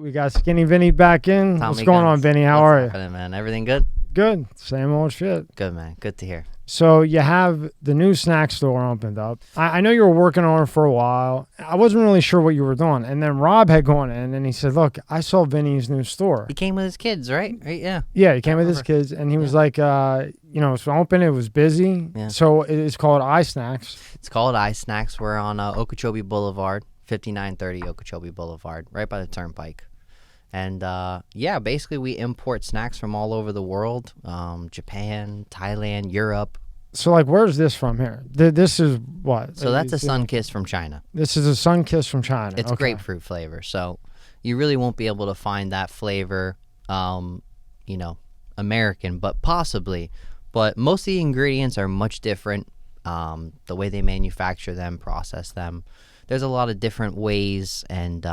We got Skinny Vinny back in. Tommy What's going on, Guns. Vinny? How What's are you? happening, man? Everything good? Good. Same old shit. Good, man. Good to hear. So you have the new snack store opened up. I know you were working on it for a while. I wasn't really sure what you were doing. And then Rob had gone in and he said, look, I saw Vinny's new store. He came with his kids, right? Right? Yeah. Yeah, he came with his kids and he was like, it's open. It was busy. Yeah. So it's called iSnax. It's called iSnax. We're on Okeechobee Boulevard, 5930 Okeechobee Boulevard, right by the turnpike. And, basically we import snacks from all over the world, Japan, Thailand, Europe. So, like, where's this from here? This is what? So that's a Sun-Kiss from China. This is a Sun-Kiss from China. It's grapefruit flavor. So you really won't be able to find that flavor, American, but possibly. But most of the ingredients are much different. The way they manufacture them, process them. There's a lot of different ways and,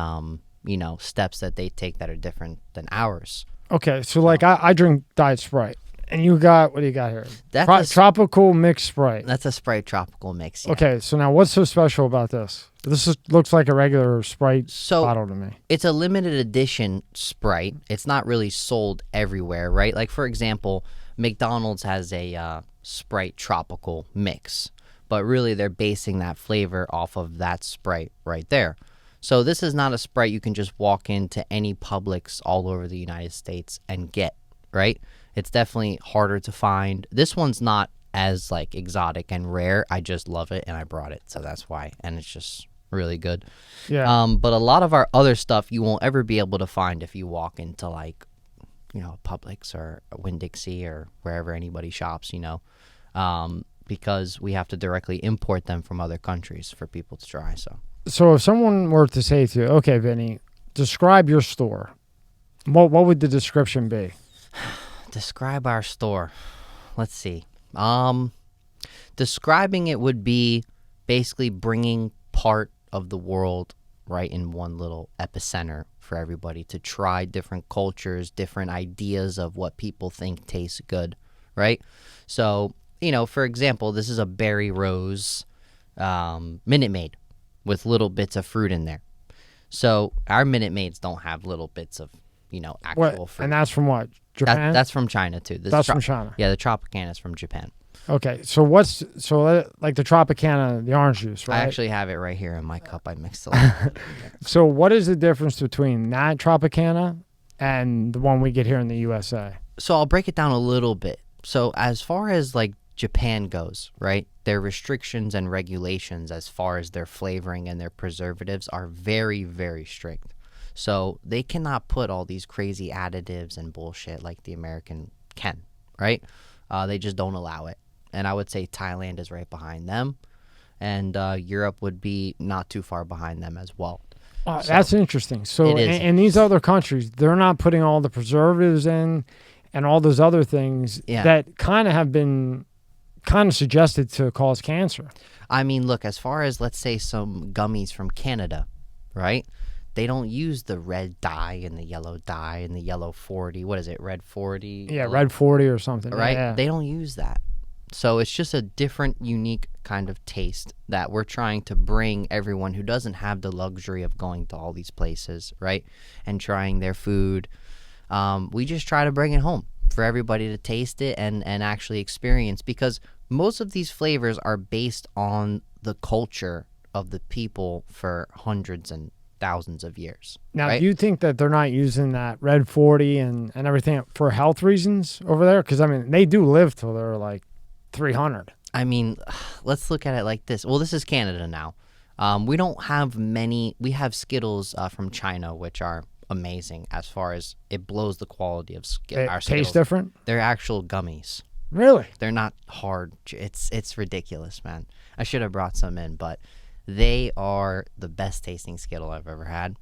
steps that they take that are different than ours. Okay, so like I drink Diet Sprite, and you got, what do you got here? That's tropical mixed Sprite. That's a Sprite tropical mix. Yeah. Okay, so now what's so special about this? Looks like a regular Sprite bottle to me. It's a limited edition Sprite. It's not really sold everywhere, right? Like, for example, McDonald's has a Sprite tropical mix, but really they're basing that flavor off of that Sprite right there. So this is not a Sprite you can just walk into any Publix all over the United States and get, right? It's definitely harder to find. This one's not as, like, exotic and rare. I just love it, and I brought it, so that's why. And it's just really good. Yeah. But a lot of our other stuff you won't ever be able to find if you walk into, like, Publix or Winn-Dixie or wherever anybody shops, because we have to directly import them from other countries for people to try, So if someone were to say to you, okay, Vinny, describe your store, what would the description be? Describe our store. Let's see. Describing it would be basically bringing part of the world right in one little epicenter for everybody to try different cultures, different ideas of what people think tastes good, right? So, for example, this is a Berry Rose Minute Maid with little bits of fruit in there. So our Minute Maids don't have little bits of, actual fruit. And that's from what? Japan? That's from China, too. That's from China. Yeah, the Tropicana is from Japan. Okay, so like the Tropicana, the orange juice, right? I actually have it right here in my cup. I mixed a lot. So what is the difference between that Tropicana and the one we get here in the USA? So I'll break it down a little bit. So as far as, like, Japan goes, right, their restrictions and regulations as far as their flavoring and their preservatives are very, very strict. So they cannot put all these crazy additives and bullshit like the American can, right? They just don't allow it. And I would say Thailand is right behind them, and Europe would be not too far behind them as well. That's interesting. So in these other countries, they're not putting all the preservatives in and all those other things that kind of have been kind of suggested to cause cancer. I mean, look, as far as, let's say, some gummies from Canada, right? They don't use the red dye and the yellow dye and the yellow 40. What is it, red 40? Yeah, red 40 or something. Right? Yeah. They don't use that. So it's just a different, unique kind of taste that we're trying to bring everyone who doesn't have the luxury of going to all these places, right, and trying their food. We just try to bring it home for everybody to taste it and actually experience, because most of these flavors are based on the culture of the people for hundreds and thousands of years. Now, right? Do you think that they're not using that red 40 and everything for health reasons over there? Because, I mean, they do live till they're like 300. I mean, let's look at it like this. Well, this is Canada now. We don't have many. We have Skittles from China, which are amazing as far as it blows the quality of our Skittles. Taste different? They're actual gummies. Really? They're not hard. It's ridiculous, man. I should have brought some in, but they are the best tasting Skittle I've ever had.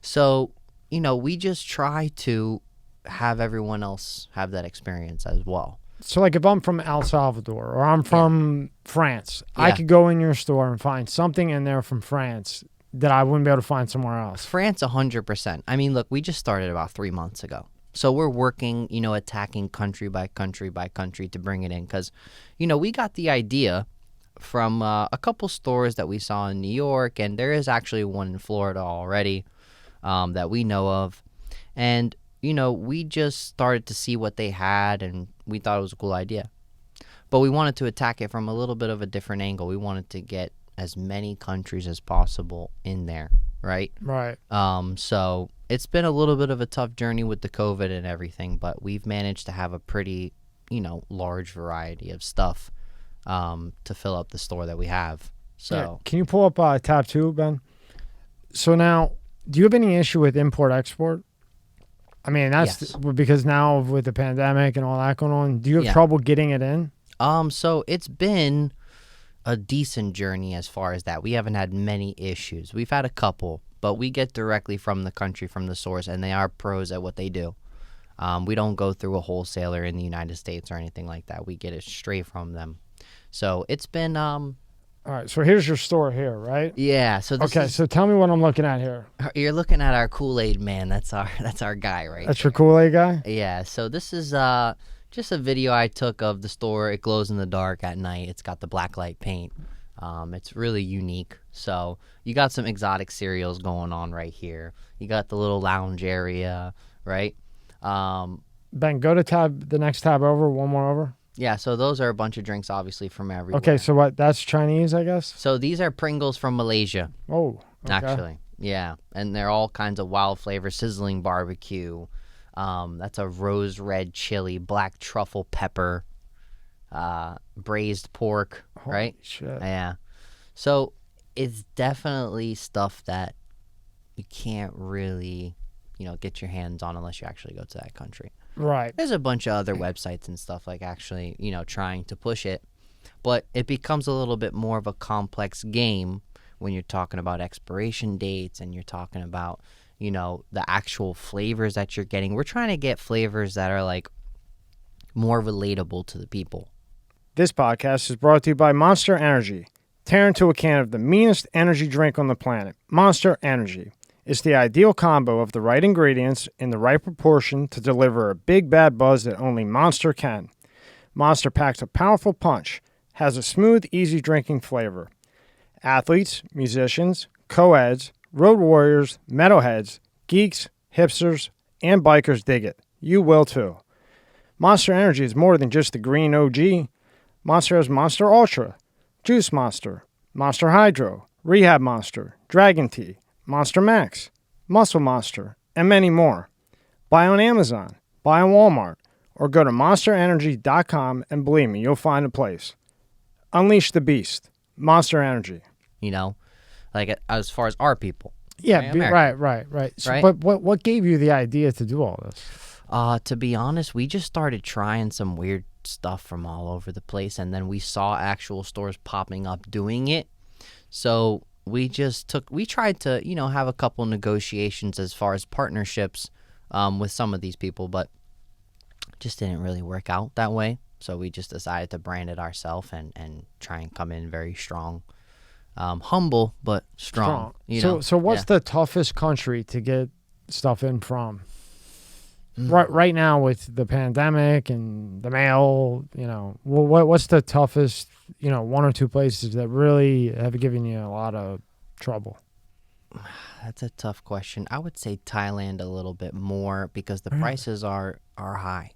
So, we just try to have everyone else have that experience as well. So, like, if I'm from El Salvador or I'm from France, I could go in your store and find something in there from France that I wouldn't be able to find somewhere else. France, 100%. I mean, look, we just started about 3 months ago. So we're working, attacking country by country by country to bring it in. Because, we got the idea from a couple stores that we saw in New York, and there is actually one in Florida already. that we know of. And, we just started to see what they had, and we thought it was a cool idea. But we wanted to attack it from a little bit of a different angle. We wanted to get as many countries as possible in there, right? Right. So it's been a little bit of a tough journey with the COVID and everything, but we've managed to have a pretty, large variety of stuff to fill up the store that we have. So yeah. Can you pull up tab 2, Ben? So now, do you have any issue with import-export? I mean, that's yes. Because now with the pandemic and all that going on, do you have trouble getting it in? So it's been a decent journey as far as that. We haven't had many issues. We've had a couple, but we get directly from the country, from the source, and they are pros at what they do. We don't go through a wholesaler in the United States or anything like that. We get it straight from them. So it's been all right, so here's your store here, right? Yeah. So so tell me what I'm looking at here. You're looking at our Kool-Aid man. That's our guy right That's there. Your Kool-Aid guy? Yeah. So this is just a video I took of the store. It glows in the dark at night. It's got the black light paint. It's really unique. So you got some exotic cereals going on right here. You got the little lounge area, right? Ben, go to the next tab over, one more over. Yeah, so those are a bunch of drinks, obviously, from everywhere. Okay, so what? That's Chinese, I guess? So these are Pringles from Malaysia. Oh, okay. Actually, yeah. And they're all kinds of wild flavors, sizzling barbecue. That's a rose red chili, black truffle pepper, braised pork, right? Holy shit. Yeah. So it's definitely stuff that you can't really, get your hands on unless you actually go to that country. Right. There's a bunch of other websites and stuff like actually, trying to push it. But it becomes a little bit more of a complex game when you're talking about expiration dates and you're talking about, the actual flavors that you're getting. We're trying to get flavors that are like more relatable to the people. This podcast is brought to you by Monster Energy. Tear into a can of the meanest energy drink on the planet, Monster Energy. It's the ideal combo of the right ingredients in the right proportion to deliver a big bad buzz that only Monster can. Monster packs a powerful punch, has a smooth, easy drinking flavor. Athletes, musicians, co-eds, road warriors, metalheads, geeks, hipsters, and bikers dig it. You will too. Monster Energy is more than just the green OG. Monster has Monster Ultra, Juice Monster, Monster Hydro, Rehab Monster, Dragon Tea, Monster Max, Muscle Monster, and many more. Buy on Amazon, buy on Walmart, or go to monsterenergy.com and believe me, you'll find a place. Unleash the beast. Monster Energy. Like as far as our people. Yeah, right. So, right? But what gave you the idea to do all this? To be honest, we just started trying some weird stuff from all over the place, and then we saw actual stores popping up doing it. So we tried to, have a couple negotiations as far as partnerships with some of these people, but just didn't really work out that way. So we just decided to brand it ourselves and try and come in very strong. Humble, but strong. So what's the toughest country to get stuff in from? Right now with the pandemic and the mail, what's the toughest, one or two places that really have given you a lot of trouble? That's a tough question. I would say Thailand a little bit more because the prices are high.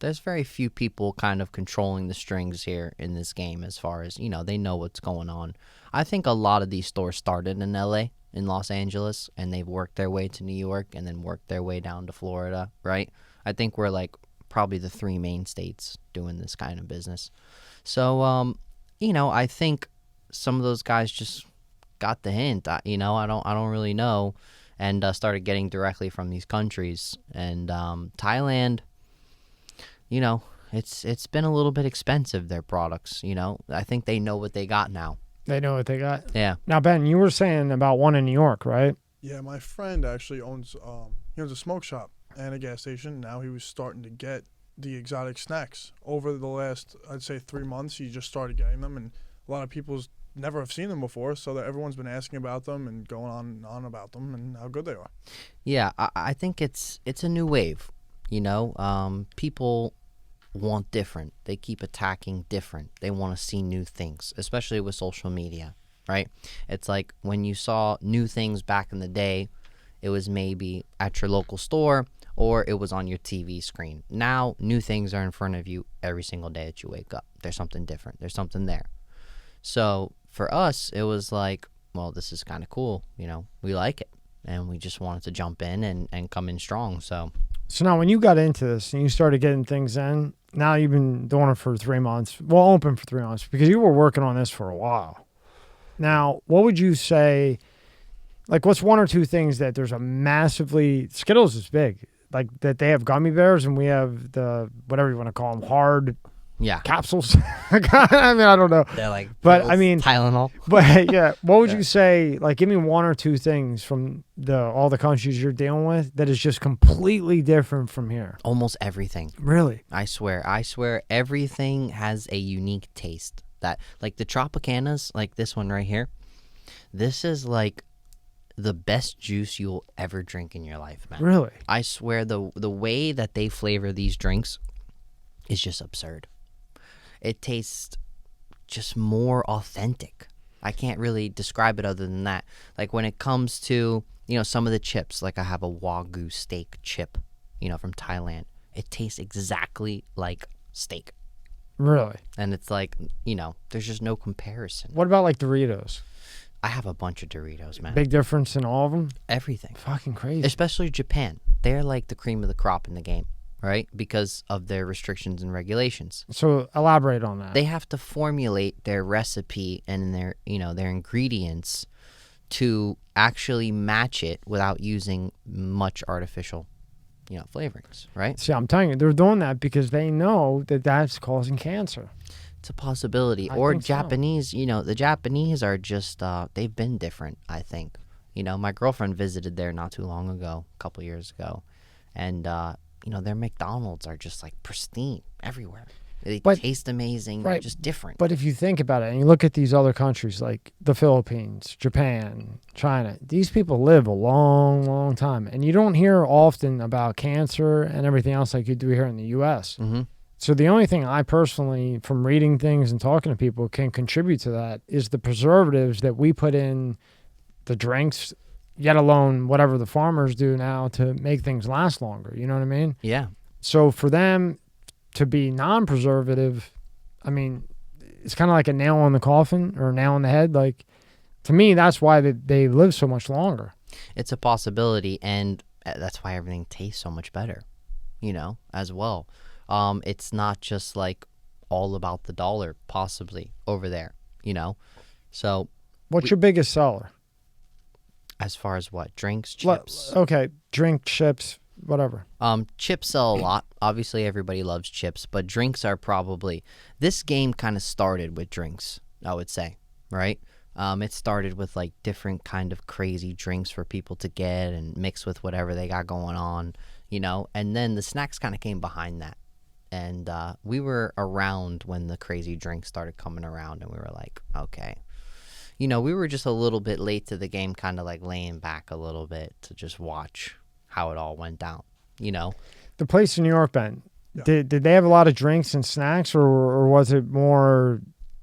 There's very few people kind of controlling the strings here in this game as far as, they know what's going on. I think a lot of these stores started in LA, in Los Angeles, and they've worked their way to New York and then worked their way down to Florida, right? I think we're like probably the three main states doing this kind of business. So, I think some of those guys just got the hint. I don't really know, and started getting directly from these countries. And Thailand, it's been a little bit expensive, their products. I think they know what they got now. They know what they got? Yeah. Now, Ben, you were saying about one in New York, right? Yeah, my friend actually owns a smoke shop and a gas station. Now he was starting to get the exotic snacks. Over the last, I'd say 3 months, he just started getting them, and a lot of people never have seen them before, so that everyone's been asking about them and going on and on about them and how good they are. Yeah, I think it's a new wave. People want different. They keep attacking different. They want to see new things, especially with social media. right? It's like when you saw new things back in the day, it was maybe at your local store or it was on your TV screen. Now, new things are in front of you every single day that you wake up. There's something different. There's something there. So for us, it was like, well, this is kind of cool. We like it. And we just wanted to jump in and come in strong. So now when you got into this and you started getting things in, now you've been doing it for 3 months. Well, open for 3 months because you were working on this for a while. Now, what would you say, like what's one or two things that there's a massively, Skittles is big, like that they have gummy bears and we have the, whatever you want to call them, hard capsules. I mean, I don't know. They're like, but I mean, Tylenol. But yeah, what would you say? Like, give me one or two things from all the countries you're dealing with that is just completely different from here. Almost everything. Really? I swear, everything has a unique taste. That, like the Tropicanas, like this one right here. This is like the best juice you'll ever drink in your life, man. Really? I swear, the way that they flavor these drinks is just absurd. It tastes just more authentic. I can't really describe it other than that. Like when it comes to, some of the chips, like I have a Wagyu steak chip, from Thailand. It tastes exactly like steak. Really? And it's like, there's just no comparison. What about like Doritos? I have a bunch of Doritos, man. Big difference in all of them? Everything. Fucking crazy. Especially Japan. They're like the cream of the crop in the game. Right? Because of their restrictions and regulations. So elaborate on that. They have to formulate their recipe and their ingredients to actually match it without using much artificial, flavorings, right? See, I'm telling you, they're doing that because they know that that's causing cancer. It's a possibility. Or Japanese, the Japanese are just, they've been different, I think. My girlfriend visited there not too long ago, a couple years ago, and, their McDonald's are just like pristine everywhere. They taste amazing. Right. They're just different. But if you think about it and you look at these other countries like the Philippines, Japan, China, these people live a long, long time. And you don't hear often about cancer and everything else like you do here in the U.S. Mm-hmm. So the only thing I personally, from reading things and talking to people, can contribute to that is the preservatives that we put in the drinks, yet alone whatever the farmers do now to make things last longer. You know what I mean? Yeah. So for them to be non-preservative, I mean, it's kind of like a nail on the coffin or a nail on the head. Like, to me, that's why they live so much longer. It's a possibility, and that's why everything tastes so much better, as well. It's not just like all about the dollar, possibly, over there, So what's your biggest seller? As far as what? Drinks, chips? Okay, drink, chips, whatever. Chips sell a lot. Obviously, everybody loves chips, but drinks are probably... This game kind of started with drinks, I would say, right? It started with, like, different kind of crazy drinks for people to get and mix with whatever they got going on, And then the snacks kind of came behind that. And we were around when the crazy drinks started coming around, and we were like, okay... we were just a little bit late to the game, kind of like laying back a little bit to just watch how it all went down, The place in New York, Ben, did they have a lot of drinks and snacks, or was it more?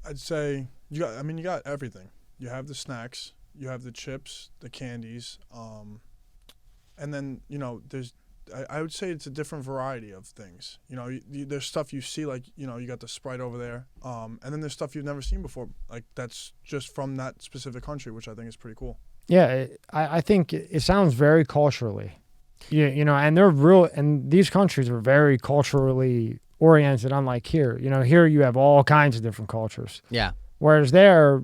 I'd say you got everything. You have the snacks, you have the chips, the candies, and then there's. I would say it's a different variety of things. There's stuff you see, like, you got the Sprite over there. And then there's stuff you've never seen before. Like, that's just from that specific country, which I think is pretty cool. Yeah, I think it sounds very culturally. And they're and these countries are very culturally oriented, unlike here. Here you have all kinds of different cultures. Yeah. Whereas there,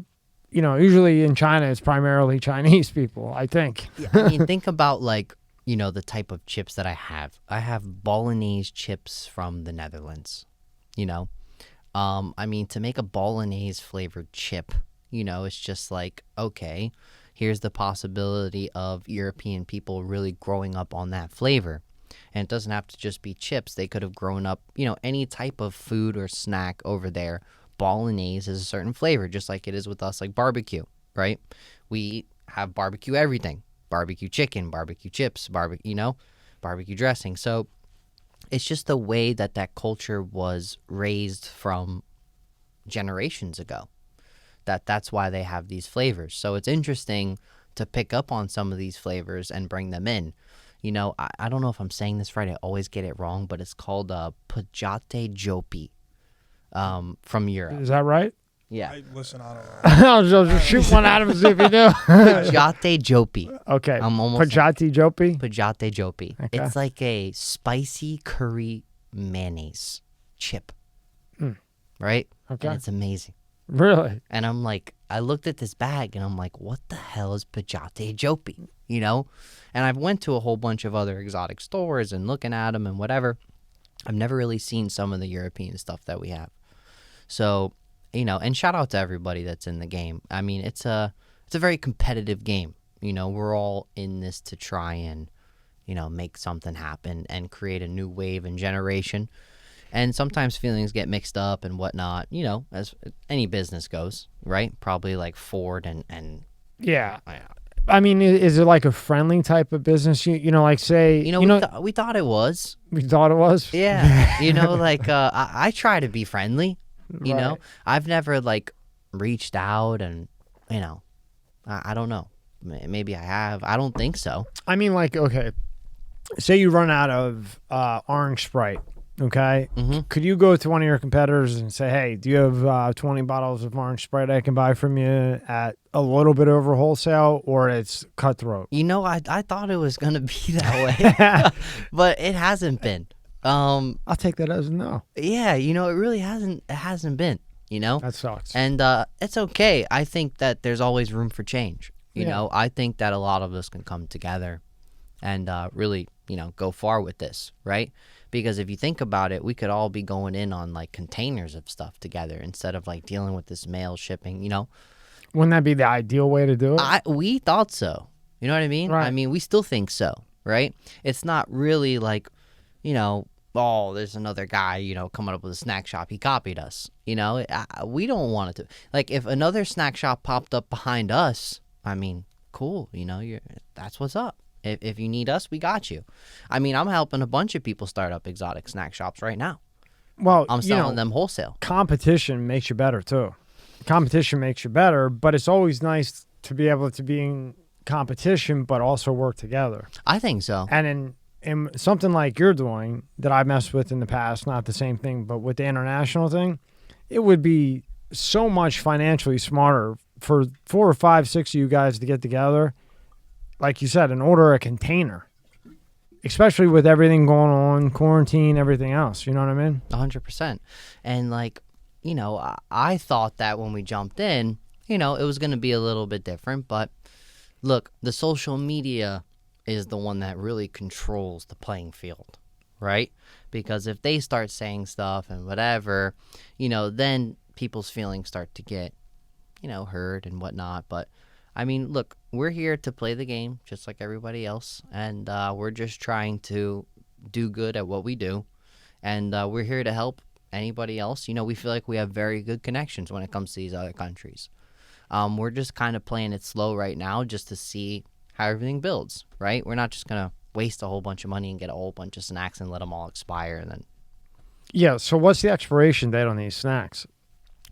usually in China, it's primarily Chinese people, I think. Yeah, I mean, think about, like, the type of chips that I have. I have Bolognese chips from the Netherlands, I mean, to make a Bolognese flavored chip, it's just like, okay, here's the possibility of European people really growing up on that flavor. And it doesn't have to just be chips. They could have grown up, any type of food or snack over there. Bolognese is a certain flavor, just like it is with us, like barbecue, right? We have barbecue everything. Barbecue chicken, barbecue chips, barbecue dressing. So it's just the way that culture was raised from generations ago. that's why they have these flavors. So it's interesting to pick up on some of these flavors and bring them in. You know, I don't know if I'm saying this right. I always get it wrong, but it's called Pajate Jopi from Europe. Is that right? Yeah. Listen, I don't know. I'll just shoot one at him and see if you do. Pajate Jopi. Okay. I'm almost Pajate Jopi? Pajate Jopi. Okay. It's like a spicy curry mayonnaise chip. Right? Okay. And it's amazing. Really? And I'm like, I looked at this bag and I'm like, what the hell is Pajate Jopi? You know? And I've went to a whole bunch of other exotic stores and looking at them and whatever. I've never really seen some of the European stuff that we have. So, you know, and shout out to everybody that's in the game. I mean, it's a very competitive game. You know, we're all in this to try and, you know, make something happen and create a new wave and generation. And sometimes feelings get mixed up and whatnot, you know, as any business goes, right? Probably like Ford and yeah. I mean, is it like a friendly type of business? You know, like say, we thought it was. We thought it was. Yeah, you know, like I try to be friendly. You Right. know, I've never like reached out and, you know, I don't know. Maybe I have. I don't think so. I mean, like, okay, say you run out of orange Sprite. Okay. Mm-hmm. Could you go to one of your competitors and say, hey, do you have 20 bottles of orange Sprite I can buy from you at a little bit over wholesale, or it's cutthroat? You know, I thought it was going to be that way, but it hasn't been. I'll take that as a no. Yeah, you know, it really hasn't been, you know? That sucks. And it's okay. I think that there's always room for change. You know, I think that a lot of us can come together and really, you know, go far with this, right? Because if you think about it, we could all be going in on like containers of stuff together instead of like dealing with this mail shipping, you know? Wouldn't that be the ideal way to do it? We thought so. You know what I mean? Right. I mean, we still think so, right? It's not really like, you know, oh, there's another guy, you know, coming up with a snack shop. He copied us. You know, we don't want it to. Like, if another snack shop popped up behind us, I mean, cool. You know, that's what's up. If you need us, we got you. I mean, I'm helping a bunch of people start up exotic snack shops right now. Well, I'm selling them wholesale. Competition makes you better, too. Competition makes you better, but it's always nice to be able to be in competition, but also work together. I think so. And in something like you're doing that I messed with in the past, not the same thing, but with the international thing, it would be so much financially smarter for 4 or 5, 6 of you guys to get together, like you said, and order a container, especially with everything going on, quarantine, everything else. You know what I mean? 100%. And like, you know, I thought that when we jumped in, you know, it was going to be a little bit different. But look, the social media is the one that really controls the playing field, right? Because if they start saying stuff and whatever, you know, then people's feelings start to get, you know, hurt and whatnot. But I mean, look, we're here to play the game just like everybody else. And we're just trying to do good at what we do. And we're here to help anybody else. You know, we feel like we have very good connections when it comes to these other countries. We're just kind of playing it slow right now just to see how everything builds, right? We're not just going to waste a whole bunch of money and get a whole bunch of snacks and let them all expire. And then, yeah, so what's the expiration date on these snacks?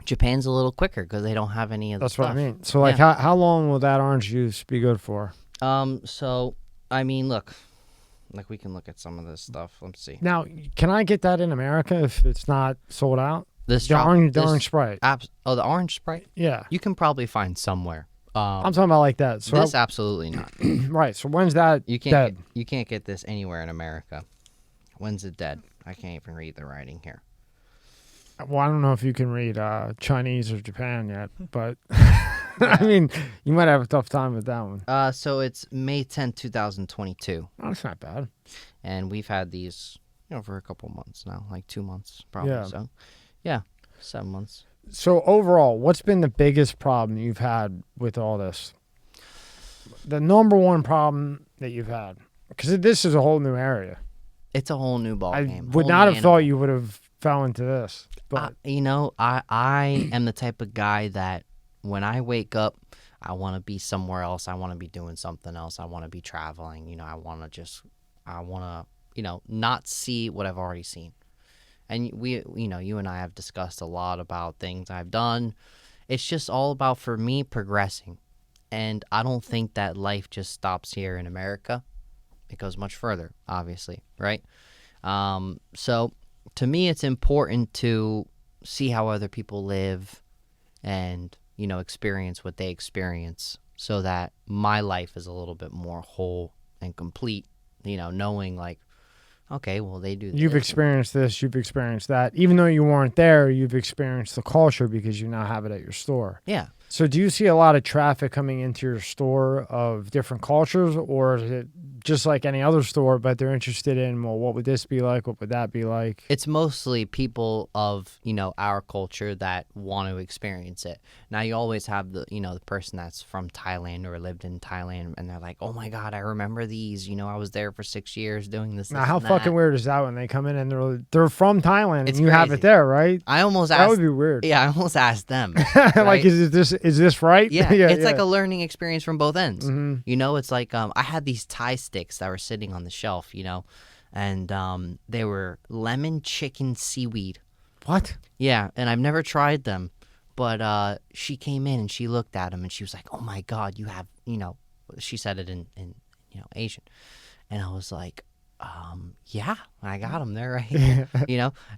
Japan's a little quicker because they don't have any of the That's stuff. what I mean. So, like, how long will that orange juice be good for? So, I mean, look, like we can look at some of this stuff. Let's see. Now, can I get that in America if it's not sold out? The orange Sprite. The orange Sprite? Yeah. You can probably find somewhere. I'm talking about like that. So this absolutely not. Right. So when's that dead? You can't get this anywhere in America. When's it dead? I can't even read the writing here. Well, I don't know if you can read Chinese or Japan yet, but I mean, you might have a tough time with that one. So it's May 10th, 2022. Oh, that's not bad. And we've had these, you know, for a couple months now, like 2 months probably. Yeah. So, yeah, 7 months. So overall, what's been the biggest problem you've had with all this? The number one problem that you've had? Because this is a whole new area. It's a whole new ballgame. I would not have thought you would have fell into this. But you know, I am the type of guy that when I wake up, I want to be somewhere else. I want to be doing something else. I want to be traveling. You know, I want to, you know, not see what I've already seen. And you and I have discussed a lot about things I've done it's just all about, for me, progressing. And I don't think that life just stops here in America. It goes much further, obviously, right? So to me, it's important to see how other people live and, experience what they experience so that my life is a little bit more whole and complete, knowing like, okay, well, they do this. You've experienced this, you've experienced that. Even though you weren't there, you've experienced the culture because you now have it at your store. Yeah. So do you see a lot of traffic coming into your store of different cultures, or is it just like any other store, but they're interested in, well, what would this be like? What would that be like? It's mostly people of, our culture that want to experience it. Now, you always have the person that's from Thailand or lived in Thailand, and they're like, oh my God, I remember these. I was there for 6 years doing this. Now, how fucking weird is that when they come in and they're from Thailand and you crazy. have it there, right? I almost asked. That would be weird. Yeah, I almost asked them. Like, right? is this right? Yeah, it's like a learning experience from both ends. Mm-hmm. It's like I had these Thai sticks that were sitting on the shelf, and they were lemon chicken seaweed. What? Yeah, and I've never tried them, but she came in and she looked at them and she was like, "Oh my God, you have," she said it in Asian, and I was like, yeah, I got them there, right?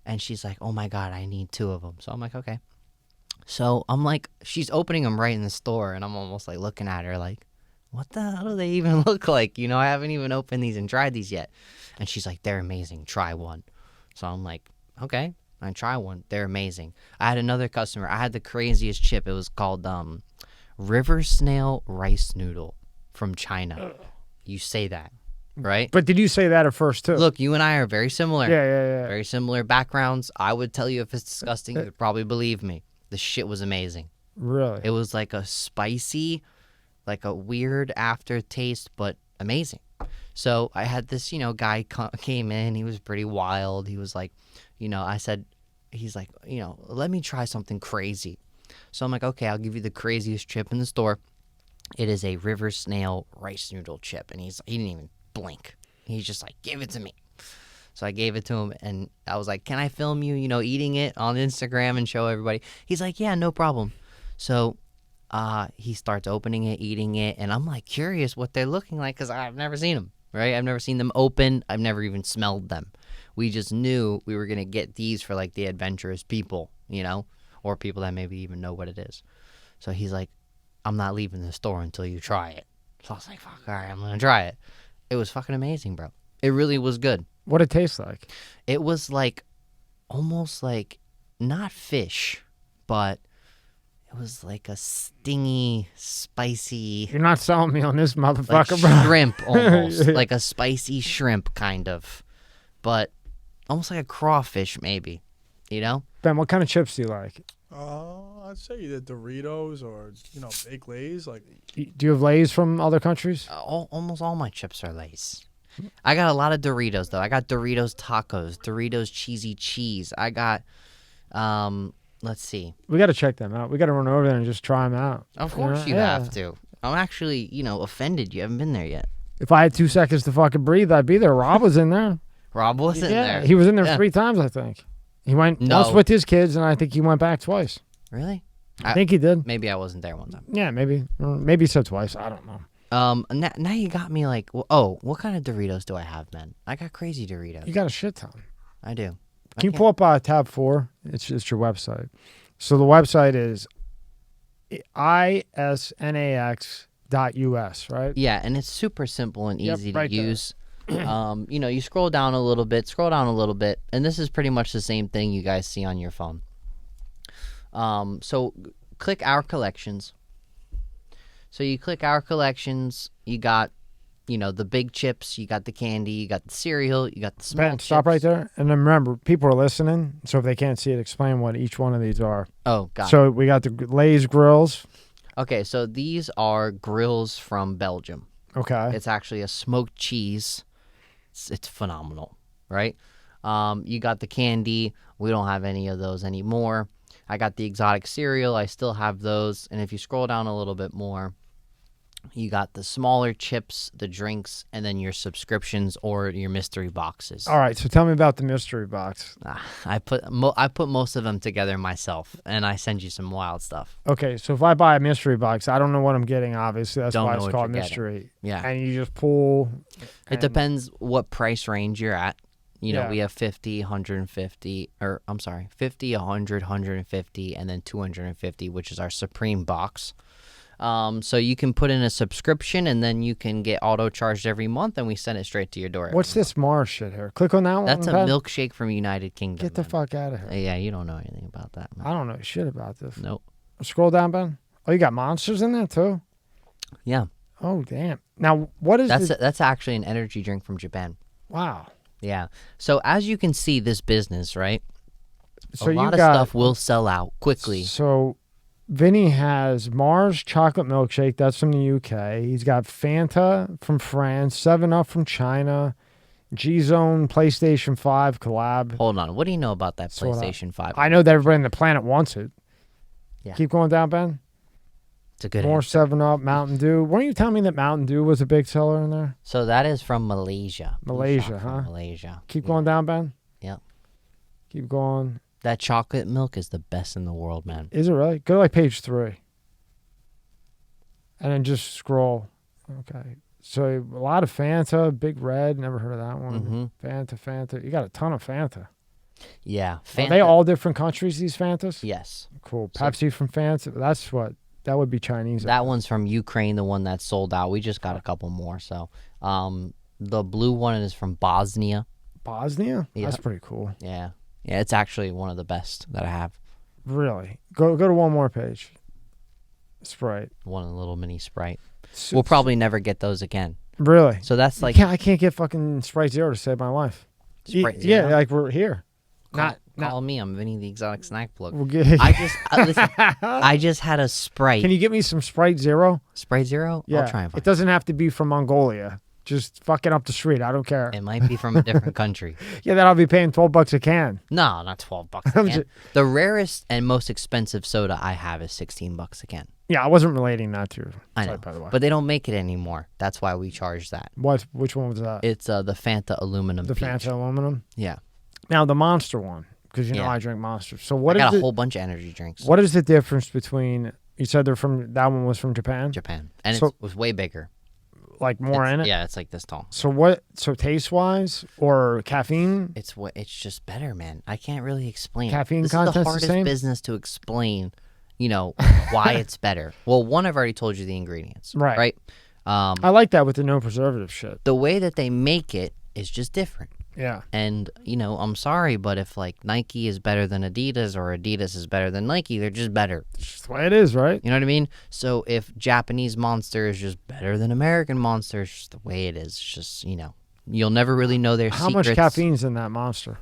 And she's like, "Oh my God, I need 2 of them." So I'm like, okay. So I'm like, she's opening them right in the store, and I'm almost like looking at her like, what the hell do they even look like? I haven't even opened these and tried these yet. And she's like, they're amazing. Try one. So I'm like, okay, I try one. They're amazing. I had another customer. I had the craziest chip. It was called river snail rice noodle from China. You say that, right? But did you say that at first too? Look, you and I are very similar. Yeah. Very similar backgrounds. I would tell you if it's disgusting, you'd probably believe me. The shit was amazing. Really? It was like a spicy, like a weird aftertaste, but amazing. So I had this, guy came in. He was pretty wild. He was like, I said, he's like, let me try something crazy. So I'm like, okay, I'll give you the craziest chip in the store. It is a river snail rice noodle chip. And he didn't even blink. He's just like, give it to me. So I gave it to him, and I was like, can I film you, eating it on Instagram and show everybody? He's like, yeah, no problem. So he starts opening it, eating it, and I'm like curious what they're looking like because I've never seen them, right? I've never seen them open. I've never even smelled them. We just knew we were going to get these for like the adventurous people, or people that maybe even know what it is. So he's like, I'm not leaving the store until you try it. So I was like, fuck, all right, I'm going to try it. It was fucking amazing, bro. It really was good. What it tastes like? It was like almost like not fish, but it was like a stingy, spicy. You're not selling me on this motherfucker, like bro. Shrimp almost, like a spicy shrimp kind of, but almost like a crawfish maybe, Ben, what kind of chips do you like? I'd say either Doritos or baked Lay's. Like, do you have Lay's from other countries? Almost all my chips are Lay's. I got a lot of Doritos, though. I got Doritos tacos, Doritos cheesy cheese. I got, let's see. We got to check them out. We got to run over there and just try them out. Of course you have to. I'm actually, offended you haven't been there yet. If I had 2 seconds to fucking breathe, I'd be there. Rob was in there. Rob was in there? He was in there 3 times, I think. He went once with his kids, and I think he went back twice. Really? I think he did. Maybe I wasn't there one time. Yeah, maybe. Maybe he said twice. I don't know. Now you got me like, what kind of Doritos do I have, man? I got crazy Doritos. You got a shit ton. I do. Can you pull up tab 4? It's your website. So the website is iSnax.us, right? Yeah, and it's super simple and easy to use. You scroll down a little bit, and this is pretty much the same thing you guys see on your phone. So click Our Collections. So you click Our Collections, you got, the big chips, you got the candy, you got the cereal, you got the small chips. Stop right there. And then remember, people are listening, so if they can't see it, explain what each one of these are. Oh, got it. So we got the Lay's grills. Okay, so these are grills from Belgium. Okay. It's actually a smoked cheese. It's phenomenal, right? You got the candy. We don't have any of those anymore. I got the exotic cereal. I still have those. And if you scroll down a little bit more, You got the smaller chips, the drinks, and then your subscriptions or your mystery boxes. All right, so tell me about the mystery box. I put most of them together myself, and I send you some wild stuff. Okay, so if I buy a mystery box, I don't know what I'm getting, obviously. That's Don't why know it's what called you're mystery. getting. Yeah. And you just pull. It depends what price range you're at. You know, Yeah. we have 50, 150, or I'm sorry, 50, 100, 150, and then 250, which is our Supreme box. So you can put in a subscription, and then you can get auto-charged every month, and we send it straight to your door. What's this Mars shit here? Click on that one. That's a Pat. milkshake from United Kingdom. Get the man. fuck out of here. Yeah, you don't know anything about that, man. I don't know shit about this. Nope. Scroll down, Ben. Oh, you got monsters in there too? Yeah. Oh, damn. Now, what is That's actually an energy drink from Japan. Wow. Yeah. So as you can see, this business, right? So a lot of stuff will sell out quickly. So Vinny has Mars chocolate milkshake. That's from the UK. He's got Fanta from France, 7-Up from China, G-Zone PlayStation 5 collab. Hold on. What do you know about that PlayStation 5? I know that everybody on the planet wants it. Yeah. Keep going down, Ben. It's a good More answer. 7-Up, Mountain Dew. Weren't you telling me that Mountain Dew was a big seller in there? So that is from Malaysia. Malaysia, From huh? Malaysia. Keep going down, Ben. Yep. Keep going. That chocolate milk is the best in the world, man. Is it really? Go to like page 3. And then just scroll. Okay. So a lot of Fanta, Big Red. Never heard of that one. Fanta. You got a ton of Fanta. Yeah. Are they all different countries, these Fantas? Yes. Cool. Pepsi from Fanta. That's what. That would be Chinese. That one's from Ukraine, the one that's sold out. We just got a couple more. So the blue one is from Bosnia. Bosnia? Yeah. That's pretty cool. Yeah. Yeah, it's actually one of the best that I have. Really? Go to one more page. Sprite. One little mini Sprite. We'll probably never get those again. Really? So that's like... I can't get fucking Sprite Zero to save my life. Sprite Zero? Yeah, like we're here. Call me. I'm Vinny the Exotic Snack Plug. We'll get, Listen, I just had a Sprite. Can you get me some Sprite Zero? Sprite Zero? Yeah. I'll try and find it. Doesn't have to be from Mongolia. Just fucking up the street. I don't care. It might be from a different country. Yeah, then I'll be paying $12 a can. No, not $12 a can. The rarest and most expensive soda I have is $16 a can. Yeah, I wasn't relating that to. I know, by the way. but they don't make it anymore. That's why we charge that. Which one was that? It's the Fanta aluminum. The peach. Fanta aluminum. Yeah. Now the Monster one, because you know Yeah. I drink Monsters. So what I is got a it? whole bunch of energy drinks. What is the difference between? You said they're from. That one was from Japan. Japan, and So- it was way bigger. Like more in it. Yeah, it's like this tall. So what? So taste wise or caffeine? It's just better, man. I can't really explain. Caffeine this content's is the the hardest same? business to explain. You know why it's better. Well, one, I've already told you the ingredients. Right. Right. I like that with the no preservative shit. The way that they make it is just different. Yeah. And, you know, I'm sorry, but if, like, Nike is better than Adidas or Adidas is better than Nike, they're just better. It's just the way it is, right? You know what I mean? So if Japanese Monster is just better than American Monster, it's just the way it is. It's just, you know, you'll never really know their How secrets. much caffeine's in that Monster?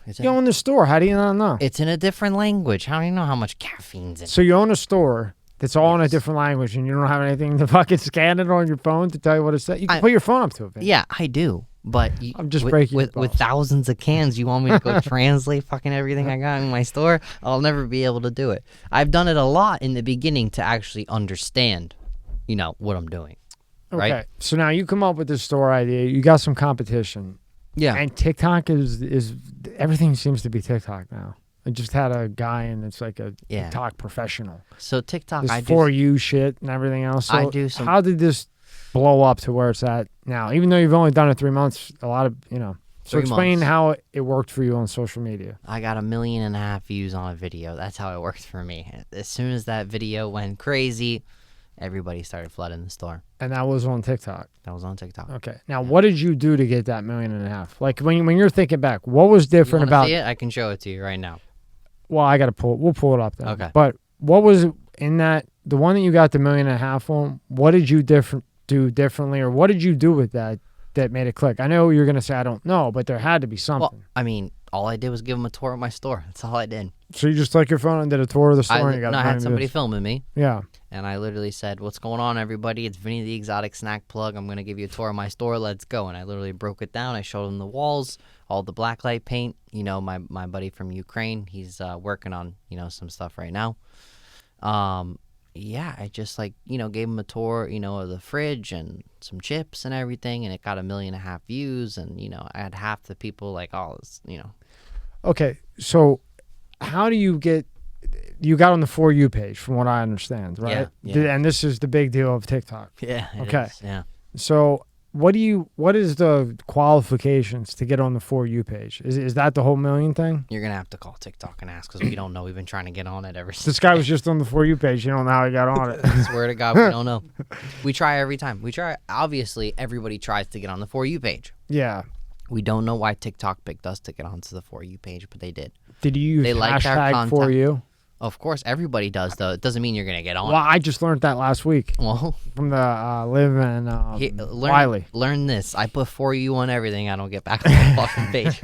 It's You own the store. How do you not know? It's in a different language. How do you know how much caffeine's in it? So you own a store that's all in a different language, and you don't have anything to fucking scan it on your phone to tell you what it says. You can put your phone up to it. Vinny. Yeah, I do. But I'm just breaking your with balls. thousands of cans, you want me to go translate fucking everything I got in my store? I'll never be able to do it. I've done it a lot in the beginning to actually understand, you know, what I'm doing. Okay. Right? So now you come up with this store idea. You got some competition. Yeah. And TikTok is everything seems to be TikTok now. I just had a guy, and it's like a TikTok professional. So TikTok, This For You shit and everything else. So I do some. How did this blow up to where it's at now? Even though you've only done it 3 months, a lot of, you know. So 3 explain months. how it worked for you on social media. I got 1.5 million views on a video. That's how it worked for me. As soon as that video went crazy, everybody started flooding the store. And that was on TikTok. That was on TikTok. Okay. Now, what did you do to get that 1.5 million? Like when you're thinking back, what was You different wanna about see it? I can show it to you right now. Well, I got to we'll pull it up then. Okay. But what was in that, the one that you got the 1.5 million on, what did you do differently, or what did you do with that made it click? I know you're going to say, I don't know, but there had to be something. Well, I mean, all I did was give them a tour of my store. That's all I did. So you just took your phone and did a tour of the store? And you got I had somebody filming me. Yeah. And I literally said, "What's going on, everybody? It's Vinny the Exotic Snack Plug. I'm going to give you a tour of my store. Let's go." And I literally broke it down. I showed them the walls, all the blacklight paint. You know, my buddy from Ukraine, he's working on, you know, some stuff right now. yeah, I just like, gave him a tour, of the fridge and some chips and everything, and it got 1.5 million views, and I had half the people like, oh, Okay, so how do you got on the For You page, from what I understand, right? Yeah. And this is the big deal of TikTok. Yeah. Okay. Yeah. So what is the qualifications to get on the For You page? Is that the whole 1 million thing? You're going to have to call TikTok and ask, because we don't know. We've been trying to get on it ever since. This guy was just on the For You page. You don't know how he got on it. I swear to God, we don't know. We try every time. Obviously, everybody tries to get on the For You page. Yeah. We don't know why TikTok picked us to get onto the For You page, but they did. Did you use hashtag For You? Of course, everybody does, though. It doesn't mean you're going to get on. Well, I just learned that last week. Well, from the Liv and Wiley. Learn this. I put For You on everything. I don't get back on the fucking page.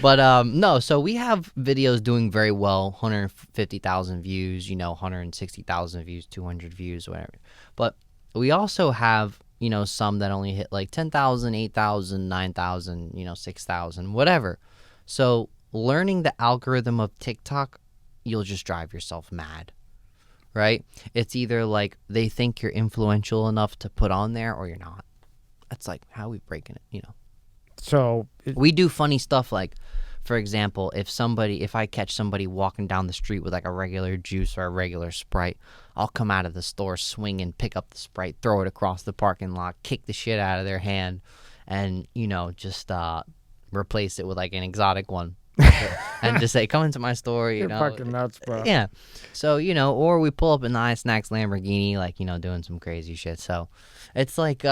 But no, so we have videos doing very well. 150,000 views, 160,000 views, 200 views, whatever. But we also have, some that only hit like 10,000, 8,000, 9,000, 6,000, whatever. So learning the algorithm of TikTok, you'll just drive yourself mad, right? It's either like they think you're influential enough to put on there, or you're not. That's like how we breaking it, So we do funny stuff, like, for example, if I catch somebody walking down the street with like a regular juice or a regular Sprite, I'll come out of the store swinging, pick up the Sprite, throw it across the parking lot, kick the shit out of their hand, and just replace it with like an exotic one. And just say, come into my store, You're fucking nuts, bro. Yeah. So, or we pull up in the iSnax Lamborghini, like, doing some crazy shit. So it's like,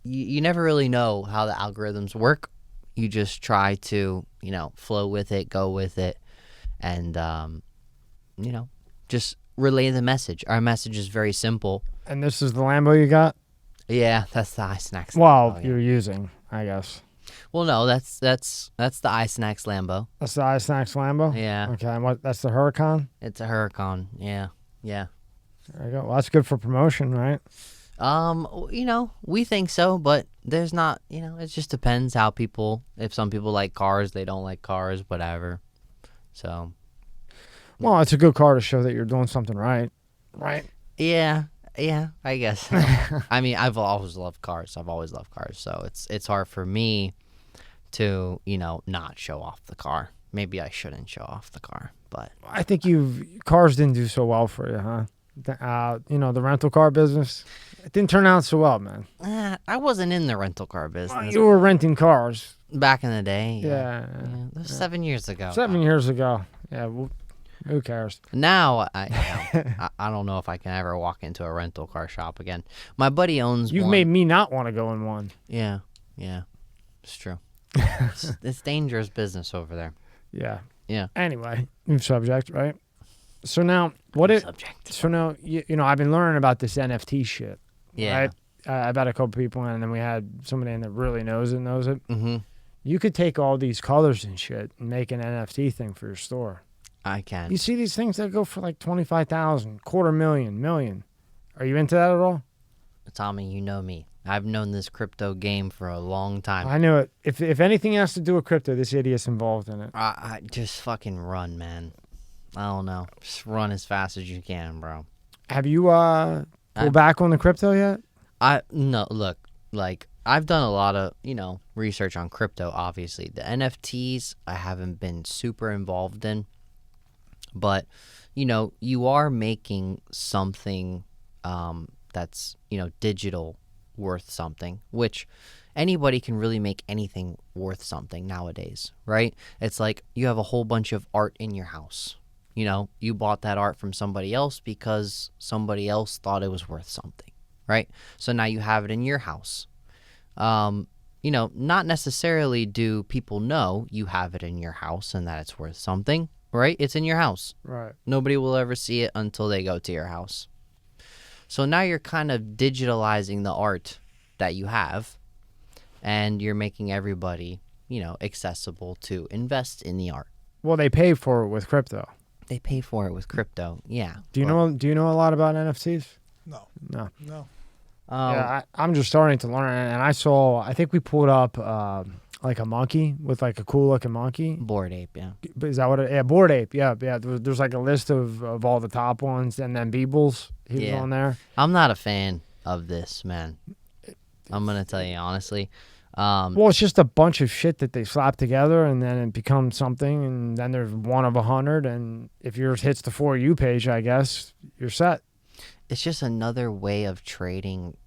you never really know how the algorithms work. You just try to, flow with it, go with it, and, just relay the message. Our message is very simple. And this is the Lambo you got? Yeah, that's the iSnax. Well, you're using, I guess. Well, no, that's the iSnax Lambo. That's the iSnax Lambo? Yeah. Okay, and that's the Huracan? It's a Huracan, yeah. There you go. Well, that's good for promotion, right? We think so, but there's not, it just depends how if some people like cars, they don't like cars, whatever. So. Well, it's a good car to show that you're doing something right. Right? Yeah, I guess. I mean, I've always loved cars. So it's hard for me to, not show off the car. Maybe I shouldn't show off the car, but I think cars didn't do so well for you, huh? The rental car business, it didn't turn out so well, man. I wasn't in the rental car business. Well, you were renting cars back in the day. Yeah. That was 7 years ago. 7 years ago. Yeah. Well, who cares? Now, I don't know if I can ever walk into a rental car shop again. My buddy owns one. You've made me not want to go in one. Yeah. It's true. It's dangerous business over there. Yeah. Anyway, new subject, right? So now, So now, I've been learning about this NFT shit. Yeah. Right? I've had a couple people in, and then we had somebody in that really knows it. Mm-hmm. You could take all these colors and shit and make an NFT thing for your store. I can. You see these things that go for like 25,000, $250,000. Are you into that at all? Tommy, you know me. I've known this crypto game for a long time. I knew it. If anything has to do with crypto, this idiot's involved in it. I just fucking run, man. I don't know. Just run as fast as you can, bro. Have you pulled back on the crypto yet? No, look, like, I've done a lot of, research on crypto, obviously. The NFTs, I haven't been super involved in. But, you are making something that's, digital worth something, which anybody can really make anything worth something nowadays, right? It's like you have a whole bunch of art in your house. You bought that art from somebody else because somebody else thought it was worth something, right? So now you have it in your house. Not necessarily do people know you have it in your house and that it's worth something, right? It's in your house. Right. Nobody will ever see it until they go to your house. So now you're kind of digitalizing the art that you have, and you're making everybody, accessible to invest in the art. Well, they pay for it with crypto. They pay for it with crypto, yeah. Do you know a lot about NFTs? No. Yeah, I'm just starting to learn, and I think we pulled up like a monkey with like a cool looking monkey. Bored Ape, yeah. Is that what it? Yeah, Bored Ape. Yeah. There's like a list of all the top ones, and then Beebles. He was on there. I'm not a fan of this, man. I'm gonna tell you honestly. Well, it's just a bunch of shit that they slap together, and then it becomes something, and then there's one of 100, and if yours hits the For You page, I guess you're set. It's just another way of trading,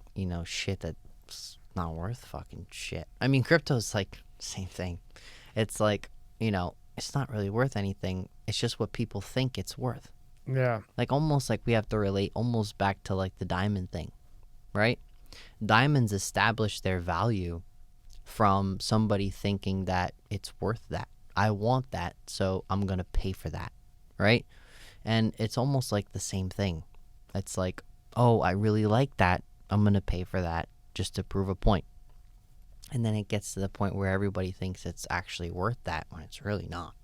shit that's not worth fucking shit. I mean, crypto's like same thing. It's like, it's not really worth anything. It's just what people think it's worth. Yeah. Like almost like we have to relate almost back to like the diamond thing, right? Diamonds establish their value from somebody thinking that it's worth that. I want that, so I'm going to pay for that, right? And it's almost like the same thing. It's like, oh, I really like that. I'm going to pay for that just to prove a point. And then it gets to the point where everybody thinks it's actually worth that when it's really not.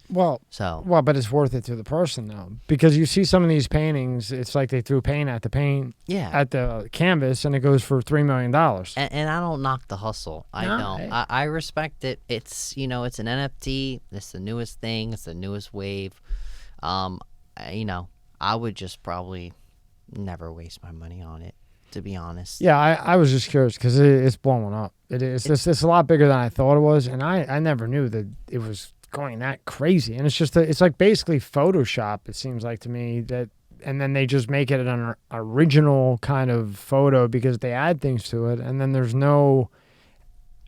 Well, but it's worth it to the person though, because you see some of these paintings. It's like they threw paint at the canvas, and it goes for $3 million. And I don't knock the hustle. I respect it. It's it's an NFT. It's the newest thing. It's the newest wave. I would just probably never waste my money on it, to be honest. Yeah, I was just curious because it's blowing up. It's a lot bigger than I thought it was, and I never knew that it was going that crazy. And it's just it's like basically Photoshop, it seems like to me, that, and then they just make it an original kind of photo because they add things to it, and then there's no,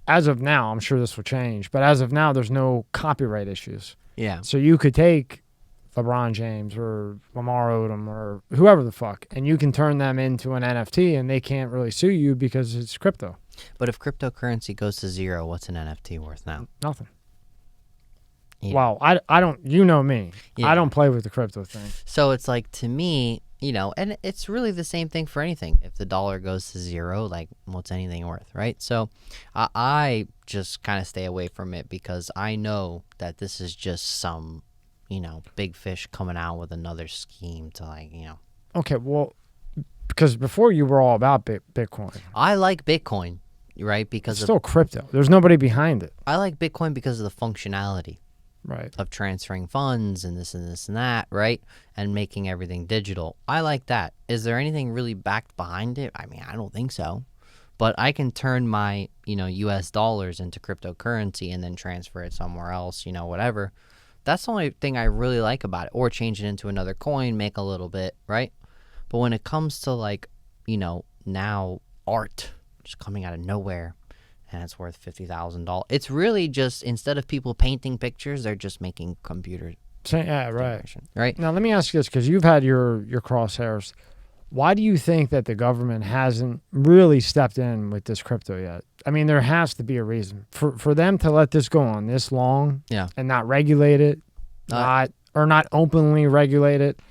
as of now, I'm sure this will change, but as of now there's no copyright issues. Yeah. So you could take LeBron James or Lamar Odom or whoever the fuck, and you can turn them into an NFT, and they can't really sue you because it's crypto. But if cryptocurrency goes to zero, what's an NFT worth now? Nothing. Yeah. Wow, I don't, you know me. Yeah. I don't play with the crypto thing. So it's like, to me, and it's really the same thing for anything. If the dollar goes to zero, like, what's anything worth, right? So I just kind of stay away from it because I know that this is just some, big fish coming out with another scheme to Okay, well, because before you were all about Bitcoin. I like Bitcoin, right? Because it's still crypto. There's nobody behind it. I like Bitcoin because of the functionality. Right. Of transferring funds and this and this and that, right? And making everything digital. I like that. Is there anything really backed behind it? I mean, I don't think so. But I can turn my, US dollars into cryptocurrency and then transfer it somewhere else, whatever. That's the only thing I really like about it. Or change it into another coin, make a little bit, right? But when it comes to now art just coming out of nowhere, and it's worth $50,000. It's really just, instead of people painting pictures, they're just making computers. Yeah, right. Right. Now, let me ask you this, because you've had your crosshairs. Why do you think that the government hasn't really stepped in with this crypto yet? I mean, there has to be a reason. For them to let this go on this long and not regulate it, not openly regulate it,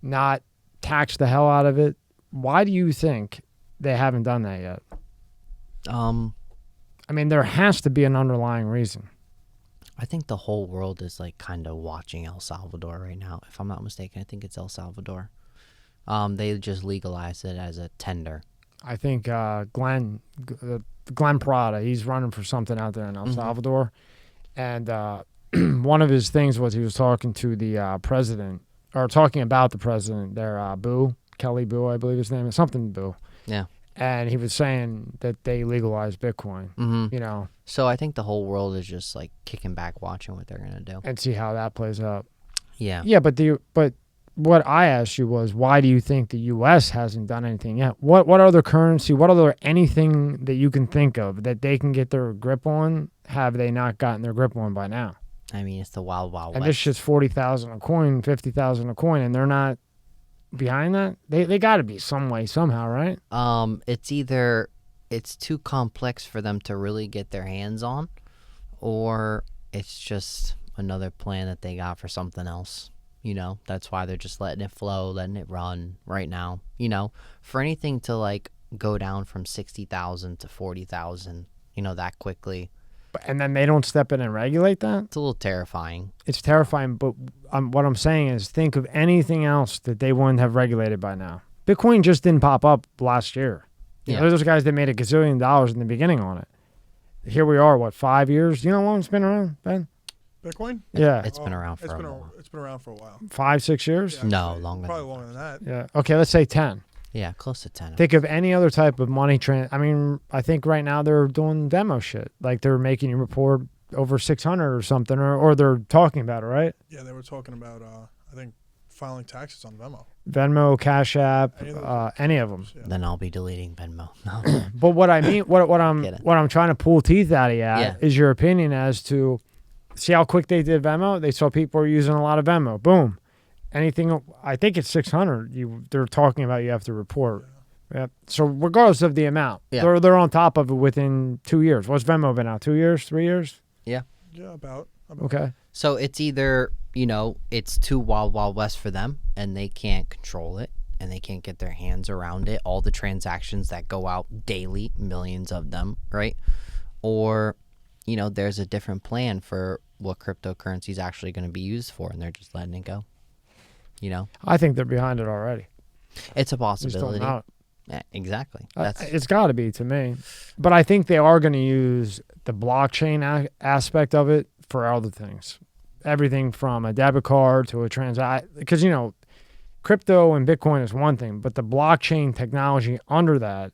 not tax the hell out of it. Why do you think they haven't done that yet? I mean, there has to be an underlying reason. I think the whole world is kind of watching El Salvador right now. If I'm not mistaken, I think it's El Salvador. They just legalized it as a tender. I think Glenn Prada, he's running for something out there in El Salvador. And one of his things was he was talking to the president, or talking about the president there, Kelly Boo, I believe his name is, something Boo. Yeah. And he was saying that they legalized Bitcoin, So I think the whole world is just kicking back, watching what they're going to do. And see how that plays out. Yeah. Yeah, but what I asked you was, why do you think the U.S. hasn't done anything yet? What other currency, what other anything that you can think of that they can get their grip on, have they not gotten their grip on by now? I mean, it's the wild, wild west. And this shit's $40,000 a coin, $50,000 a coin, and they're not behind that. They got to be some way, somehow, right? It's either it's too complex for them to really get their hands on, or it's just another plan that they got for something else. That's why they're just letting it flow, letting it run right now. For anything to go down from 60,000 to 40,000, that quickly. And then they don't step in and regulate that? It's a little terrifying. It's terrifying, but what I'm saying is, think of anything else that they wouldn't have regulated by now. Bitcoin just didn't pop up last year. There's guys that made $1 gazillion in the beginning on it. here we are, what, 5 years? You know how long it's been around, Ben? Bitcoin? Yeah. It's been around for a while. It's been around for a while. 5, 6 years? Yeah, No, longer. Probably longer than that. Yeah. Okay, let's say 10. Yeah, close to 10. Think of any other type of money I mean, I think right now they're doing demo shit. Like they're making you report over 600 or something, or they're talking about it, right? Yeah, they were talking about, I think, filing taxes on Venmo, Cash App, any of them. Yeah. Then I'll be deleting Venmo. No. But what I mean, what I'm trying to pull teeth out of you is your opinion as to, see how quick they did Venmo? They saw people were using a lot of Venmo. Boom. Anything, I think it's 600. They're talking about you have to report. Yeah. So regardless of the amount, they're on top of it within 2 years. What's Venmo been out? 2 years, 3 years? Yeah. Yeah, about. Okay. So it's either, it's too wild, wild west for them and they can't control it and they can't get their hands around it. All the transactions that go out daily, millions of them, right? Or, there's a different plan for what cryptocurrency is actually going to be used for and they're just letting it go. I think they're behind it already. It's a possibility. Just don't know it. Yeah, exactly. It's got to be to me. But I think they are going to use the blockchain aspect of it for other things. Everything from a debit card to a transaction. Because, crypto and Bitcoin is one thing, but the blockchain technology under that,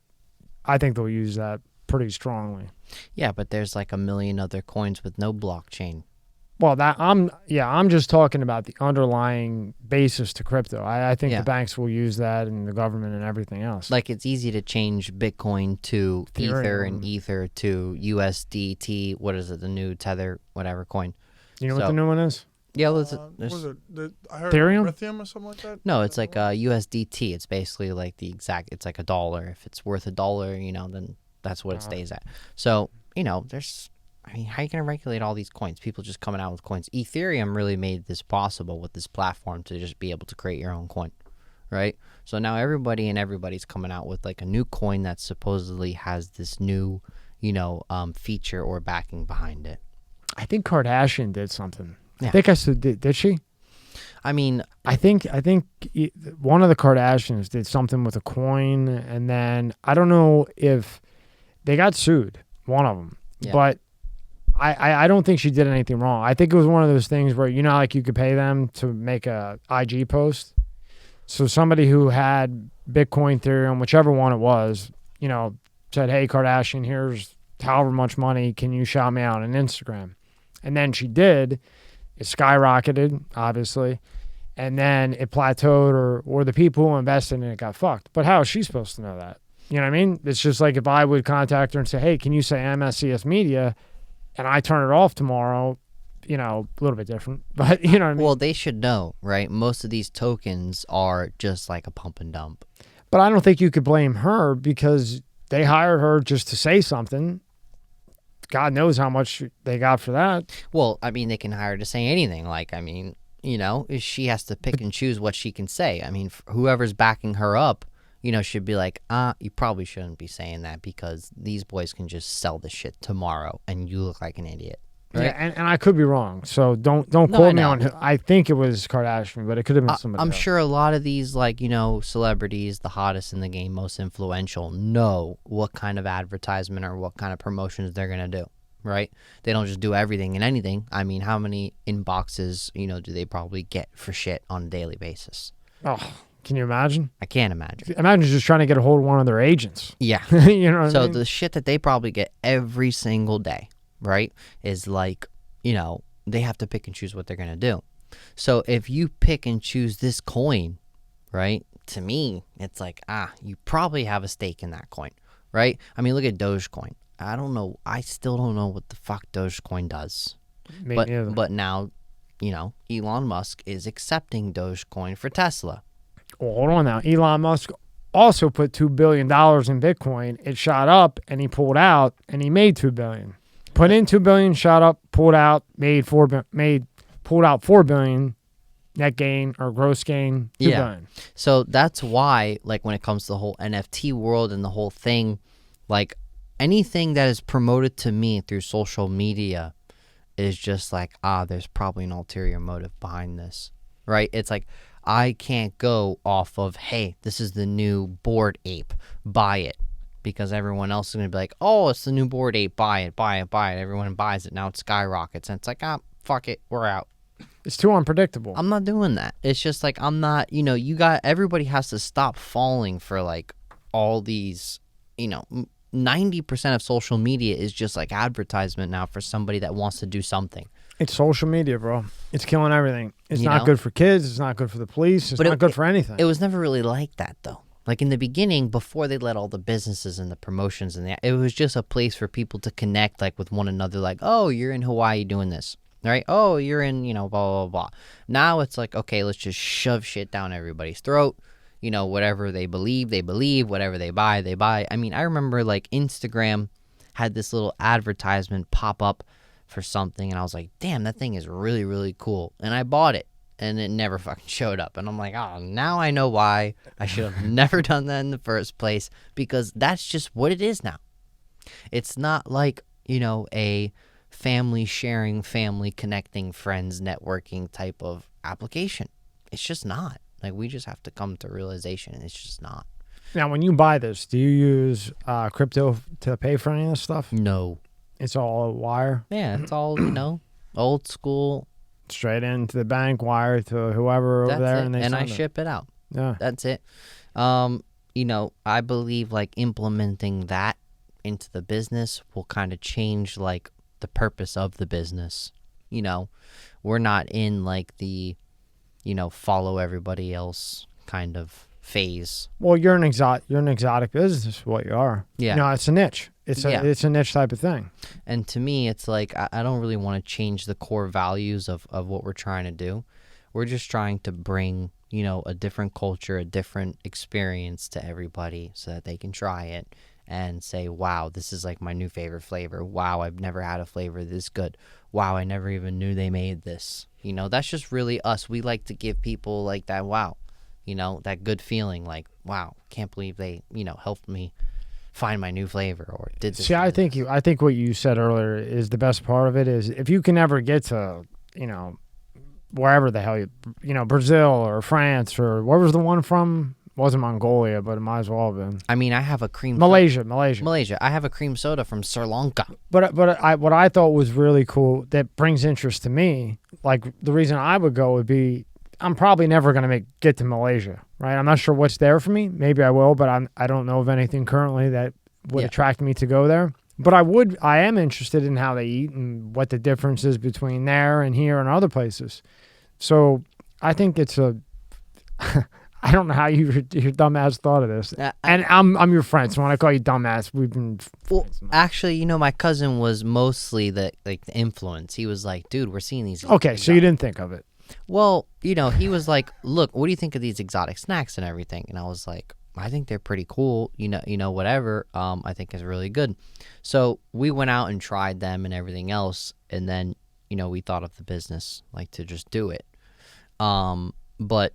I think they'll use that pretty strongly. Yeah, but there's like a million other coins with no blockchain. Well, I'm just talking about the underlying basis to crypto. I think the banks will use that and the government and everything else. Like it's easy to change Bitcoin to Ether and Ether to USDT. What is it? The new Tether, whatever coin. You know what the new one is? Yeah, what was it? I heard Ethereum? Ethereum or something like that? No, it's like USDT. It's basically like it's like $1. If it's worth $1, then that's what it stays at. So, there's... how are you going to regulate all these coins? People just coming out with coins. Ethereum really made this possible with this platform to just be able to create your own coin, right? So now everybody's coming out with like a new coin that supposedly has this new, feature or backing behind it. I think Kardashian did something. Yeah. I think I said, did she? I mean, I think one of the Kardashians did something with a coin, and then I don't know if they got sued, one of them, but I don't think she did anything wrong. I think it was one of those things where, like you could pay them to make a IG post. So somebody who had Bitcoin, Ethereum, whichever one it was, said, hey, Kardashian, here's however much money. Can you shout me out on Instagram? And then she did. It skyrocketed, obviously. And then it plateaued or the people who invested in it got fucked. But how is she supposed to know that? You know what I mean? It's just like if I would contact her and say, hey, can you say MSCS Media? And I turn it off tomorrow, a little bit different. But you know what I mean? Well, they should know, right? Most of these tokens are just like a pump and dump. But I don't think you could blame her because they hired her just to say something. God knows how much they got for that. Well, I mean, they can hire her to say anything. Like, I mean, she has to pick and choose what she can say. I mean, whoever's backing her up, should be like, you probably shouldn't be saying that because these boys can just sell this shit tomorrow and you look like an idiot. Right? Yeah, and I could be wrong. So don't quote me on it. I think it was Kardashian, but it could have been somebody else. Sure a lot of these, celebrities, the hottest in the game, most influential, know what kind of advertisement or what kind of promotions they're going to do, right? They don't just do everything and anything. I mean, how many inboxes, do they probably get for shit on a daily basis? Oh, can you imagine? I can't imagine. Imagine just trying to get a hold of one of their agents. Yeah. You know what I mean? The shit that they probably get every single day, right, is like, they have to pick and choose what they're going to do. So if you pick and choose this coin, right, to me, it's like, you probably have a stake in that coin, right? I mean, look at Dogecoin. I don't know. I still don't know what the fuck Dogecoin does. But now, Elon Musk is accepting Dogecoin for Tesla. Well, hold on now. Elon Musk also put $2 billion in Bitcoin. It shot up and he pulled out and he made $2 billion. Put in $2 billion, shot up, pulled out, pulled out $4 billion net gain or gross gain, $2 billion. So that's why, like, when it comes to the whole NFT world and the whole thing, like, anything that is promoted to me through social media is just like, there's probably an ulterior motive behind this, right? It's like, I can't go off of, hey, this is the new Bored Ape, buy it, because everyone else is going to be like, oh, it's the new Bored Ape, buy it, buy it, buy it. Everyone buys it. Now it skyrockets. And it's like, fuck it, we're out. It's too unpredictable. I'm not doing that. It's just like, I'm not, everybody has to stop falling for like all these, 90% of social media is just like advertisement now for somebody that wants to do something. It's social media, bro. It's killing everything. It's not good for kids. It's not good for the police. It's not good for anything. It was never really like that, though. Like in the beginning, before they let all the businesses and the promotions and it was just a place for people to connect like with one another. Like, oh, you're in Hawaii doing this, right? Oh, you're in, blah, blah, blah. Now it's like, okay, let's just shove shit down everybody's throat. Whatever they believe, whatever they buy. I mean, I remember like Instagram had this little advertisement pop up for something, and I was like, damn, that thing is really, really cool. And I bought it, and it never fucking showed up. And I'm like, oh, now I know why I should have never done that in the first place, because that's just what it is now. It's not like, a family sharing, family connecting, friends networking type of application. It's just not. Like, we just have to come to realization, and it's just not. Now, when you buy this, do you use crypto to pay for any of this stuff? No. It's all wire? Yeah, it's all, old school. Straight into the bank, wire to whoever over there, and I ship it out. Yeah. That's it. I believe, like, implementing that into the business will kind of change, like, the purpose of the business. We're not in, like, the... follow everybody else kind of phase. Well, you're an exotic business is what you are. Yeah. It's a niche. It's a niche type of thing. And to me, it's like, I don't really want to change the core values of what we're trying to do. We're just trying to bring, a different culture, a different experience to everybody so that they can try it and say, wow, this is like my new favorite flavor. Wow, I've never had a flavor this good. Wow, I never even knew they made this. That's just really us. We like to give people like that, wow, that good feeling, like, wow, can't believe they, helped me find my new flavor or did this. See, I think what you said earlier is the best part of it is if you can ever get to, wherever the hell Brazil or France or where was the one from? It wasn't Mongolia, but it might as well have been. I mean, I have a cream Malaysia. I have a cream soda from Sri Lanka. But what I thought was really cool that brings interest to me, like the reason I would go would be I'm probably never going to get to Malaysia, right? I'm not sure what's there for me. Maybe I will, but I don't know of anything currently that would attract me to go there. But I am interested in how they eat and what the difference is between there and here and other places. So I think it's I don't know how your dumbass thought of this. And I'm your friend, so when I call you dumbass, we've been friends. Well, actually, my cousin was mostly the influence. He was like, dude, we're seeing these. Okay, so you didn't think of it. Well, he was like, look, what do you think of these exotic snacks and everything? And I was like, I think they're pretty cool. Whatever. I think it's really good. So we went out and tried them and everything else. And then, we thought of the business, like to just do it. But,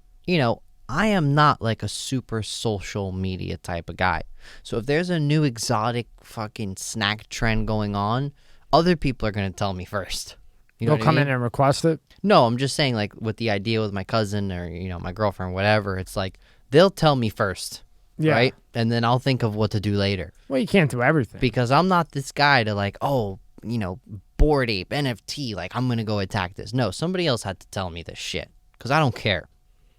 I am not like a super social media type of guy. So if there's a new exotic fucking snack trend going on, other people are going to tell me first. They'll come in and request it? No, I'm just saying like with the idea with my cousin or, my girlfriend, whatever, it's like they'll tell me first. Yeah. Right? And then I'll think of what to do later. Well, you can't do everything. Because I'm not this guy to like, Bored Ape, NFT, like I'm going to go attack this. No, somebody else had to tell me this shit because I don't care.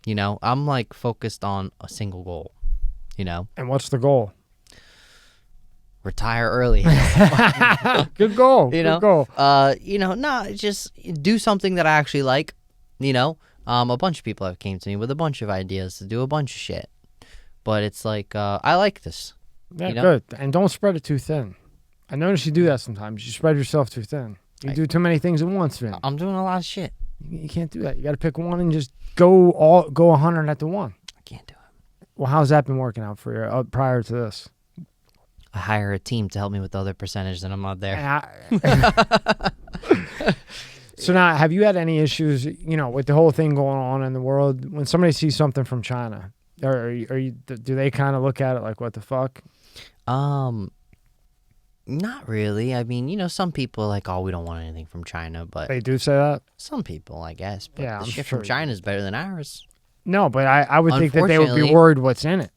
I'm like focused on a single goal, And what's the goal? Retire early. Good goal. Good goal. Just do something that I actually like. A bunch of people have came to me with a bunch of ideas to do a bunch of shit. But it's like, I like this. Yeah, good. And don't spread it too thin. I notice you do that sometimes. You spread yourself too thin. You do too many things at once, Vin. I'm doing a lot of shit. You can't do that. You got to pick one and just go 100 at the one. I can't do it. Well, how's that been working out for you prior to this? I hire a team to help me with the other percentage, and I'm not there. So now, have you had any issues, with the whole thing going on in the world? When somebody sees something from China, do they kind of look at it like, what the fuck? Not really. I mean, some people are like, oh, we don't want anything from China, but... They do say that? Some people, I guess. But yeah, the shit from China is better than ours. No, but I would think that they would be worried what's in it.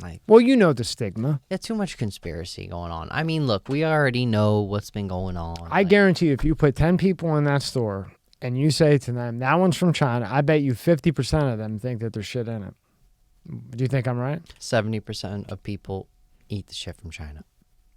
Like, well, you know the stigma. It's too much conspiracy going on. I mean, look, we already know what's been going on. I guarantee you, if you put 10 people in that store and you say to them, that one's from China, I bet you 50% of them think that there's shit in it. Do you think I'm right? 70% of people eat the shit from China.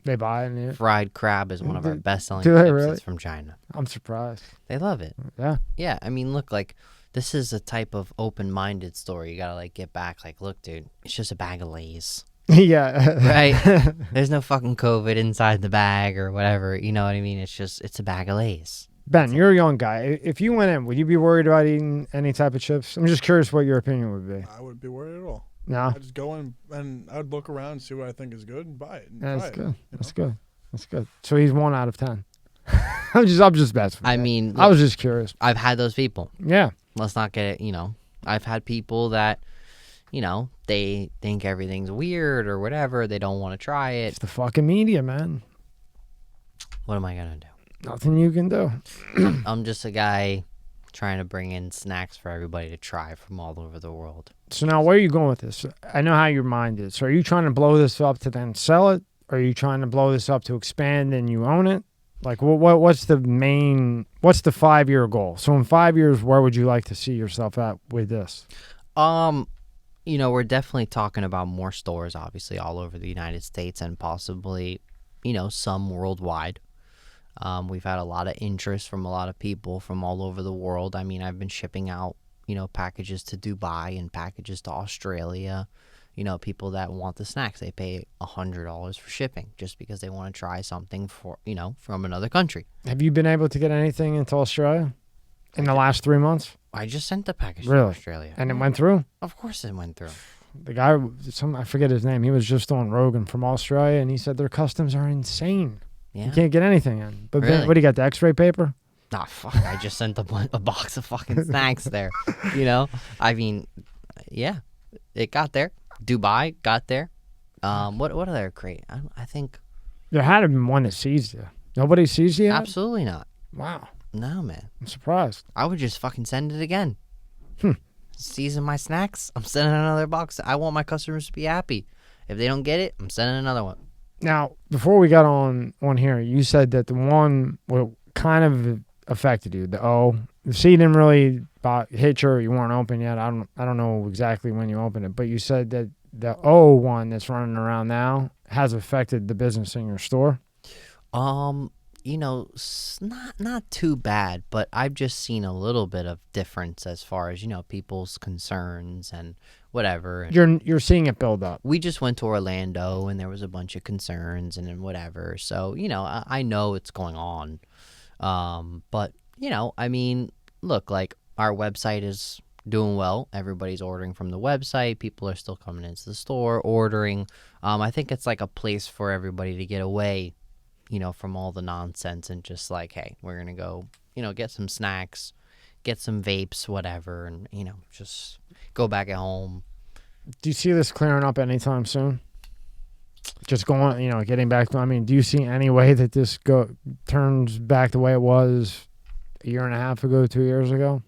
They buy it and eat it? Fried crab is one of our best-selling Do they chips. really? It's from China. I'm surprised. They love it. Yeah. Yeah, I mean, look, like, this is a type of open-minded story. You gotta, like, get back. Like, look, dude, it's just a bag of Lay's. Yeah. Right? There's no fucking COVID inside the bag or whatever. You know what I mean? It's a bag of Lay's. Ben, you're a young guy. If you went in, would you be worried about eating any type of chips? I'm just curious what your opinion would be. I wouldn't be worried at all. No? I'd just go in and I'd look around and see what I think is good and buy it. That's good. That's good. That's good. So he's 1 out of 10. I'm just messing. I mean, look, I was just curious. I've had those people. Yeah. Let's not get it, I've had people that, they think everything's weird or whatever. They don't want to try it. It's the fucking media, man. What am I going to do? Nothing you can do. I'm just a guy trying to bring in snacks for everybody to try from all over the world. So now where are you going with this? I know how your mind is. So are you trying to blow this up to then sell it? Or are you trying to blow this up to expand and you own it? Like, what's the 5-year goal? So in 5 years, where would you like to see yourself at with this? We're definitely talking about more stores, obviously, all over the United States and possibly, some worldwide. We've had a lot of interest from a lot of people from all over the world. I mean, I've been shipping out, packages to Dubai and packages to Australia. People that want the snacks, they pay $100 for shipping just because they want to try something from another country. Have you been able to get anything into Australia in the last 3 months? I just sent the package really? to Australia. And it went through? Of course it went through. The guy, I forget his name, he was just on Rogan from Australia, and he said their customs are insane. Yeah. You can't get anything in. But really? What do you got, the x-ray paper? Nah, fuck, I just sent a box of fucking snacks there. I mean, yeah, it got there. Dubai got there. What other crate? I think there had to be one that seized you. Nobody seized you yet? Absolutely not. Wow. No, man. I'm surprised. I would just fucking send it again. Season my snacks. I'm sending another box. I want my customers to be happy. If they don't get it, I'm sending another one. Now, before we got on here, you said that the one kind of affected you. The C didn't really hit you. You weren't open yet. I don't know exactly when you opened it, but you said that the O one that's running around now has affected the business in your store. Not too bad, but I've just seen a little bit of difference as far as people's concerns and whatever. You're seeing it build up. We just went to Orlando and there was a bunch of concerns and whatever. So I know it's going on. But I mean, look, like our website is doing well. Everybody's ordering from the website. People are still coming into the store ordering. I think it's like a place for everybody to get away, from all the nonsense and just like, hey, we're going to go, get some snacks, get some vapes, whatever, and, just go back at home. Do you see this clearing up anytime soon? Just going, getting back to, do you see any way that this turns back the way it was a year and a half ago, 2 years ago?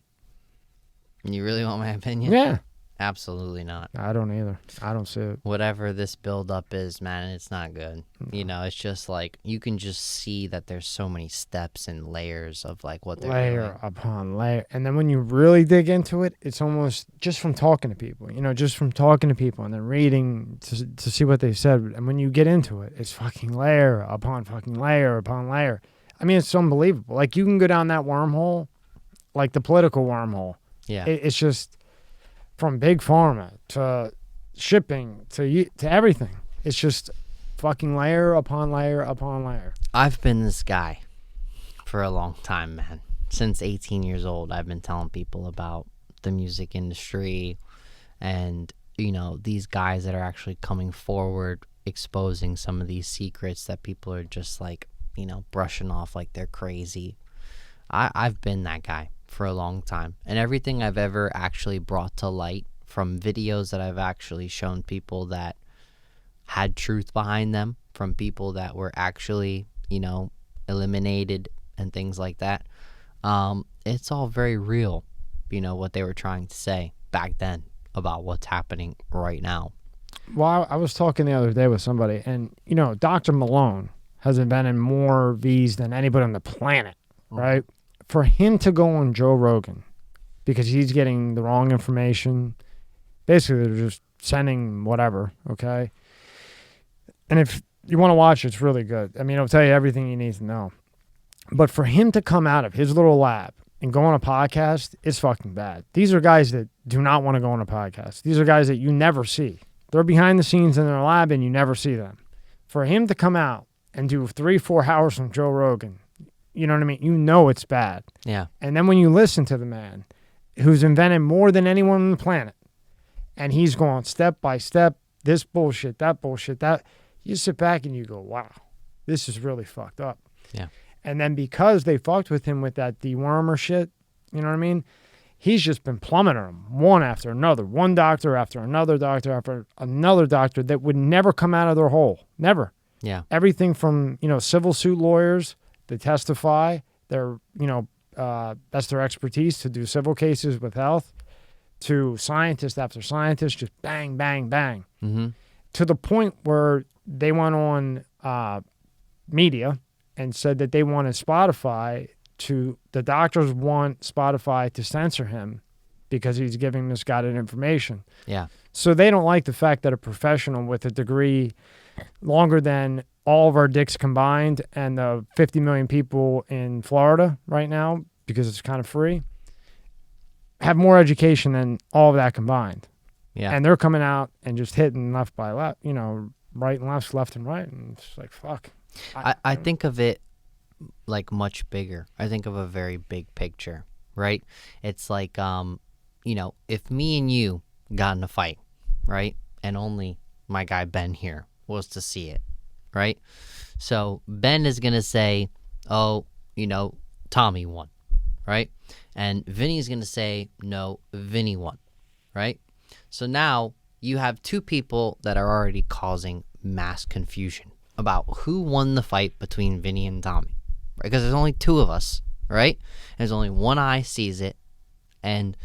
You really want my opinion? Yeah. Absolutely not. I don't either. I don't see it. Whatever this buildup is, man, it's not good. It's just like you can just see that there's so many steps and layers of like what they're layer doing. Upon layer. And then when you really dig into it, it's almost just from talking to people, just from talking to people and then reading to see what they said. And when you get into it, it's fucking layer upon fucking layer upon layer. It's unbelievable. Like you can go down that wormhole, like the political wormhole. Yeah. It's just from big pharma to shipping to everything. It's just fucking layer upon layer upon layer. I've been this guy for a long time, man. Since 18 years old, I've been telling people about the music industry and, these guys that are actually coming forward, exposing some of these secrets that people are just like, brushing off like they're crazy. I've been that guy for a long time, and everything I've ever actually brought to light from videos that I've actually shown people that had truth behind them, from people that were actually eliminated and things like that, it's all very real, what they were trying to say back then about what's happening right now. Well, I was talking the other day with somebody, and, Dr. Malone has invented more V's than anybody on the planet, right? For him to go on Joe Rogan, because he's getting the wrong information, basically they're just sending whatever, okay? And if you want to watch it, it's really good. I mean, it'll tell you everything you need to know. But for him to come out of his little lab and go on a podcast, it's fucking bad. These are guys that do not want to go on a podcast. These are guys that you never see. They're behind the scenes in their lab and you never see them. For him to come out and do 3-4 hours from Joe Rogan, you know what I mean? You know it's bad. Yeah. And then when you listen to the man who's invented more than anyone on the planet, and he's going step by step, this bullshit, that bullshit, that, you sit back and you go, wow, this is really fucked up. Yeah. And then because they fucked with him with that dewormer shit, you know what I mean? He's just been plummeting them one after another, one doctor after another doctor after another doctor that would never come out of their hole. Never. Yeah. Everything from, civil suit lawyers that testify, their, that's their expertise to do civil cases with health, to scientist after scientist, just bang, bang, bang. Mm-hmm. To the point where they went on media and said that they wanted Spotify the doctors want Spotify to censor him because he's giving misguided information. Yeah. So they don't like the fact that a professional with a degree longer than all of our dicks combined and the 50 million people in Florida right now, because it's kind of free, have more education than all of that combined. Yeah. And they're coming out and just hitting left by left, right and left and right. And it's like, fuck. I think of it like much bigger. I think of a very big picture, right? It's like, if me and you got in a fight, right? And only my guy Ben here was to see it, right? So Ben is going to say, oh, Tommy won, right? And Vinny's going to say, no, Vinny won, right? So now you have two people that are already causing mass confusion about who won the fight between Vinny and Tommy, right? Because there's only two of us, right? And there's only one eye sees it. And,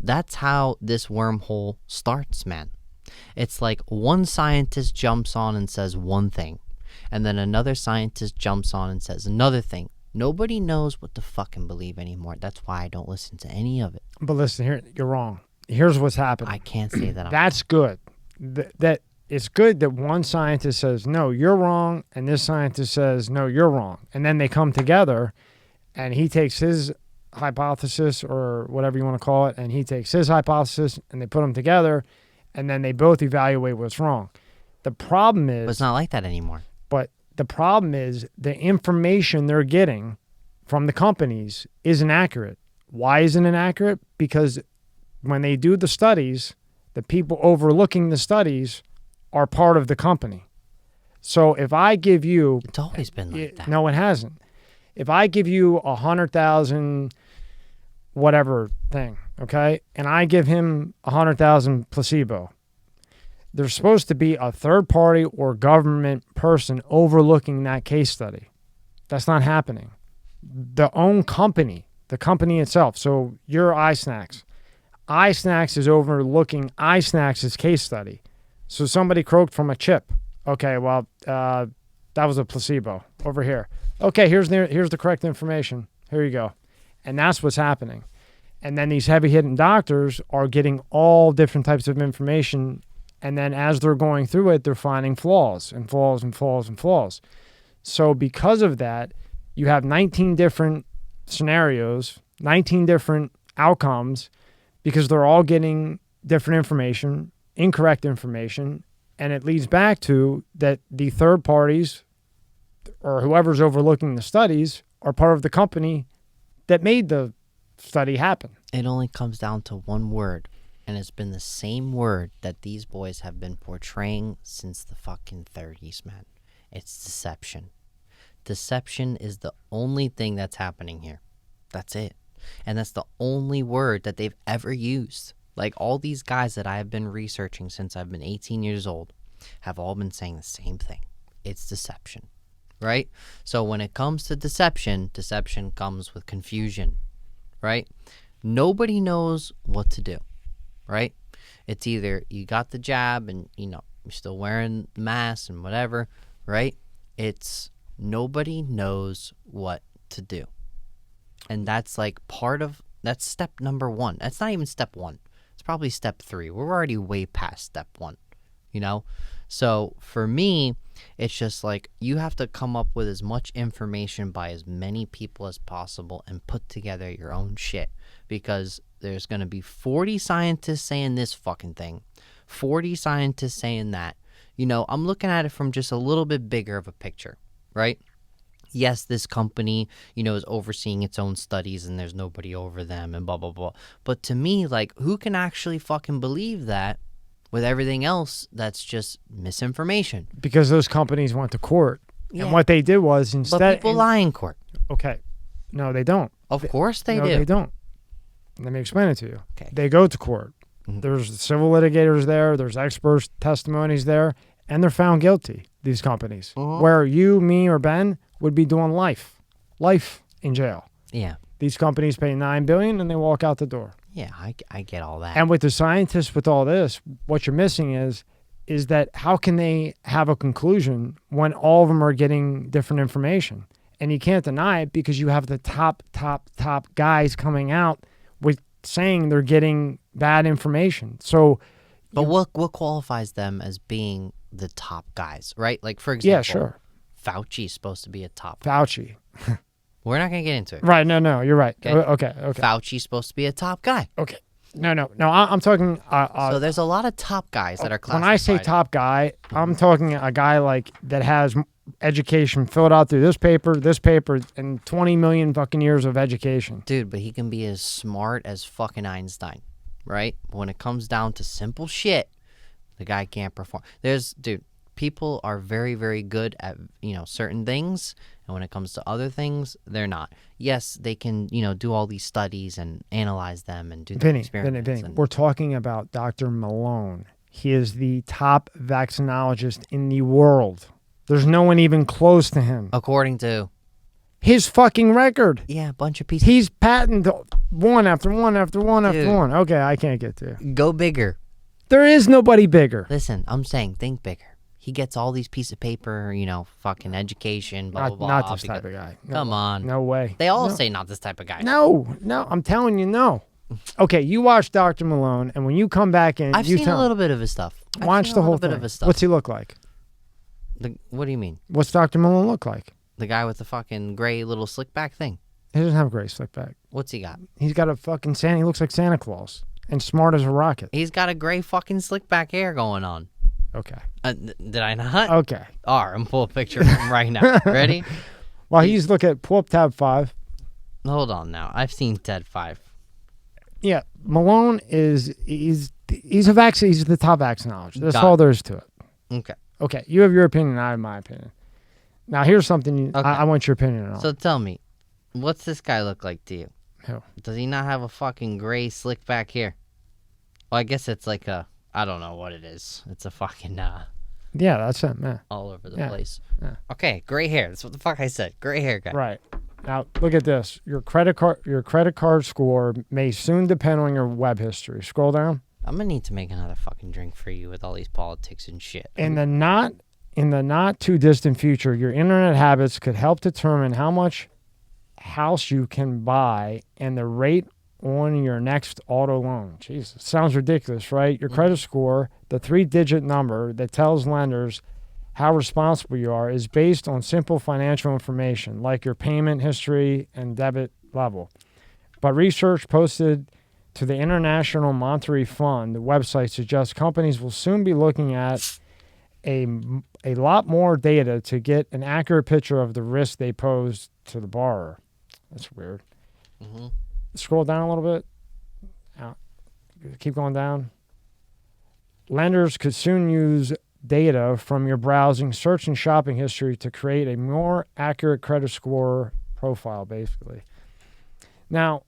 that's how this wormhole starts, man. It's like one scientist jumps on and says one thing, and then another scientist jumps on and says another thing. Nobody knows what to fucking believe anymore. That's why I don't listen to any of it. But listen, here, you're wrong. Here's what's happening. I can't say that. That's good. That it's good that one scientist says, no, you're wrong, and this scientist says, no, you're wrong. And then they come together, and he takes his hypothesis, or whatever you want to call it, and he takes his hypothesis, and they put them together, and then they both evaluate what's wrong. The problem is... But it's not like that anymore. But the problem is the information they're getting from the companies isn't accurate. Why isn't it accurate? Because when they do the studies, the people overlooking the studies are part of the company. So if I give you... It's always been like that. No, it hasn't. If I give you 100,000 whatever thing, okay, and I give him 100,000 placebo, there's supposed to be a third party or government person overlooking that case study. That's not happening. The own company, the company itself. So you're iSnax. iSnax is overlooking iSnax's case study. So somebody croaked from a chip. Okay, well, that was a placebo over here. Okay, here's the correct information. Here you go. And that's what's happening. And then these heavy-hitting doctors are getting all different types of information, and then as they're going through it, they're finding flaws and flaws and flaws and flaws. So because of that, you have 19 different scenarios, 19 different outcomes, because they're all getting different information, incorrect information, and it leads back to that the third parties or whoever's overlooking the studies are part of the company that made the study happen. It only comes down to one word, and it's been the same word that these boys have been portraying since the fucking 30s, man. It's deception. Deception is the only thing that's happening here. That's it. And that's the only word that they've ever used. Like, all these guys that I have been researching since I've been 18 years old have all been saying the same thing. It's deception, right? So when it comes to deception, deception comes with confusion, right? Nobody knows what to do, right? It's either you got the jab and, you're still wearing the mask and whatever, right? It's nobody knows what to do. And that's like that's step number 1. That's not even step 1. It's probably step 3. We're already way past step 1, So for me, it's just like you have to come up with as much information by as many people as possible and put together your own shit, because there's going to be 40 scientists saying this fucking thing, 40 scientists saying that. I'm looking at it from just a little bit bigger of a picture, right? Yes, this company, is overseeing its own studies and there's nobody over them and blah, blah, blah. But to me, like, who can actually fucking believe that with everything else that's just misinformation? Because those companies went to court. Yeah. And what they did was instead... But people lie in court. Okay. No, they don't. Of course they do. No, they don't. Let me explain it to you. Okay. They go to court. Mm-hmm. There's civil litigators there. There's expert testimonies there. And they're found guilty, these companies. Mm-hmm. Where you, me, or Ben would be doing life in jail. Yeah. These companies pay $9 billion and they walk out the door. Yeah, I get all that. And with the scientists, with all this, what you're missing is that how can they have a conclusion when all of them are getting different information? And you can't deny it because you have the top guys coming out with saying they're getting bad information. So, but what qualifies them as being the top guys, right? Like, for example, yeah, sure. Fauci's supposed to be a top guy. Fauci. We're not going to get into it. Right. No, you're right. Okay. Fauci's supposed to be a top guy. Okay. No. I'm talking... so there's a lot of top guys that are classified. When I say top guy, I'm talking a guy like that has education filled out through this paper, and 20 million fucking years of education. Dude, but he can be as smart as fucking Einstein, right? When it comes down to simple shit, the guy can't perform. People are very, very good at, certain things, and when it comes to other things, they're not. Yes, they can, do all these studies and analyze them and do the experiments. Vinny, we're talking about Dr. Malone. He is the top vaccinologist in the world. There's no one even close to him. According to his fucking record. Yeah, a bunch of pieces. He's patented one after one after one after one. Okay, I can't get to. Go bigger. There is nobody bigger. Listen, I'm saying think bigger. He gets all these pieces of paper, fucking education, blah, blah, blah. Not this type of guy. Come on. No way. They all say not this type of guy. No, I'm telling you, no. Okay, you watch Dr. Malone, and when you come back in... I've seen a little bit of his stuff. Watch the whole thing. What's he look like? What do you mean? What's Dr. Malone look like? The guy with the fucking gray little slick back thing. He doesn't have a gray slick back. What's he got? He's got a fucking Santa... He looks like Santa Claus, and smart as a rocket. He's got a gray fucking slick back hair going on. Okay. Did I not? Okay. All right, I'm pull a picture of him right now. Ready? Well, pull up tab 5. Hold on now. I've seen tab 5. Yeah, Malone he's the top vaccinologist. That's all there is to it. Okay. You have your opinion, I have my opinion. Now, here's something I want your opinion on. So tell me, what's this guy look like to you? Who? Does he not have a fucking gray slick back hair? Well, I guess it's like I don't know what it is. It's a fucking yeah, that's it, man. All over the place. Yeah. Okay, gray hair. That's what the fuck I said. Gray hair guy. Right. Now look at this. Your credit card score may soon depend on your web history. Scroll down. I'm gonna need to make another fucking drink for you with all these politics and shit. In the not too distant future, your internet habits could help determine how much house you can buy and the rate on your next auto loan. Jesus, sounds ridiculous, right? Your credit score, the 3-digit number that tells lenders how responsible you are, is based on simple financial information like your payment history and debit level. But research posted to the International Monetary Fund, the website, suggests companies will soon be looking at a lot more data to get an accurate picture of the risk they pose to the borrower. That's weird. Mm-hmm. Scroll down a little bit. Keep going down. Lenders could soon use data from your browsing, search, and shopping history to create a more accurate credit score profile, basically. Now,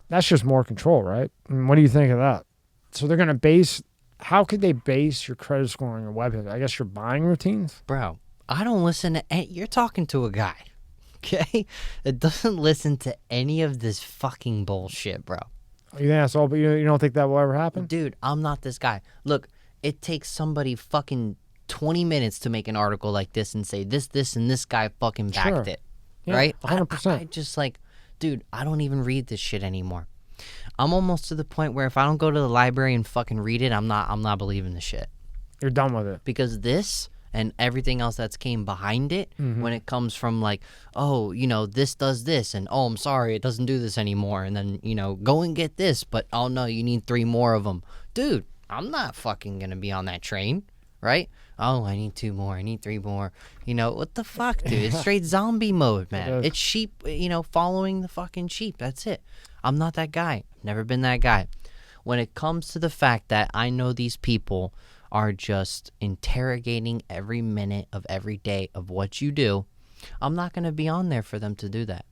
that's just more control, right? I mean, what do you think of that? So they're going to how could they base your credit score on your web? I guess your buying routines? Bro, I don't listen to you're talking to a guy. Okay? It doesn't listen to any of this fucking bullshit, bro. You think that's all, but you don't think that will ever happen? Dude, I'm not this guy. Look, it takes somebody fucking 20 minutes to make an article like this and say this, and this guy fucking backed it. Yeah, right? 100%. I just like, dude, I don't even read this shit anymore. I'm almost to the point where if I don't go to the library and fucking read it, I'm not believing the shit. You're done with it. Because this and everything else that's came behind it, when it comes from like, oh, this does this, and oh, I'm sorry, it doesn't do this anymore, and then, go and get this, but oh no, you need 3 more of them. Dude, I'm not fucking gonna be on that train, right? Oh, I need 2 more, I need 3 more. What the fuck, dude? It's straight zombie mode, man. It's sheep, following the fucking sheep. That's it. I'm not that guy. Never been that guy. When it comes to the fact that I know these people are just interrogating every minute of every day of what you do, I'm not going to be on there for them to do that.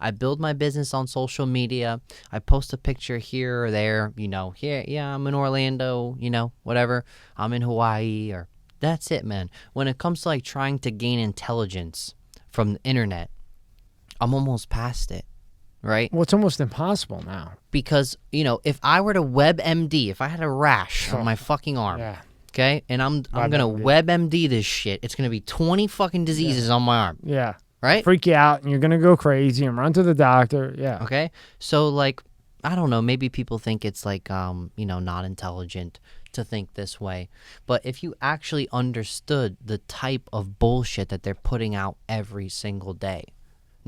I build my business on social media. I post a picture here or there, here, yeah, I'm in Orlando, whatever. I'm in Hawaii, or that's it, man. When it comes to like trying to gain intelligence from the internet, I'm almost past it. Right? Well, it's almost impossible now. Because, if I were to WebMD, if I had a rash on my fucking arm, okay, and I'm going to WebMD this shit, it's going to be 20 fucking diseases on my arm. Yeah. Right? Freak you out, and you're going to go crazy and run to the doctor. Yeah. Okay? So, like, I don't know, maybe people think it's like, not intelligent to think this way. But if you actually understood the type of bullshit that they're putting out every single day,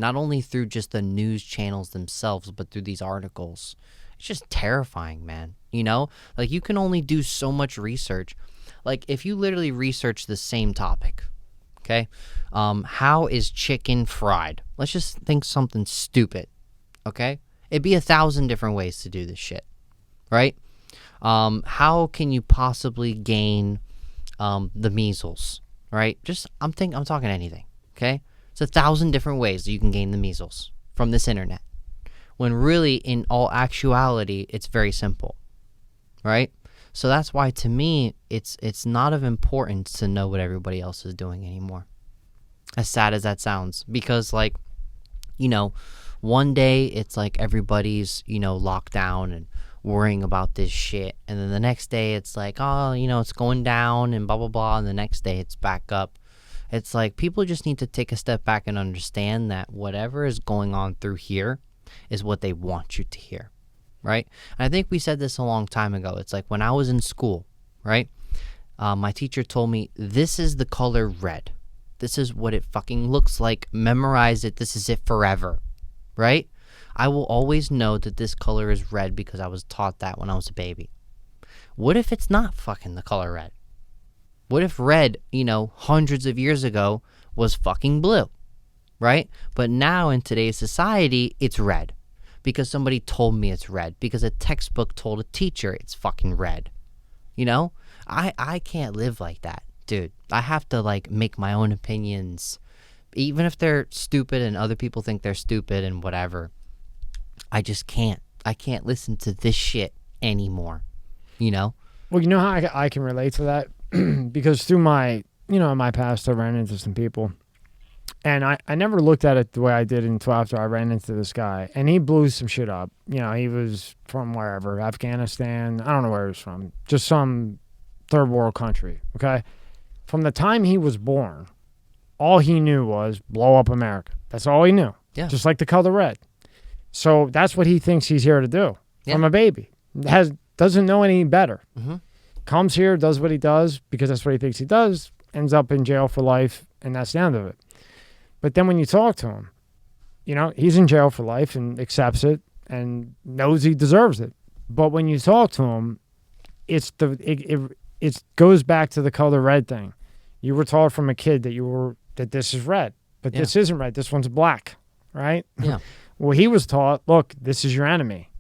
not only through just the news channels themselves, but through these articles. It's just terrifying, man. Like, you can only do so much research. Like, if you literally research the same topic, okay? How is chicken fried? Let's just think something stupid, okay? It'd be 1,000 different ways to do this shit, right? How can you possibly gain the measles, right? I'm talking anything, okay? It's 1,000 different ways that you can gain the measles from this internet. When really, in all actuality, it's very simple, right? So that's why, to me, it's not of importance to know what everybody else is doing anymore. As sad as that sounds. Because, like, one day it's like everybody's, locked down and worrying about this shit. And then the next day it's like, oh, it's going down and blah, blah, blah. And the next day it's back up. It's like people just need to take a step back and understand that whatever is going on through here is what they want you to hear, right? And I think we said this a long time ago. It's like when I was in school, right? My teacher told me, this is the color red. This is what it fucking looks like. Memorize it. This is it forever, right? I will always know that this color is red because I was taught that when I was a baby. What if it's not fucking the color red? What if red, hundreds of years ago was fucking blue, right? But now in today's society, it's red because somebody told me it's red, because a textbook told a teacher it's fucking red. I can't live like that, dude. I have to like make my own opinions, even if they're stupid and other people think they're stupid and whatever. I just can't. I can't listen to this shit anymore, Well, how I can relate to that? Because through my, my past, I ran into some people, and I never looked at it the way I did until after I ran into this guy, and he blew some shit up. He was from wherever, Afghanistan. I don't know where he was from, just some third world country. Okay. From the time he was born, all he knew was blow up America. That's all he knew. Yeah. Just like the color red. So that's what he thinks he's here to do. From a baby. Doesn't know any better. Mm-hmm. Comes here, does what he does because that's what he thinks he does, ends up in jail for life, and that's the end of it. But then when you talk to him, he's in jail for life and accepts it and knows he deserves it. But when you talk to him, it goes back to the color red thing. You were taught from a kid that this is red, but this isn't red. This one's black, right? Yeah. Well, he was taught, look, this is your enemy.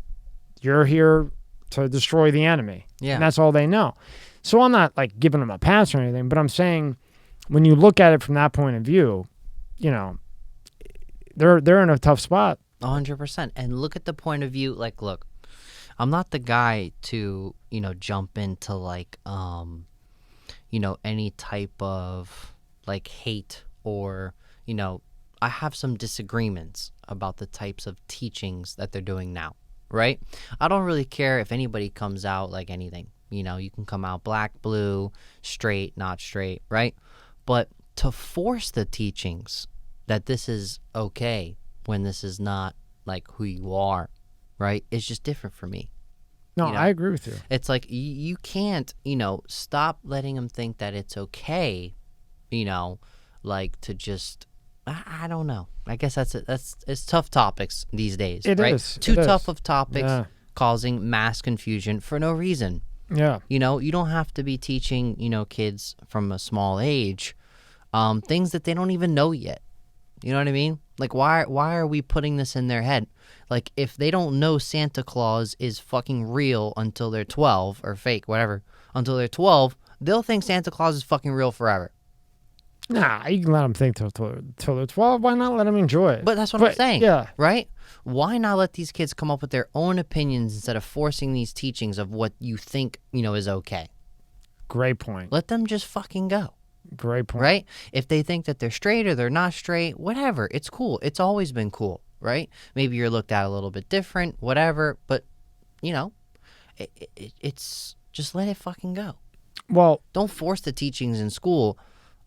You're here to destroy the enemy. Yeah. And that's all they know. So I'm not like giving them a pass or anything, but I'm saying when you look at it from that point of view, they're in a tough spot. 100%. And look at the point of view, like, look, I'm not the guy to, jump into like, any type of like hate or, I have some disagreements about the types of teachings that they're doing now. right? I don't really care if anybody comes out like anything. You know, you can come out black, blue, straight, not straight, right? But to force the teachings that this is okay when this is not like who you are, right? It's just different for me. No, I agree with you. It's like you can't, stop letting them think that it's okay, like to just, I don't know. I guess it's tough topics these days, right? Too tough of topics causing mass confusion for no reason. Yeah. You don't have to be teaching, kids from a small age things that they don't even know yet. You know what I mean? Like, why are we putting this in their head? Like, if they don't know Santa Claus is fucking real until they're 12, or fake, whatever, until they're 12, they'll think Santa Claus is fucking real forever. Nah, you can let them think till they're 12. Why not let them enjoy it? But that's what I'm saying. Yeah. Right? Why not let these kids come up with their own opinions instead of forcing these teachings of what you think, is okay? Great point. Let them just fucking go. Great point. Right? If they think that they're straight or they're not straight, whatever. It's cool. It's always been cool, right? Maybe you're looked at a little bit different, whatever. But, it's just let it fucking go. Well, don't force the teachings in school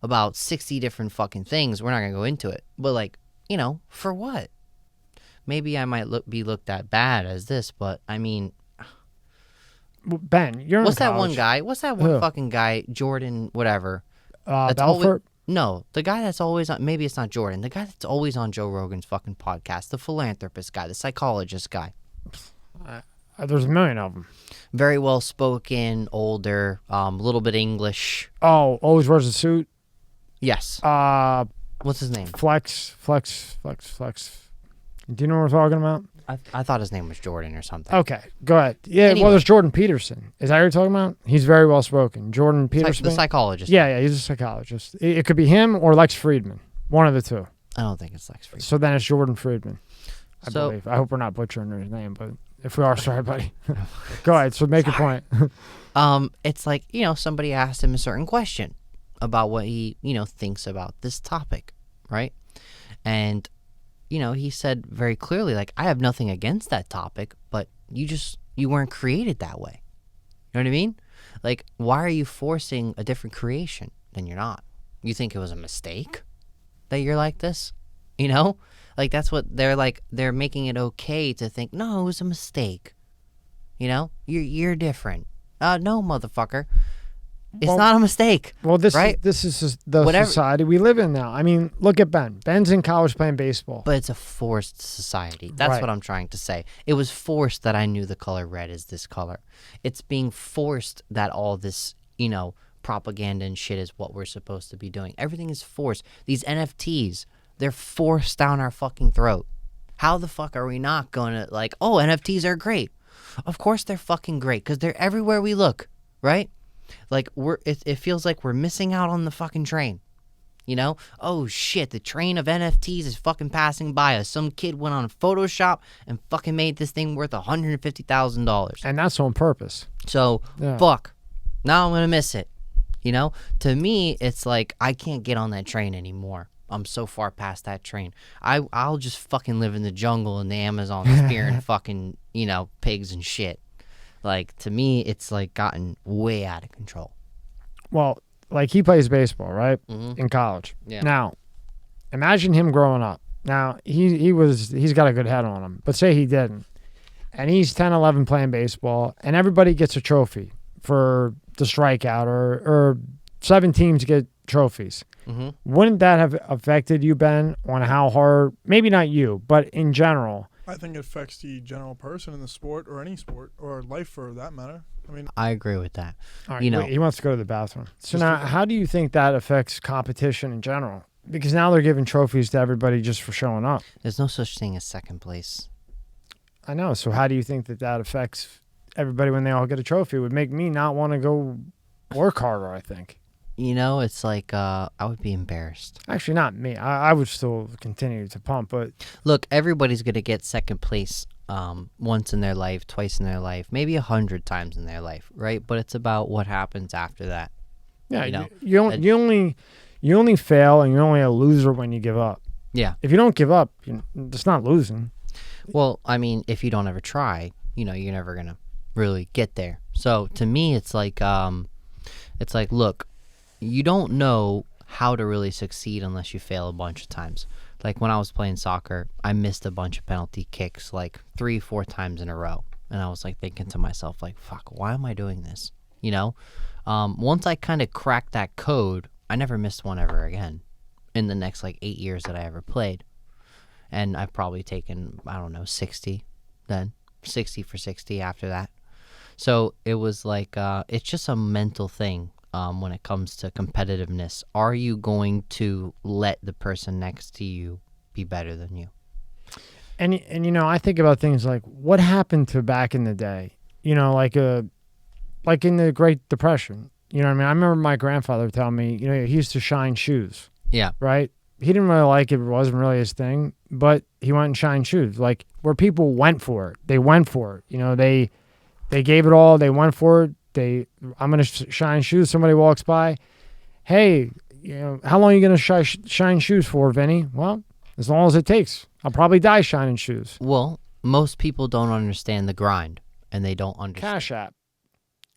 about 60 different fucking things. We're not going to go into it. But, for what? Maybe I might be looked at bad as this, but, I mean... Ben, you're What's in that college. one guy? What's that one fucking guy? Jordan, whatever. Belfort? No, the guy that's always on, maybe it's not Jordan, the guy that's always on Joe Rogan's fucking podcast, the philanthropist guy, the psychologist guy. There's a million of them. Very well spoken, older, a little bit English. Oh, always wears a suit? Yes. What's his name? Flex. Do you know what we're talking about? I thought his name was Jordan or something. Okay, go ahead. Yeah, anyway. Well, there's Jordan Peterson. Is that what you're talking about? He's very well spoken. Jordan Peterson. The psychologist. Yeah, he's a psychologist. It could be him or Lex Friedman. One of the two. I don't think it's Lex Friedman. So then it's Jordan Friedman, I believe. I hope we're not butchering his name, but if we are, sorry, buddy. Go ahead. So make a point. It's like, somebody asked him a certain question about what he, thinks about this topic, right? And... he said very clearly, like, I have nothing against that topic, but you weren't created that way. You know what I mean? Like, why are you forcing a different creation than you're not? You think it was a mistake that you're like this? Like, that's what they're making it okay to think, no, it was a mistake. You're different. No, motherfucker. It's not a mistake. Well, this right? is the society we live in now. I mean, look at Ben. Ben's in college playing baseball. But it's a forced society. That's what I'm trying to say. It was forced that I knew the color red is this color. It's being forced that all this, propaganda and shit is what we're supposed to be doing. Everything is forced. These NFTs, they're forced down our fucking throat. How the fuck are we not going to NFTs are great? Of course they're fucking great because they're everywhere we look, right? Like, it feels like we're missing out on the fucking train. Oh shit, the train of NFTs is fucking passing by us. Some kid went on Photoshop and fucking made this thing worth $150,000. And that's on purpose. So, fuck. Now I'm going to miss it. To me, it's like, I can't get on that train anymore. I'm so far past that train. I'll just fucking live in the jungle in the Amazon spearing fucking, pigs and shit. Like, to me, it's, like, gotten way out of control. Well, like, he plays baseball, right? Mm-hmm. In college. Yeah. Now, imagine him growing up. Now, he's got a good head on him. But say he didn't. And he's 10, 11 playing baseball, and everybody gets a trophy for the strikeout, or 7 teams get trophies. Mm-hmm. Wouldn't that have affected you, Ben, on how hard, maybe not you, but in general, I think it affects the general person in the sport or any sport or life for that matter. I mean, I agree with that. All right, wait, he wants to go to the bathroom. So now, how do you think that affects competition in general? Because now they're giving trophies to everybody just for showing up. There's no such thing as second place. I know. So how do you think that affects everybody when they all get a trophy? It would make me not want to go work harder, I think. It's like I would be embarrassed. Actually, not me. I would still continue to pump, but... Look, everybody's going to get second place once in their life, twice in their life, maybe 100 times in their life, right? But it's about what happens after that. Yeah, you only fail and you're only a loser when you give up. Yeah. If you don't give up, it's not losing. Well, I mean, if you don't ever try, you're never gonna really get there. So to me, it's like, look, you don't know how to really succeed unless you fail a bunch of times. Like when I was playing soccer, I missed a bunch of penalty kicks like 3-4 times in a row. And I was like thinking to myself, like, fuck, why am I doing this? Once I kind of cracked that code, I never missed one ever again in the next like 8 years that I ever played. And I've probably taken, I don't know, 60 then, 60 for 60 after that. So it was like, it's just a mental thing. When it comes to competitiveness, are you going to let the person next to you be better than you? And I think about things like what happened to back in the day, like in the Great Depression. I remember my grandfather telling me, he used to shine shoes. Yeah. Right? He didn't really like it. It wasn't really his thing, but he went and shined shoes. Like where people went for it. They went for it. They gave it all. They went for it. I'm going to shine shoes. Somebody walks by. Hey, how long are you going to shine shoes for, Vinny? Well, as long as it takes. I'll probably die shining shoes. Well, most people don't understand the grind, and they don't understand. Cash App.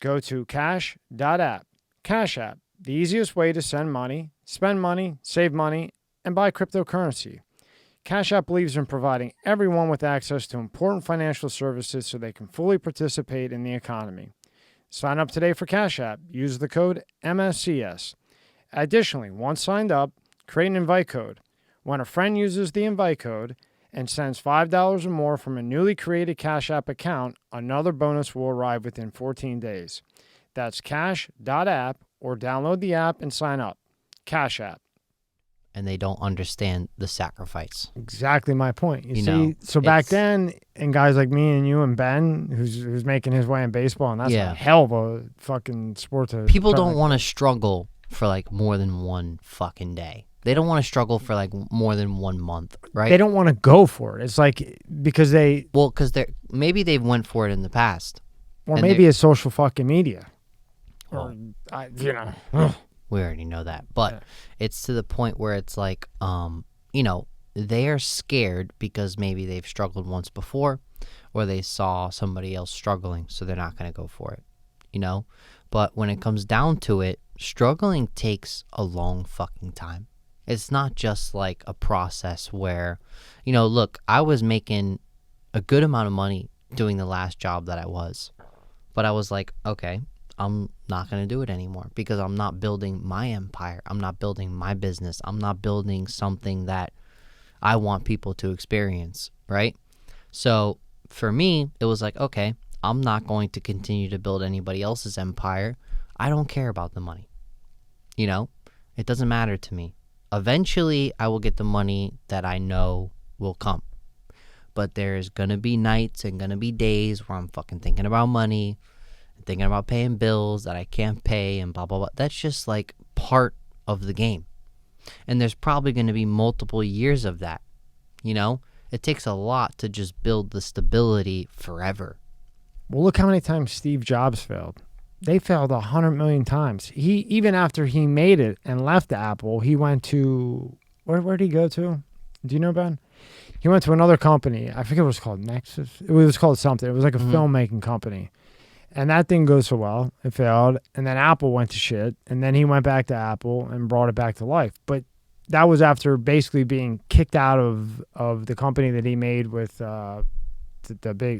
Go to cash.app. Cash App, the easiest way to send money, spend money, save money, and buy cryptocurrency. Cash App believes in providing everyone with access to important financial services so they can fully participate in the economy. Sign up today for Cash App. Use the code MSCS. Additionally, once signed up, create an invite code. When a friend uses the invite code and sends $5 or more from a newly created Cash App account, another bonus will arrive within 14 days. That's cash.app or download the app and sign up. Cash App. And they don't understand the sacrifice. Exactly my point. You see, so back then, and guys like me and you and Ben, who's making his way in baseball, and that's a hell of a fucking sport to... People don't want to struggle for like more than one fucking day. They don't want to struggle for like more than 1 month, right? They don't want to go for it. It's like because they... Well, because maybe they've went for it in the past. Or maybe it's social fucking media. Or, we already know that. But it's to the point where it's like, they are scared because maybe they've struggled once before or they saw somebody else struggling, so they're not going to go for it, But when it comes down to it, struggling takes a long fucking time. It's not just like a process where, look, I was making a good amount of money doing the last job that I was. But I was like, okay, I'm not going to do it anymore because I'm not building my empire. I'm not building my business. I'm not building something that I want people to experience, right? So for me, it was like, okay, I'm not going to continue to build anybody else's empire. I don't care about the money. It doesn't matter to me. Eventually, I will get the money that I know will come. But there's going to be nights and going to be days where I'm fucking thinking about money, thinking about paying bills that I can't pay and blah, blah, blah. That's just like part of the game. And there's probably going to be multiple years of that. It takes a lot to just build the stability forever. Well, look how many times Steve Jobs failed. They failed 100 million times. Even after he made it and left Apple, he went to, where did he go to? Do you know, Ben? He went to another company. I forget what it was called, Nexus. It was called something. It was like a filmmaking company. And that didn't go so well. It failed. And then Apple went to shit. And then he went back to Apple and brought it back to life. But that was after basically being kicked out of the company that he made with the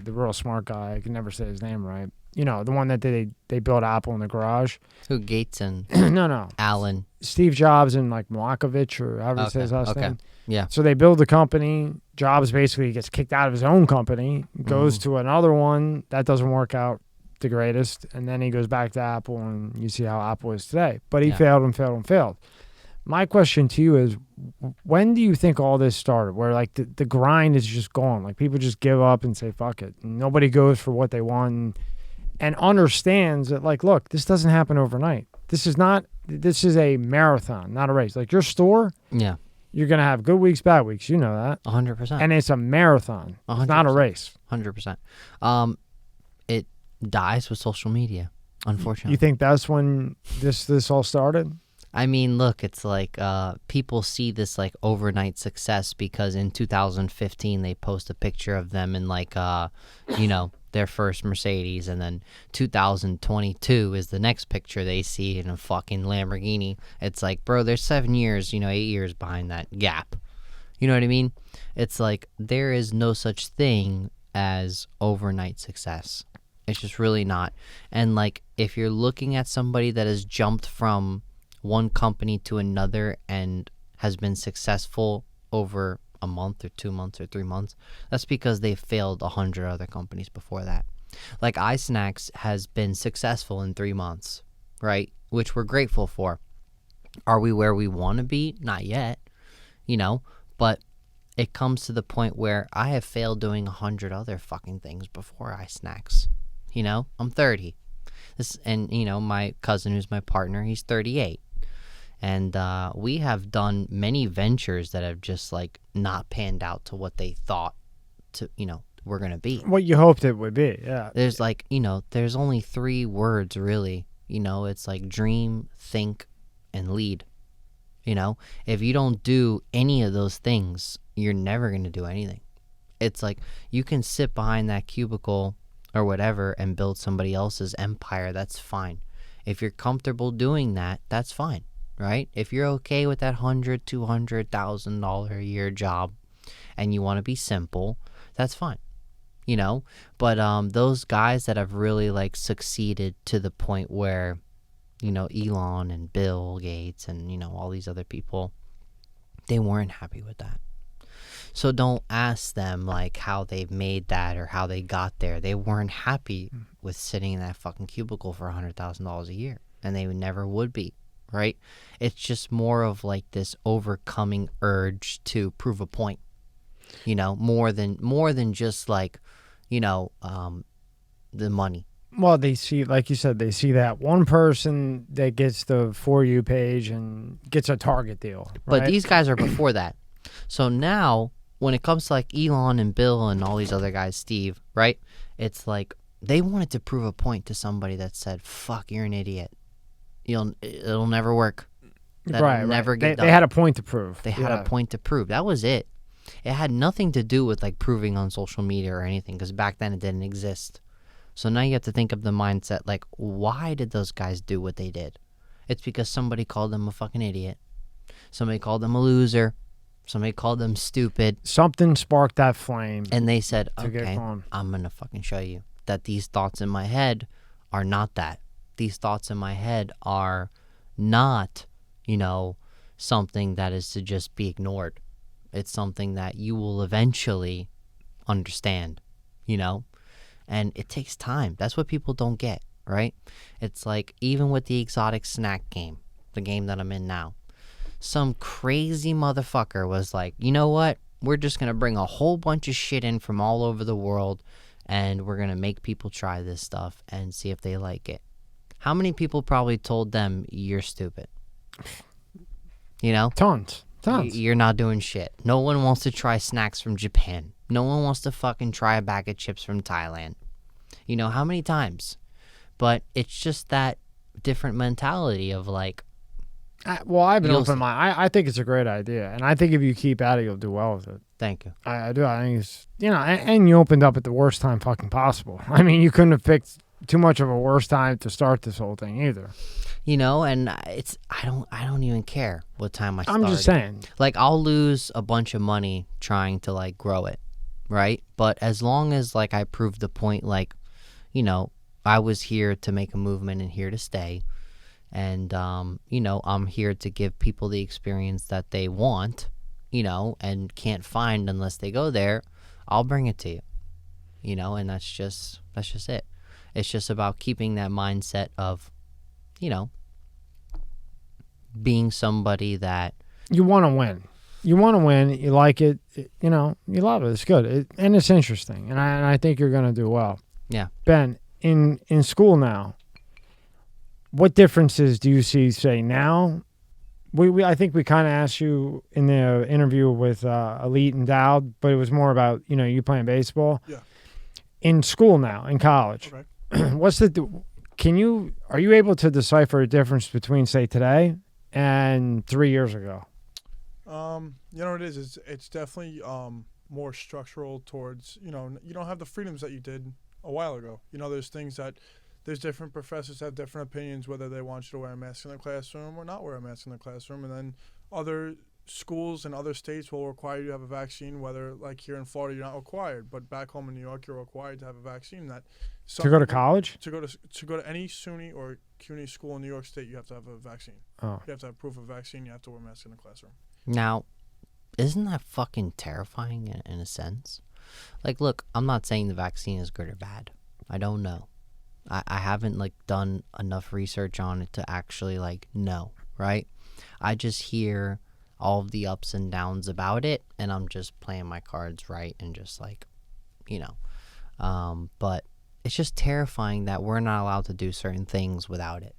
real smart guy. I can never say his name right. The one that they built Apple in the garage. Who, Gates and no. Allen. Steve Jobs and like Milkovich or however he says his last name. Yeah. So they build the company. Jobs basically gets kicked out of his own company, goes to another one. That doesn't work out the greatest. And then he goes back to Apple and you see how Apple is today. But he failed and failed and failed. My question to you is, when do you think all this started? Where like the grind is just gone? Like people just give up and say, fuck it. And nobody goes for what they want and understands that, like, look, this doesn't happen overnight. This is a marathon, not a race. Like your store, you're going to have good weeks, bad weeks. You know that. 100%. And it's a marathon. 100%. It's not a race. 100%. It dies with social media, unfortunately. You think that's when this all started? I mean, look, it's like people see this like overnight success because in 2015 they post a picture of them in like their first Mercedes, and then 2022 is the next picture they see in a fucking Lamborghini. It's like, bro, there's 7 years, 8 years behind that gap. You know what I mean? It's like there is no such thing as overnight success. It's just really not. And like if you're looking at somebody that has jumped from one company to another and has been successful over a month or 2 months or 3 months, that's because they failed 100 other companies before that. Like iSnax has been successful in 3 months, right? Which we're grateful for. Are we where we want to be? Not yet, but it comes to the point where I have failed doing 100 other fucking things before iSnax. I'm 30. My cousin who's my partner, he's 38. And we have done many ventures that have just like not panned out to what they thought we're going to be. What you hoped it would be, yeah. There's like, there's only 3 words really. It's like dream, think, and lead. If you don't do any of those things, you're never going to do anything. It's like you can sit behind that cubicle or whatever and build somebody else's empire. That's fine. If you're comfortable doing that, that's fine. Right? If you're okay with that $100,000, $200,000 a year job and you want to be simple, that's fine. But those guys that have really like succeeded to the point where, Elon and Bill Gates and, all these other people, they weren't happy with that. So don't ask them like how they've made that or how they got there. They weren't happy with sitting in that fucking cubicle for $100,000 a year, and they never would be. Right? It's just more of like this overcoming urge to prove a point, more than just like, the money. Well, they see, like you said, they see that one person that gets the For You page and gets a Target deal. Right? But these guys are before that. So now when it comes to like Elon and Bill and all these other guys, Steve, right? It's like they wanted to prove a point to somebody that said, fuck, you're an idiot. It'll never work. That'll never get done. They had a point to prove. They had a point to prove. That was it. It had nothing to do with like proving on social media or anything, because back then it didn't exist. So now you have to think of the mindset like, why did those guys do what they did? It's because somebody called them a fucking idiot. Somebody called them a loser. Somebody called them stupid. Something sparked that flame. And they said, okay, I'm going to fucking show you that these thoughts in my head are not that. These thoughts in my head are not, something that is to just be ignored. It's something that you will eventually understand, and it takes time. That's what people don't get, right? It's like even with the exotic snack game, the game that I'm in now, some crazy motherfucker was like, you know what? We're just going to bring a whole bunch of shit in from all over the world, and we're going to make people try this stuff and see if they like it. How many people probably told them, you're stupid? Tons. You're not doing shit. No one wants to try snacks from Japan. No one wants to fucking try a bag of chips from Thailand. How many times? But it's just that different mentality of like... I've been open-minded. I think it's a great idea. And I think if you keep at it, you'll do well with it. Thank you. I do. I think it's, and you opened up at the worst time fucking possible. I mean, you couldn't have picked too much of a worse time to start this whole thing either. And I don't even care what time I start. I'm just saying. Like, I'll lose a bunch of money trying to like grow it, right? But as long as like I prove the point, like, I was here to make a movement and here to stay. And, I'm here to give people the experience that they want, and can't find unless they go there. I'll bring it to you, and that's just it. It's just about keeping that mindset of, being somebody that... You want to win. You like it, you love it. It's good. And it's interesting. And I think you're going to do well. Yeah. Ben, in school now, what differences do you see, say, now? I think we kind of asked you in the interview with Elite and Dowd, but it was more about, you playing baseball. Yeah. In school now, in college, okay. are you able to decipher a difference between, say, today and 3 years ago? You know what it is? It's definitely more structural towards, you don't have the freedoms that you did a while ago. There's things that there's different professors have different opinions whether they want you to wear a mask in the classroom or not wear a mask in the classroom, and then other schools and other states will require you to have a vaccine, whether like here in Florida you're not required, but back home in New York you're required to have a vaccine. To go to college? To go to any SUNY or CUNY school in New York State, you have to have a vaccine. Oh. You have to have proof of vaccine. You have to wear a mask in the classroom. Now, isn't that fucking terrifying in a sense? Like, look, I'm not saying the vaccine is good or bad. I don't know. I haven't, like, done enough research on it to actually, like, know, right? I just hear all of the ups and downs about it, and I'm just playing my cards right and just, like, but it's just terrifying that we're not allowed to do certain things without it.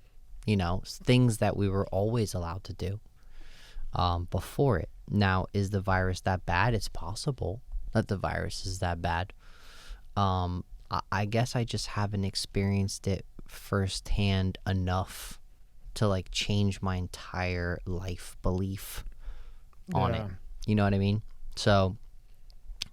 Things that we were always allowed to do before it. Now, is the virus that bad? It's possible that the virus is that bad. I guess I just haven't experienced it firsthand enough to like change my entire life belief on it. You know what I mean? So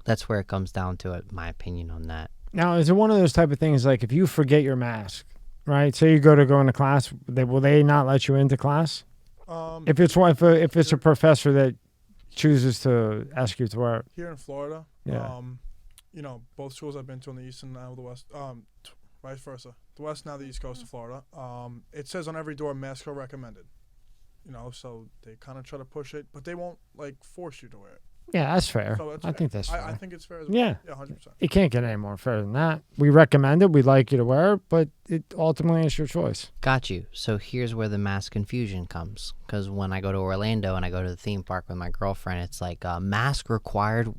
that's where it comes down to it, my opinion on that. Now, is it one of those type of things like if you forget your mask, right? Say you go into class, will they not let you into class? If it's a professor that chooses to ask you to wear it. Here in Florida, yeah. Both schools I've been to on the East and now the West, vice versa. The West, now the East Coast of Florida. It says on every door, masks are recommended. So they kind of try to push it, but they won't like force you to wear it. Yeah, that's fair. So I think that's fair. I think it's fair as well. Yeah. Yeah, 100%. It can't get any more fair than that. We recommend it. We'd like you to wear it, but it ultimately is your choice. Got you. So here's where the mask confusion comes. Because when I go to Orlando and I go to the theme park with my girlfriend, it's like mask required,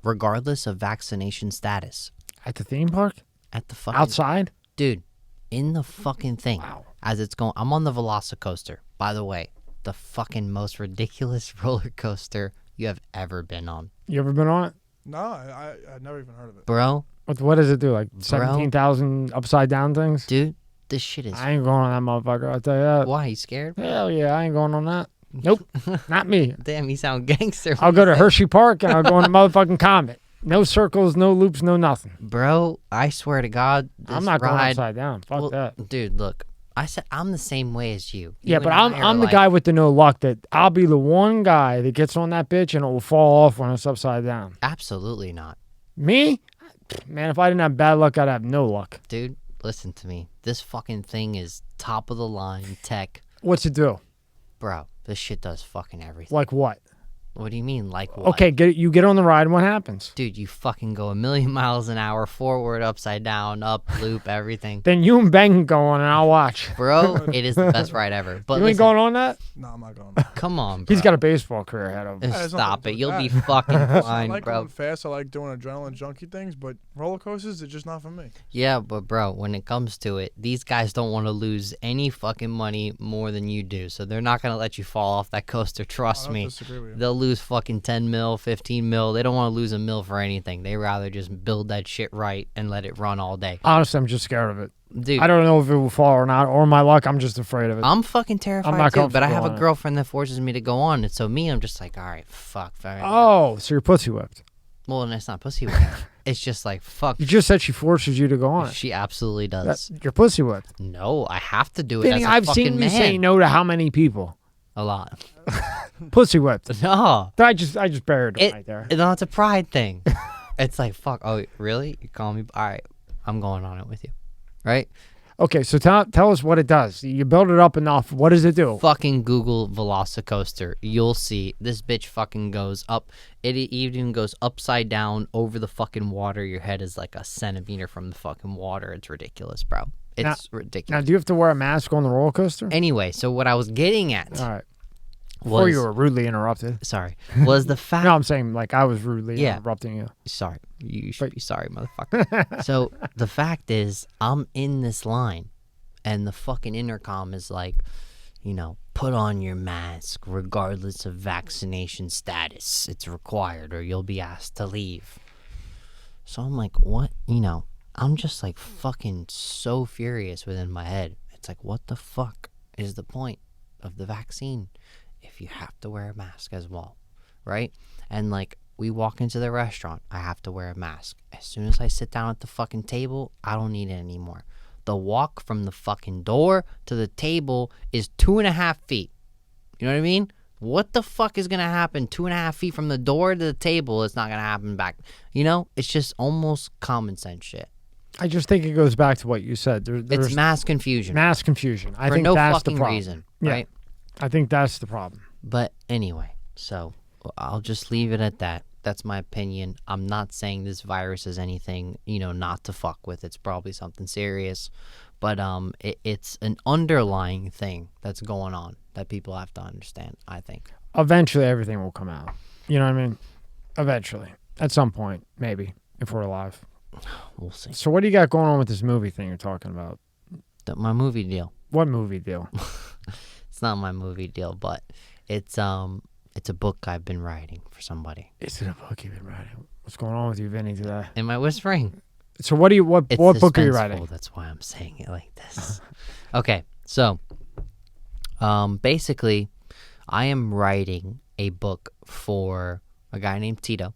regardless of vaccination status. At the theme park? At the fucking... Outside? Dude, in the fucking thing. Wow. As it's going... I'm on the Velocicoaster. By the way, the fucking most ridiculous roller coaster you have ever been on. You ever been on it? No, I've never even heard of it. Bro. What does it do? Like 17,000 upside down things? Dude, this shit is... I ain't going on that motherfucker, I'll tell you that. Why? You scared? Hell yeah, I ain't going on that. Nope, not me. Damn, you sound gangster. I'll go to Hershey Park and I'll go on the motherfucking Comet. No circles, no loops, no nothing. Bro, I swear to God, this I'm not ride... going upside down. Fuck that. Dude, look. I said I'm the same way as you. Yeah, but I'm the guy with the no luck that I'll be the one guy that gets on that bitch and it will fall off when it's upside down. Absolutely not. Me? Man, if I didn't have bad luck, I'd have no luck. Dude, listen to me. This fucking thing is top of the line tech. What's it do? Bro, this shit does fucking everything. Like what? What do you mean, like what? Okay, you get on the ride and what happens? Dude, you fucking go 1,000,000 miles an hour, forward, upside down, up, loop, everything. Then you and Ben can go on and I'll watch. Bro, it is the best ride ever. But you ain't going on that? No, I'm not going. Come on, bro. He's got a baseball career ahead of him. Stop it. You'll be fucking fine, I like bro. going fast. I like doing adrenaline junkie things, but roller coasters are just not for me. Yeah, but bro, when it comes to it, these guys don't want to lose any fucking money more than you do. So they're not going to let you fall off that coaster. Trust me. Disagree with you. They'll lose fucking 10 mil, 15 mil. They don't want to lose a mil for anything. They rather just build that shit right and let it run all day. Honestly, I'm just scared of it. Dude, I don't know if it will fall or not, or my luck, I'm just afraid of it. I'm fucking terrified not too, but I have comfortable a on it. girlfriend that forces me to go on, and so I'm just like, all right, fuck. Oh, so you're pussy whipped. Well, and it's not pussy whip. It's just like, fuck. You just said she forces you to go on it. She absolutely does. You're pussy whipped. No, I have to do it Vinny, as a I've fucking seen man. you say no to how many people? A lot. Pussy whipped. No. I just buried it right there. No, it's a pride thing. It's like, fuck. Oh, really? You call me? All right, I'm going on it with you. Right? Okay, so tell us what it does. You build it up enough. What does it do? Fucking Google Velocicoaster. You'll see. This bitch fucking goes up. It even goes upside down over the fucking water. Your head is like a centimeter from the fucking water. It's ridiculous, bro. It's ridiculous. Now, do you have to wear a mask on the roller coaster? Anyway, so what I was getting at. All right. Before you were rudely interrupted. Sorry. Was the fact... No, I'm saying like I was rudely interrupting you. Sorry. You should be sorry, motherfucker. So the fact is, I'm in this line, and the fucking intercom is like, put on your mask regardless of vaccination status. It's required or you'll be asked to leave. So I'm like, what? I'm just like fucking so furious within my head. It's like, what the fuck is the point of the vaccine if you have to wear a mask as well, right? And like, we walk into the restaurant, I have to wear a mask. As soon as I sit down at the fucking table, I don't need it anymore. The walk from the fucking door to the table is 2.5 feet. You know what I mean? What the fuck is going to happen 2.5 feet from the door to the table? It's not going to happen back. You know, it's just almost common sense shit. I just think it goes back to what you said. There's it's mass confusion. Mass confusion. I think no that's fucking the problem. Reason, right? I think that's the problem. But anyway, so I'll just leave it at that. That's my opinion. I'm not saying this virus is anything, not to fuck with. It's probably something serious. But it's an underlying thing that's going on that people have to understand, I think. Eventually, everything will come out. You know what I mean? Eventually. At some point, maybe, if we're alive. We'll see. So what do you got going on with this movie thing you're talking about? My movie deal. What movie deal? It's not my movie deal, but it's a book I've been writing for somebody. Is it a book you've been writing? What's going on with you, Vinny, today? Am I whispering? So what book are you writing? That's why I'm saying it like this. Okay, so basically, I am writing a book for a guy named Tito.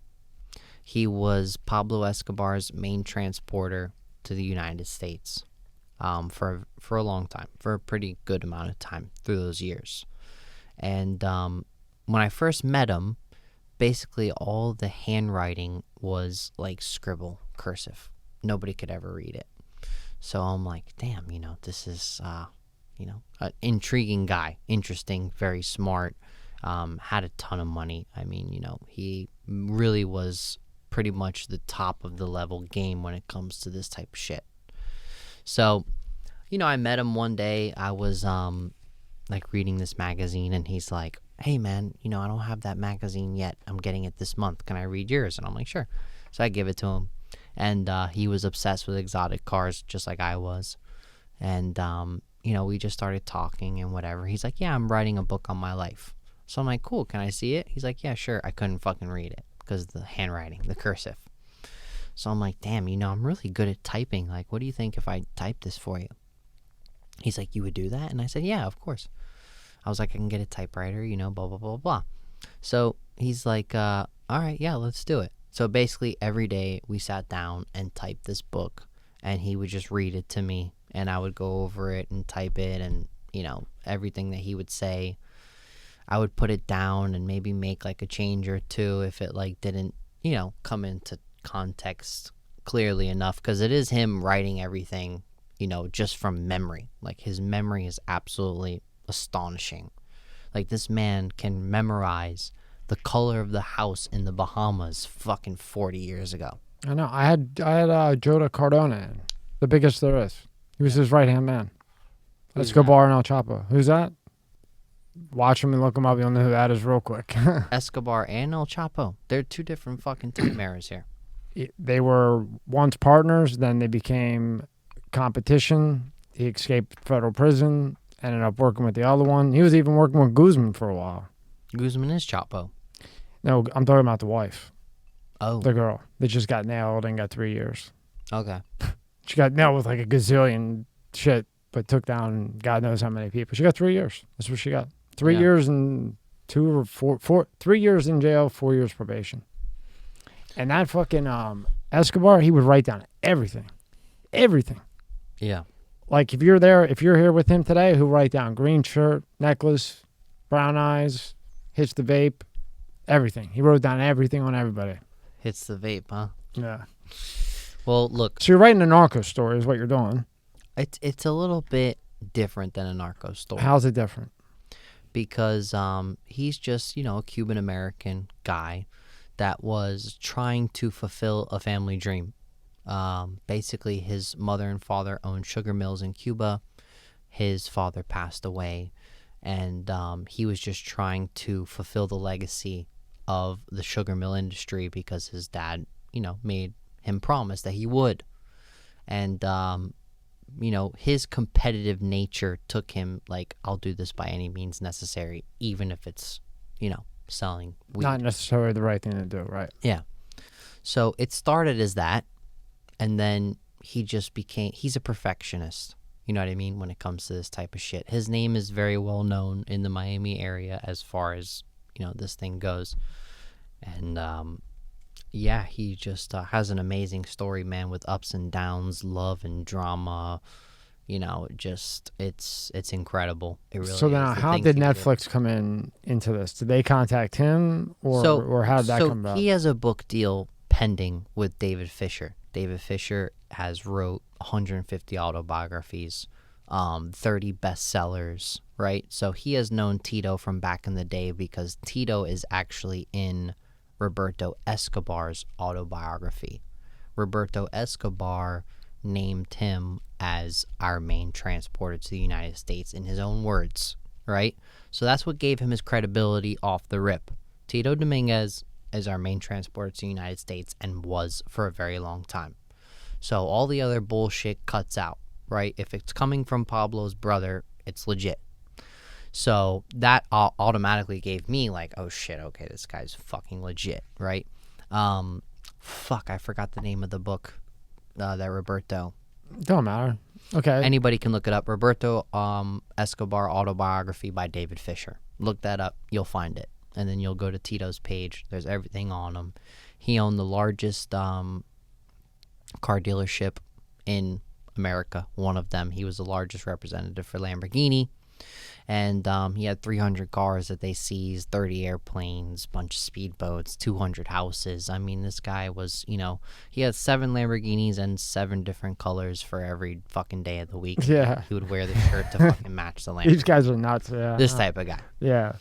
He was Pablo Escobar's main transporter to the United States for a long time, for a pretty good amount of time through those years. And when I first met him, basically all the handwriting was like scribble, cursive. Nobody could ever read it. So I'm like, damn, this is, an intriguing guy. Interesting, very smart, had a ton of money. I mean, he really was pretty much the top of the level game when it comes to this type of shit. So, I met him one day. I was, reading this magazine, and he's like, hey, man, I don't have that magazine yet. I'm getting it this month. Can I read yours? And I'm like, sure. So I give it to him. And he was obsessed with exotic cars, just like I was. And, we just started talking and whatever. He's like, yeah, I'm writing a book on my life. So I'm like, cool, can I see it? He's like, yeah, sure. I couldn't fucking read it because of the handwriting, the cursive. So I'm like, damn, I'm really good at typing. Like, what do you think if I type this for you? He's like, you would do that? And I said, yeah, of course. I was like, I can get a typewriter, blah, blah, blah, blah. So he's like, all right, yeah, let's do it. So basically every day we sat down and typed this book, and he would just read it to me, and I would go over it and type it, and, everything that he would say, I would put it down and maybe make like a change or two if it like didn't, come into context clearly enough, because it is him writing everything, just from memory. Like, his memory is absolutely astonishing. Like, this man can memorize the color of the house in the Bahamas fucking 40 years ago. I know. I had Joda Cardona, the biggest there is. He was his right-hand man. Escobar and El Chapo. Who's that? Watch him and look him up. You'll know who that is real quick. Escobar and El Chapo. They're two different fucking time eras here. They were once partners, then they became competition. He escaped federal prison, ended up working with the other one. He was even working with Guzman for a while. Guzman is Chapo. No, I'm talking about the wife. Oh. The girl that just got nailed and got 3 years. Okay. She got nailed with like a gazillion shit, but took down God knows how many people. She got 3 years. That's what she got. 3 years and 3 years in jail, 4 years probation. And that fucking Escobar, he would write down everything. Everything. Yeah. Like, if you're here with him today, he'll write down green shirt, necklace, brown eyes, hits the vape, everything. He wrote down everything on everybody. Hits the vape, huh? Yeah. Well, look. So you're writing a narco story is what you're doing. It's a little bit different than a narco story. How's it different? Because he's just, a Cuban-American guy that was trying to fulfill a family dream. Basically, his mother and father owned sugar mills in Cuba. His father passed away, and he was just trying to fulfill the legacy of the sugar mill industry because his dad, made him promise that he would. And, his competitive nature took him like, I'll do this by any means necessary, even if it's, selling weed. Not necessarily the right thing to do, right? Yeah. So it started as that, and then he just he's a perfectionist. You know what I mean? When it comes to this type of shit, his name is very well known in the Miami area as far as, this thing goes. And yeah, he just has an amazing story, man, with ups and downs, love and drama. Just it's incredible. It really so now, how did Netflix come into this? Did they contact him, or how did that come about? He has a book deal pending with David Fisher. David Fisher has wrote 150 autobiographies, 30 bestsellers, right? So he has known Tito from back in the day because Tito is actually in Roberto Escobar's autobiography. Roberto Escobar named him as our main transporter to the United States in his own words, right? So that's what gave him his credibility off the rip. Tito Dominguez is our main transporter to the United States and was for a very long time. So all the other bullshit cuts out, right? If it's coming from Pablo's brother, it's legit. So that automatically gave me like, oh shit, okay, this guy's fucking legit, right? I forgot the name of the book that Roberto. Don't matter. Okay. Anybody can look it up. Roberto Escobar autobiography by David Fisher. Look that up. You'll find it. And then you'll go to Tito's page. There's everything on him. He owned the largest car dealership in America. One of them. He was the largest representative for Lamborghini. And he had 300 cars that they seized, 30 airplanes, bunch of speedboats, 200 houses. I mean, this guy was, he had 7 Lamborghinis and 7 different colors for every fucking day of the week. Yeah. He would wear the shirt to fucking match the Lamborghini. These guys are nuts, yeah. This type of guy. Yeah.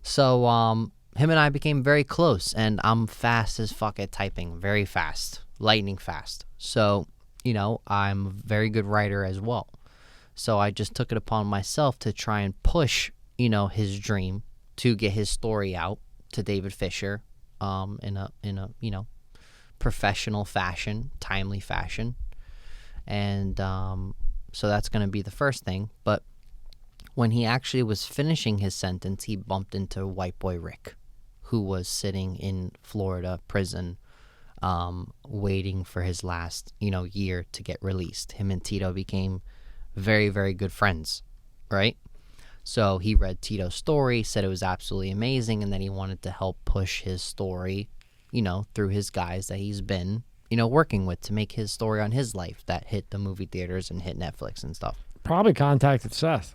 So him and I became very close, and I'm fast as fuck at typing. Very fast. Lightning fast. So, I'm a very good writer as well. So I just took it upon myself to try and push, his dream to get his story out to David Fisher, in a professional fashion, timely fashion. And so that's going to be the first thing. But when he actually was finishing his sentence, he bumped into White Boy Rick, who was sitting in Florida prison, waiting for his last, year to get released. Him and Tito became very, very good friends, right? So he read Tito's story, said it was absolutely amazing, and then he wanted to help push his story, through his guys that he's been, working with to make his story on his life that hit the movie theaters and hit Netflix and stuff. Probably contacted Seth.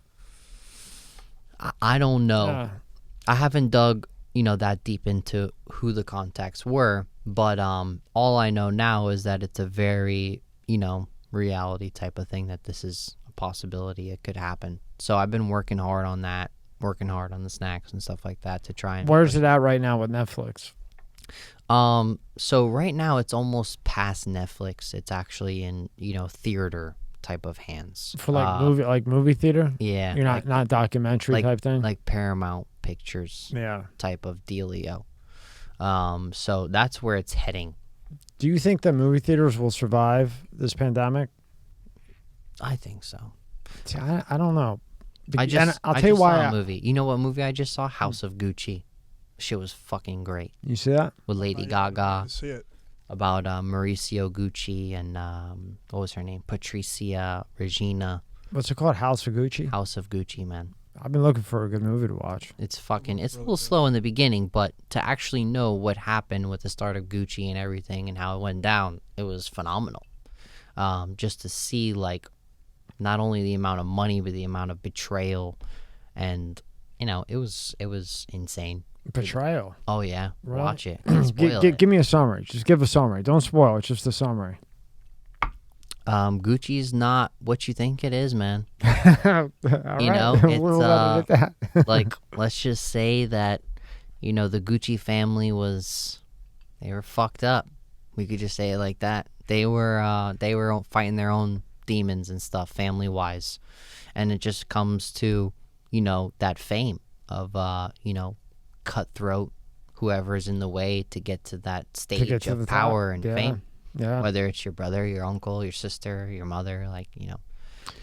I don't know. Yeah. I haven't dug, that deep into who the contacts were, but all I know now is that it's a very, reality type of thing, that this is a possibility. It could happen. So I've been working hard on that, working hard on the snacks and stuff like that to try and... Where's it at right now with Netflix? So right now it's almost past Netflix. It's actually in, theater type of hands. For movie theater? Yeah. You're not documentary type thing? Like Paramount Pictures type of dealio. So that's where it's heading. Do you think that movie theaters will survive this pandemic? I think so. See, I don't know. I'll tell you why. Saw a movie. You know what movie I just saw? House of Gucci. Shit was fucking great. You see that? With Lady Gaga. I see it. About Mauricio Gucci and what was her name? Patricia Regina. What's it called? House of Gucci? House of Gucci, man. I've been looking for a good movie to watch. It's a little slow in the beginning, but to actually know what happened with the start of Gucci and everything and how it went down, it was phenomenal. Just to see, like, not only the amount of money, but the amount of betrayal, and it was insane. Betrayal. Oh yeah, really? Watch it. Give me a summary. Just give a summary. Don't spoil it. Just a summary. Gucci's not what you think it is, man. All right. It's like, let's just say that, the Gucci family they were fucked up. We could just say it like that. They were fighting their own demons and stuff, family wise, and it just comes to, that fame of, cutthroat, whoever's in the way to get to that stage of power and fame. Yeah. Whether it's your brother, your uncle, your sister, your mother,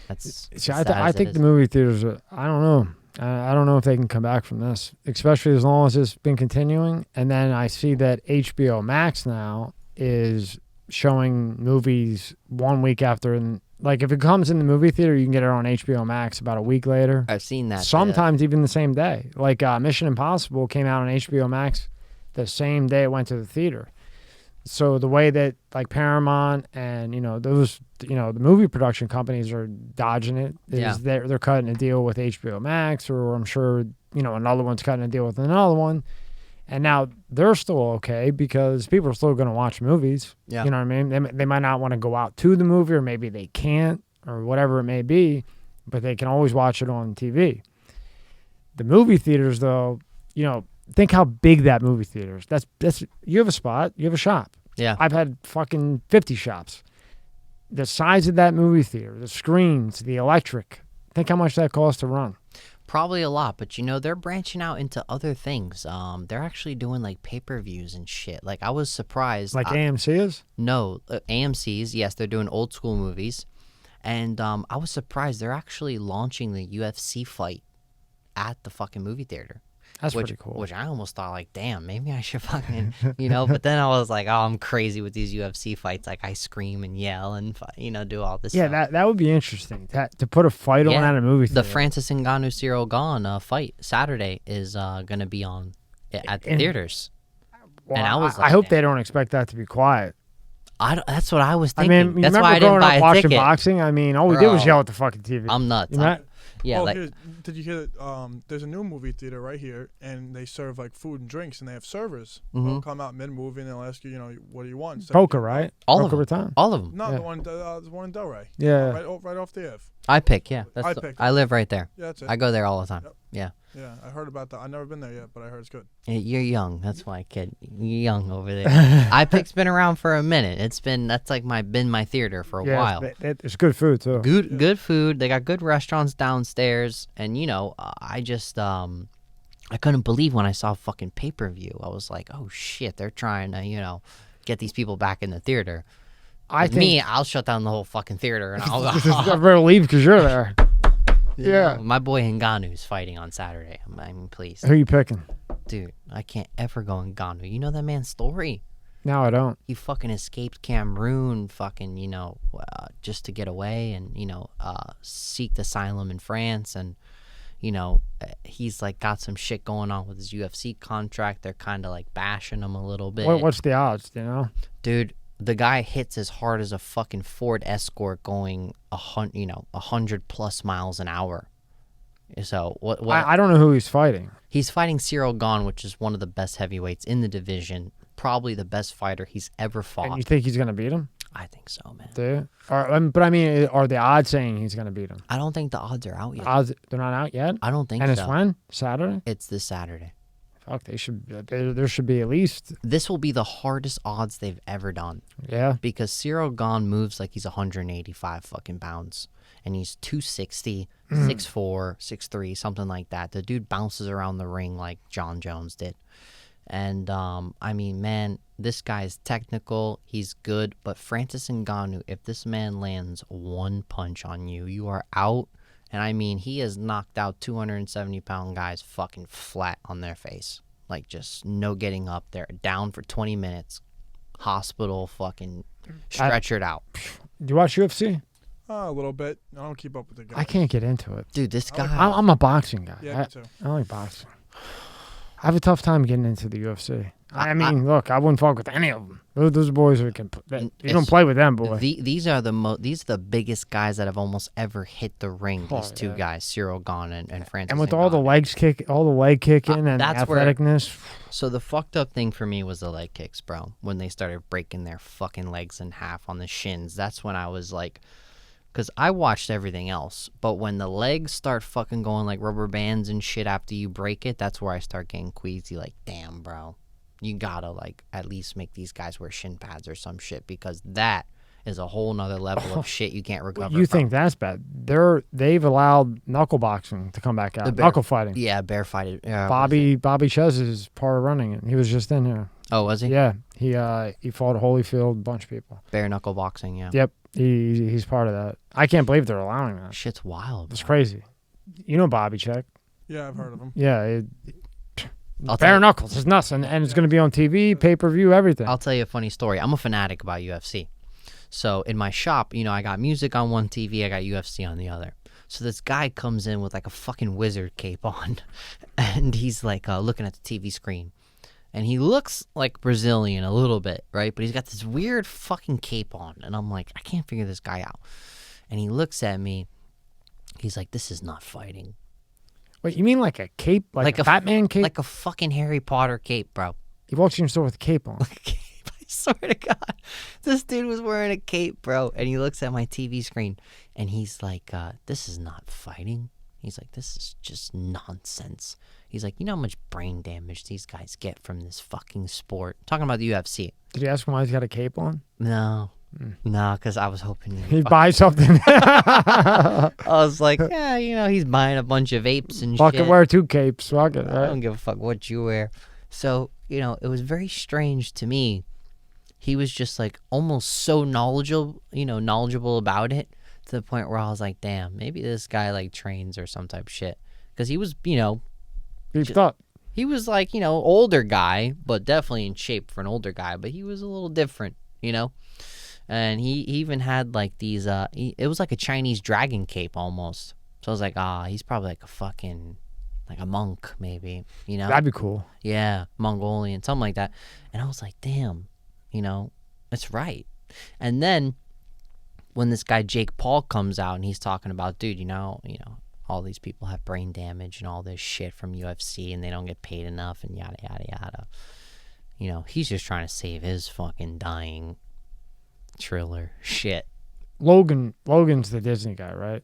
that's... See, I think the movie theaters are, I don't know. I don't know if they can come back from this, especially as long as it's been continuing. And then I see that HBO Max now is showing movies 1 week after Like if it comes in the movie theater, you can get it on HBO Max about a week later. I've seen that. Sometimes even the same day. Like Mission Impossible came out on HBO Max the same day it went to the theater. So the way that like Paramount and those the movie production companies are dodging it is they're cutting a deal with HBO Max, or I'm sure another one's cutting a deal with another one. And now they're still okay because people are still going to watch movies. Yeah. You know what I mean? They might not want to go out to the movie, or maybe they can't, or whatever it may be, but they can always watch it on TV. The movie theaters, though, think how big that movie theater is. That's you have a spot, you have a shop. Yeah. I've had fucking 50 shops. The size of that movie theater, the screens, the electric. Think how much that costs to run. Probably a lot, but they're branching out into other things. They're actually doing like pay-per-views and shit. Like I was surprised. Like AMC is? No, AMC's. Yes, they're doing old school movies, and I was surprised they're actually launching the UFC fight at the fucking movie theater. That's pretty cool. Which I almost thought, like, damn, maybe I should fucking, But then I was like, oh, I'm crazy with these UFC fights. Like, I scream and yell and, do all this stuff. Yeah, that would be interesting. To put a fight on at a movie theater. The Francis Ngannou Cyril Gane fight Saturday is going to be on at the theaters. Well, and I was like, I hope they don't expect that to be quiet. That's what I was thinking. I mean, that's why I didn't buy a watching ticket. Boxing? I mean, all we did was yell at the fucking TV. I'm nuts. Yeah, did you hear that? There's a new movie theater right here, and they serve like food and drinks, and they have servers. They'll come out mid-movie and they'll ask you, what do you want? Poker, right? All Poker of them. Raton. All of them. No, the one in Delray. Yeah. Right off the F. I pick. Yeah, I live right there. Yeah, that's it. I go there all the time. Yep. Yeah. Yeah, I heard about that. I've never been there yet, but I heard it's good. You're young. That's why, kid. You're young over there. iPick's been around for a minute. That's like been my theater for a while. It's good food too. Good food. They got good restaurants downstairs, and I just I couldn't believe when I saw fucking pay-per-view. I was like, oh shit, they're trying to get these people back in the theater. I'll shut down the whole fucking theater and I'll better leave because you're there. Yeah. My boy Ngannou's fighting on Saturday. I mean, please. Who are you picking? Dude, I can't ever go Ngannou. You know that man's story? No, I don't. He fucking escaped Cameroon, fucking, just to get away and, seeked asylum in France. And, he's like got some shit going on with his UFC contract. They're kind of like bashing him a little bit. What's the odds, Dude, the guy hits as hard as a fucking Ford Escort going 100 plus miles an hour. So what? I don't know who he's fighting. He's fighting Cyril Gane, which is one of the best heavyweights in the division. Probably the best fighter he's ever fought. And you think he's gonna beat him? I think so, man. Do you? But I mean, are the odds saying he's gonna beat him? I don't think the odds are out yet. They're not out yet. I don't think so. And it's when? Saturday? It's this Saturday. Fuck, they should. There should be at least. This will be the hardest odds they've ever done. Yeah. Because Cyril Gane moves like he's 185 fucking pounds, and he's 260, 6'4", 6'3", something like that. The dude bounces around the ring like John Jones did. And I mean, man, this guy's technical. He's good, but Francis Ngannou, if this man lands one punch on you, you are out. And I mean, he has knocked out 270-pound guys fucking flat on their face. Like, just no getting up. They're down for 20 minutes. Hospital, fucking stretchered out. Do you watch UFC? A little bit. I don't keep up with the guys. I can't get into it. Dude, this guy. I'm a boxing guy. Yeah, me too. I like boxing. I have a tough time getting into the UFC. I mean, look, I wouldn't fuck with any of them. Those boys you don't play with them, boy. These are the biggest guys that have almost ever hit the ring. These two guys, Cyril Gane and Francis. And with all the leg kicking and that's athleticness. So the fucked up thing for me was the leg kicks, bro. When they started breaking their fucking legs in half on the shins, that's when I was like, because I watched everything else, but when the legs start fucking going like rubber bands and shit after you break it, that's where I start getting queasy. Like, damn, bro. You gotta, like, at least make these guys wear shin pads or some shit, because that is a whole nother level of shit you can't recover You from. think that's bad? They've allowed knuckle boxing to come back out. Knuckle fighting. Yeah, bear fighting. Bobby Ches is part of running it. He was just in here. Oh, was he? Yeah. He fought at Holyfield, a bunch of people. Bare knuckle boxing, yeah. Yep. He's part of that. I can't believe they're allowing that. Shit's wild. It's crazy. You know Bobby Check? Yeah, I've heard of him. Yeah. Bare knuckles. It's nuts. And it's going to be on TV, pay-per-view, everything. I'll tell you a funny story. I'm a fanatic about UFC. So in my shop, I got music on one TV, I got UFC on the other. So this guy comes in with like a fucking wizard cape on, and he's like looking at the TV screen. And he looks like Brazilian a little bit, right? But he's got this weird fucking cape on. And I'm like, I can't figure this guy out. And he looks at me. He's like, this is not fighting. Wait, you mean like a cape? Like a Batman cape? Like a fucking Harry Potter cape, bro. He walks in your store with a cape on. I swear to God. This dude was wearing a cape, bro. And he looks at my TV screen. And he's like, this is not fighting. He's like, this is just nonsense. He's like, you know how much brain damage these guys get from this fucking sport? Talking about the UFC. Did you ask him why he's got a cape on? No. No, because I was hoping he'd buy something. I was like, yeah, he's buying a bunch of apes and shit. Fucking wear 2 capes. Fuck it, right? I don't give a fuck what you wear. So, it was very strange to me. He was just like almost so knowledgeable about it to the point where I was like, damn, maybe this guy like trains or some type of shit. Because he was, beefed up. He was like, older guy, but definitely in shape for an older guy. But he was a little different, And he even had like these, it was like a Chinese dragon cape almost. So I was like, he's probably like a fucking, like a monk maybe, That'd be cool. Yeah, Mongolian, something like that. And I was like, damn, that's right. And then when this guy Jake Paul comes out and he's talking about, dude, all these people have brain damage and all this shit from UFC and they don't get paid enough and yada, yada, yada. He's just trying to save his fucking dying Triller shit. Logan's the Disney guy, right?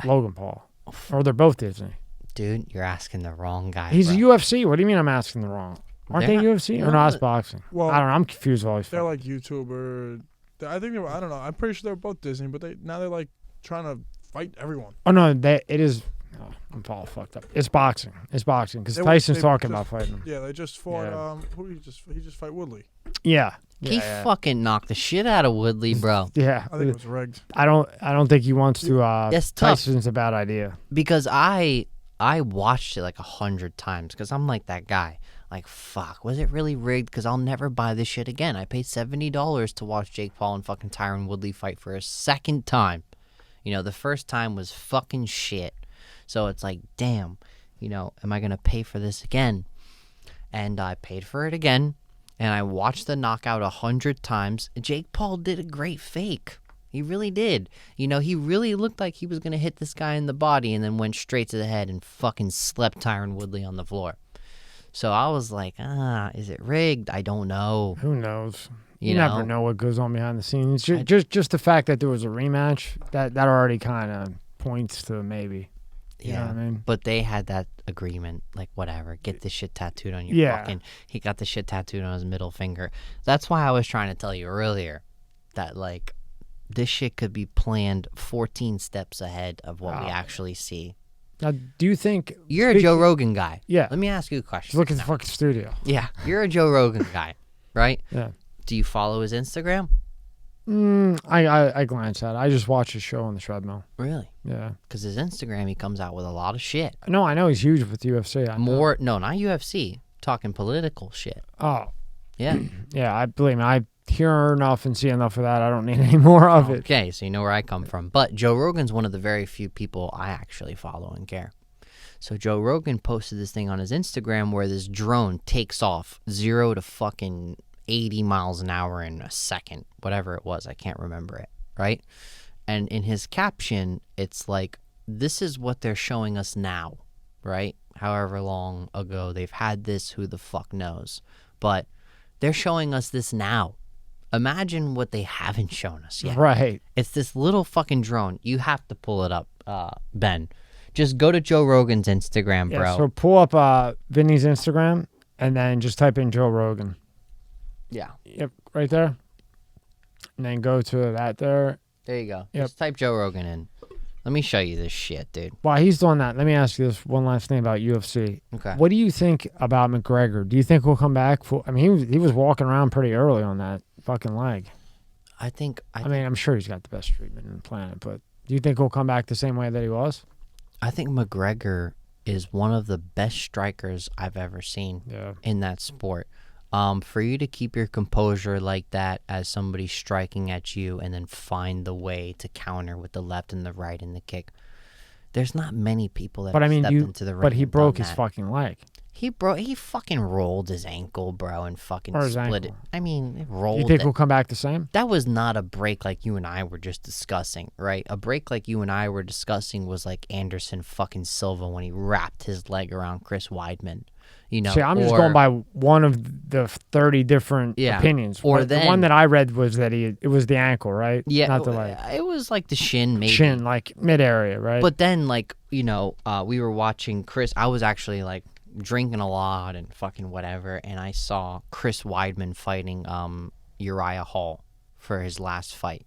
Logan Paul. Or they're both Disney. Dude, you're asking the wrong guy. He's a UFC. What do you mean I'm asking the wrong? Aren't they UFC? Or no, it's boxing. Well, I don't know. I'm confused with all these. They're like YouTuber. I think I don't know. I'm pretty sure they're both Disney, but they're like trying to fight everyone. Oh no, it is. Oh, I'm all fucked up. It's boxing. It's boxing because Tyson's talking about fighting him. Yeah, they just fought. Who he just fight Woodley. Yeah. He fucking knocked the shit out of Woodley, bro. Yeah, I think it was rigged. I don't think he wants to. That's tough. Tyson's a bad idea Because I watched it like 100 times because I'm like that guy. Like, fuck, was it really rigged? Because I'll never buy this shit again. I paid $70 to watch Jake Paul and fucking Tyron Woodley fight for a second time. The first time was fucking shit. So it's like, damn, am I going to pay for this again? And I paid for it again. And I watched the knockout 100 times. Jake Paul did a great fake. He really did. He really looked like he was going to hit this guy in the body and then went straight to the head and fucking slept Tyron Woodley on the floor. So I was like, is it rigged? I don't know. Who knows? You never know what goes on behind the scenes. Just the fact that there was a rematch, that already kind of points to maybe. You know what I mean? But they had that agreement, like, whatever, get this shit tattooed on your fucking... He got the shit tattooed on his middle finger. That's why I was trying to tell you earlier that, like, this shit could be planned 14 steps ahead of what we actually see. Now, do you think... You're a Joe Rogan guy. Yeah. Let me ask you a question. Just look at the fucking studio. Yeah. You're a Joe Rogan guy, right? Yeah. Do you follow his Instagram? I glance at it. I just watch his show on the treadmill. Really? Yeah. Because his Instagram, he comes out with a lot of shit. No, I know he's huge with UFC. No, not UFC. Talking political shit. Oh. Yeah. Yeah, I believe me. I hear enough and see enough of that. I don't need any more of it. Okay, so you know where I come from. But Joe Rogan's one of the very few people I actually follow and care. So Joe Rogan posted this thing on his Instagram where this drone takes off 0 to fucking 80 miles an hour in a second, whatever it was. I can't remember it, right? And in his caption, it's like, this is what they're showing us now, right? However long ago they've had this, who the fuck knows? But they're showing us this now. Imagine what they haven't shown us yet. Right. It's this little fucking drone. You have to pull it up, Ben. Just go to Joe Rogan's Instagram, bro. Yeah, so pull up Vinny's Instagram and then just type in Joe Rogan. Yeah. Yep, right there. And then go to that there. There you go. Yep. Just type Joe Rogan in. Let me show you this shit, dude. While he's doing that, let me ask you this one last thing about UFC. Okay. What do you think about McGregor? Do you think he'll come back? I mean, he was walking around pretty early on that fucking leg. I mean, I'm sure he's got the best treatment on the planet, but do you think he'll come back the same way that he was? I think McGregor is one of the best strikers I've ever seen in that sport. For you to keep your composure like that as somebody striking at you and then find the way to counter with the left and the right and the kick, there's not many people that have stepped into the ring. But he broke his fucking leg. He fucking rolled his ankle, bro, and fucking split it. I mean, it rolled. You think we'll come back the same? That was not a break like you and I were just discussing, right? A break like you and I were discussing was like Anderson fucking Silva when he wrapped his leg around Chris Weidman. You know, see, I'm just going by one of the 30 different opinions. Or the one that I read was that it was the ankle, right? Yeah, not the leg. It was like the shin, maybe. Shin, like mid area, right? But then, like, you know, we were watching Chris. I was actually like drinking a lot and fucking whatever, and I saw Chris Weidman fighting Uriah Hall for his last fight.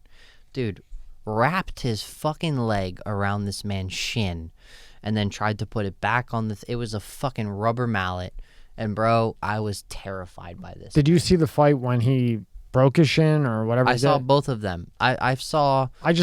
Dude, wrapped his fucking leg around this man's shin and then tried to put it back on it was a fucking rubber mallet. And bro, I was terrified by this. Did you see the fight when he broke his shin or whatever? I saw both of them. I just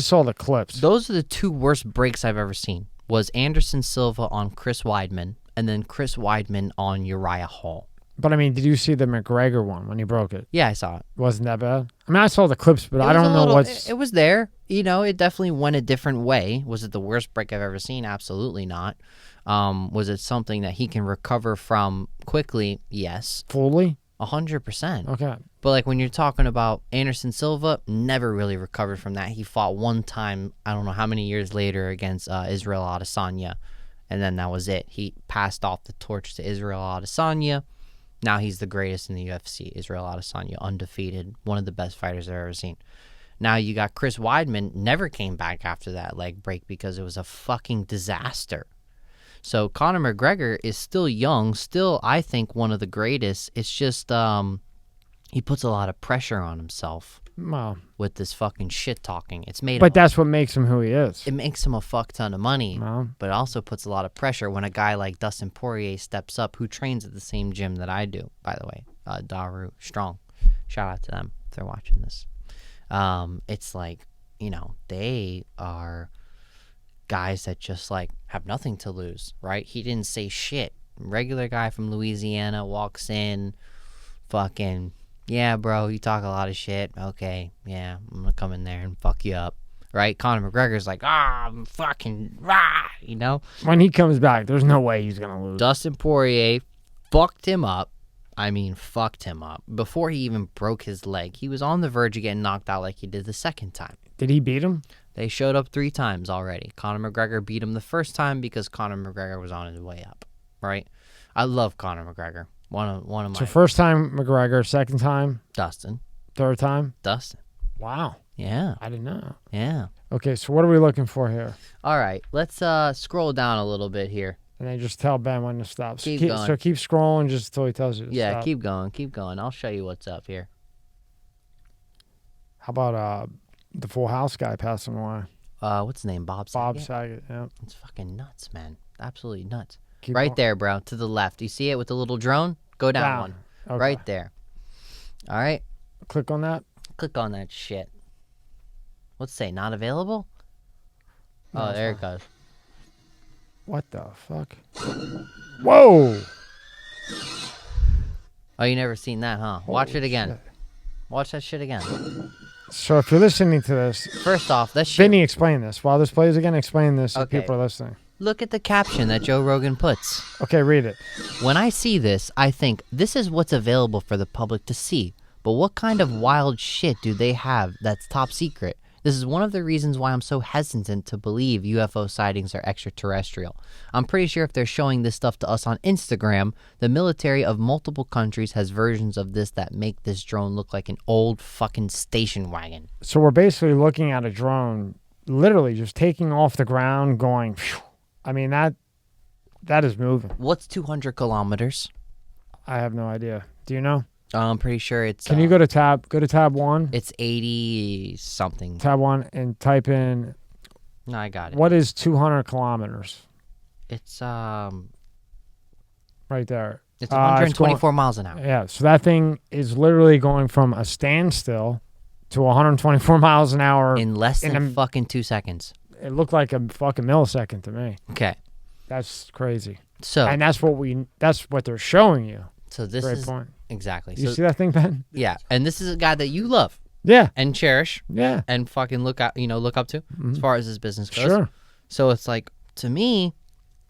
saw the clips. Those are the two worst breaks I've ever seen. Was Anderson Silva on Chris Weidman and then Chris Weidman on Uriah Hall. But I mean, did you see the McGregor one when he broke it? Yeah, I saw it. Wasn't that bad? I mean, I saw the clips, but I don't know what's... It was there. You know, it definitely went a different way. Was it the worst break I've ever seen? Absolutely not. Was it something that he can recover from quickly? Yes. Fully? 100%. Okay. But like when you're talking about Anderson Silva, never really recovered from that. He fought one time, I don't know how many years later, against Israel Adesanya, and then that was it. He passed off the torch to Israel Adesanya. Now he's the greatest in the UFC. Israel Adesanya, undefeated, one of the best fighters I've ever seen. Now you got Chris Weidman, never came back after that leg break because it was a fucking disaster. So Conor McGregor is still young, still I think one of the greatest. It's just he puts a lot of pressure on himself with this fucking shit talking. It's made. But that's what makes him who he is. It makes him a fuck ton of money, but it also puts a lot of pressure when a guy like Dustin Poirier steps up, who trains at the same gym that I do, by the way, Daru Strong. Shout out to them if they're watching this. It's like, you know, they are guys that just like have nothing to lose, right? He didn't say shit. Regular guy from Louisiana walks in, fucking, yeah, bro, you talk a lot of shit. Okay, yeah, I'm gonna come in there and fuck you up, right? Conor McGregor's like, I'm fucking, you know? When he comes back, there's no way he's gonna lose. Dustin Poirier fucked him up. I mean, fucked him up. Before he even broke his leg, he was on the verge of getting knocked out like he did the second time. Did he beat him? They showed up 3 times already. Conor McGregor beat him the first time because Conor McGregor was on his way up, right? I love Conor McGregor. One of my. So first time McGregor, second time Dustin, third time Dustin. Wow. Yeah. I didn't know. Yeah. Okay, so what are we looking for here? All right, let's scroll down a little bit here. And then just tell Ben when to stop. Keep going. So keep scrolling just until he tells you to stop. Yeah, keep going. I'll show you what's up here. How about the Full House guy passing away? What's his name? Bob Saget? Bob Saget, yeah. It's fucking nuts, man. Absolutely nuts. Keep right going. There, bro, to the left. You see it with the little drone? Go down one. Okay. Right there. All right? Click on that. Click on that shit. What's it say? Not available? No, there it goes. What the fuck? Whoa! Oh, you never seen that, huh? Watch it again. Shit. Watch that shit again. So if you're listening to this... First off, that shit... Vinny, explain this. While this plays again, explain this so Okay. people are listening. Look at the caption that Joe Rogan puts. Okay, read it. When I see this, I think, this is what's available for the public to see. But what kind of wild shit do they have that's top secret? This is one of the reasons why I'm so hesitant to believe UFO sightings are extraterrestrial. I'm pretty sure if they're showing this stuff to us on Instagram, the military of multiple countries has versions of this that make this drone look like an old fucking station wagon. So we're basically looking at a drone literally just taking off the ground going, phew. I mean, that is moving. What's 200 kilometers? I have no idea. Do you know? I'm pretty sure it's... Can you go to tab 1? It's 80 something. Tab 1 and type in... No, I got it. What is 200 kilometers? It's right there. It's 124 miles an hour. Yeah, so that thing is literally going from a standstill to 124 miles an hour. In less than fucking 2 seconds. It looked like a fucking millisecond to me. Okay. That's crazy. So... And that's what they're showing you. So this Great is point. Exactly. You see that thing, Ben? Yeah, and this is a guy that you love. Yeah. And cherish. Yeah. And fucking look up to as far as his business goes. Sure. So it's like, to me,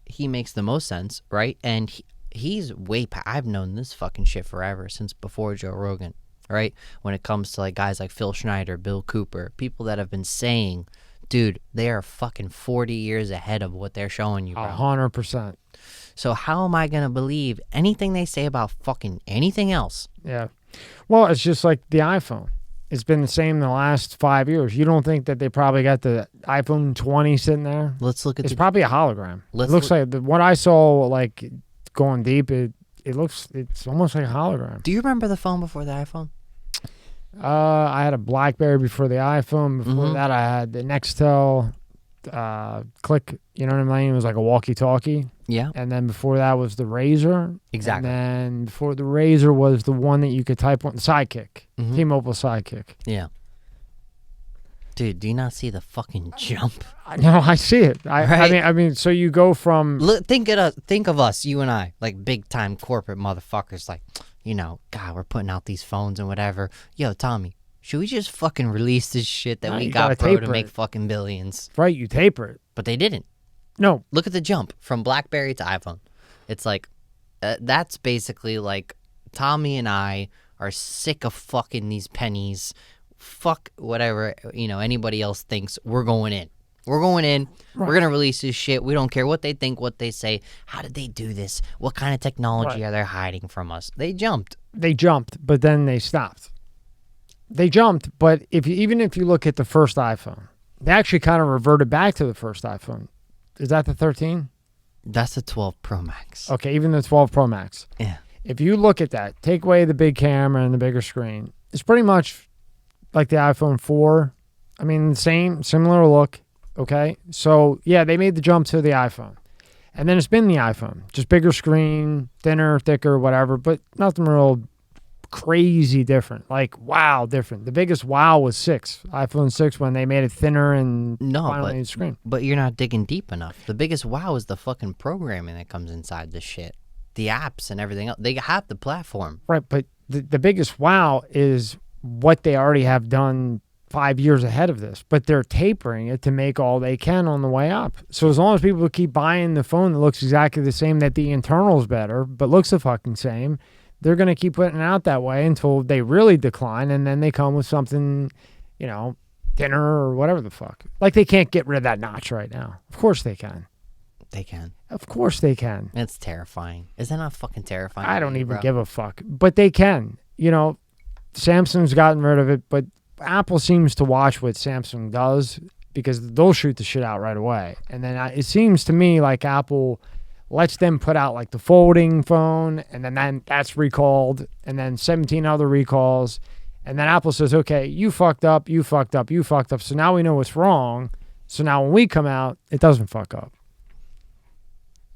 he makes the most sense, right? And he's way past. I've known this fucking shit forever, since before Joe Rogan, right? When it comes to like guys like Phil Schneider, Bill Cooper, people that have been saying, dude, they are fucking 40 years ahead of what they're showing you, bro. 100%. So how am I going to believe anything they say about fucking anything else? Yeah. Well, it's just like the iPhone. It's been the same the last 5 years. You don't think that they probably got the iPhone 20 sitting there? Let's look at It's probably a hologram. It looks like what I saw, like going deep, it's almost like a hologram. Do you remember the phone before the iPhone? I had a BlackBerry before the iPhone. Before that, I had the Nextel Click. You know what I mean? It was like a walkie-talkie. Yeah. And then before that was the Razor. Exactly. And then before the Razor was the one that you could type on, the Sidekick. T-Mobile Sidekick. Yeah. Dude, do you not see the fucking jump? No, I see it. I mean, so you go from think of us, you and I, like big time corporate motherfuckers, like, you know, God, we're putting out these phones and whatever. Yo, Tommy, should we just fucking release this shit that we got, bro, to make fucking billions? Right, you taper it. But they didn't. No. Look at the jump from BlackBerry to iPhone. It's like, that's basically like Tommy and I are sick of fucking these pennies. Fuck whatever, you know, anybody else thinks. We're going in. We're going in. Right. We're going to release this shit. We don't care what they think, what they say. How did they do this? What kind of technology are they hiding from us? They jumped. But then they stopped. They jumped, but even if you look at the first iPhone, they actually kind of reverted back to the first iPhone. Is that the 13? That's the 12 Pro Max. Okay, even the 12 Pro Max. Yeah. If you look at that, take away the big camera and the bigger screen, it's pretty much like the iPhone 4. I mean, similar look, okay? So, yeah, they made the jump to the iPhone. And then it's been the iPhone. Just bigger screen, thinner, thicker, whatever, but nothing real crazy different. Like, wow, different. The biggest wow was iPhone 6 when they made it thinner and finally made the screen. But you're not digging deep enough. The biggest wow is the fucking programming that comes inside this shit. The apps and everything else. They have the platform. Right, but the biggest wow is what they already have done 5 years ahead of this, but they're tapering it to make all they can on the way up. So as long as people keep buying the phone that looks exactly the same, that the internal's better, but looks the fucking same, they're going to keep putting it out that way until they really decline, and then they come with something, you know, thinner or whatever the fuck. Like, they can't get rid of that notch right now. Of course they can. They can. Of course they can. It's terrifying. Is that not fucking terrifying? I don't even give a fuck. But they can. You know, Samsung's gotten rid of it, but Apple seems to watch what Samsung does because they'll shoot the shit out right away. And then it seems to me like Apple lets them put out like the folding phone, and then that's recalled, and then 17 other recalls. And then Apple says, okay, you fucked up. So now we know what's wrong. So now when we come out, it doesn't fuck up.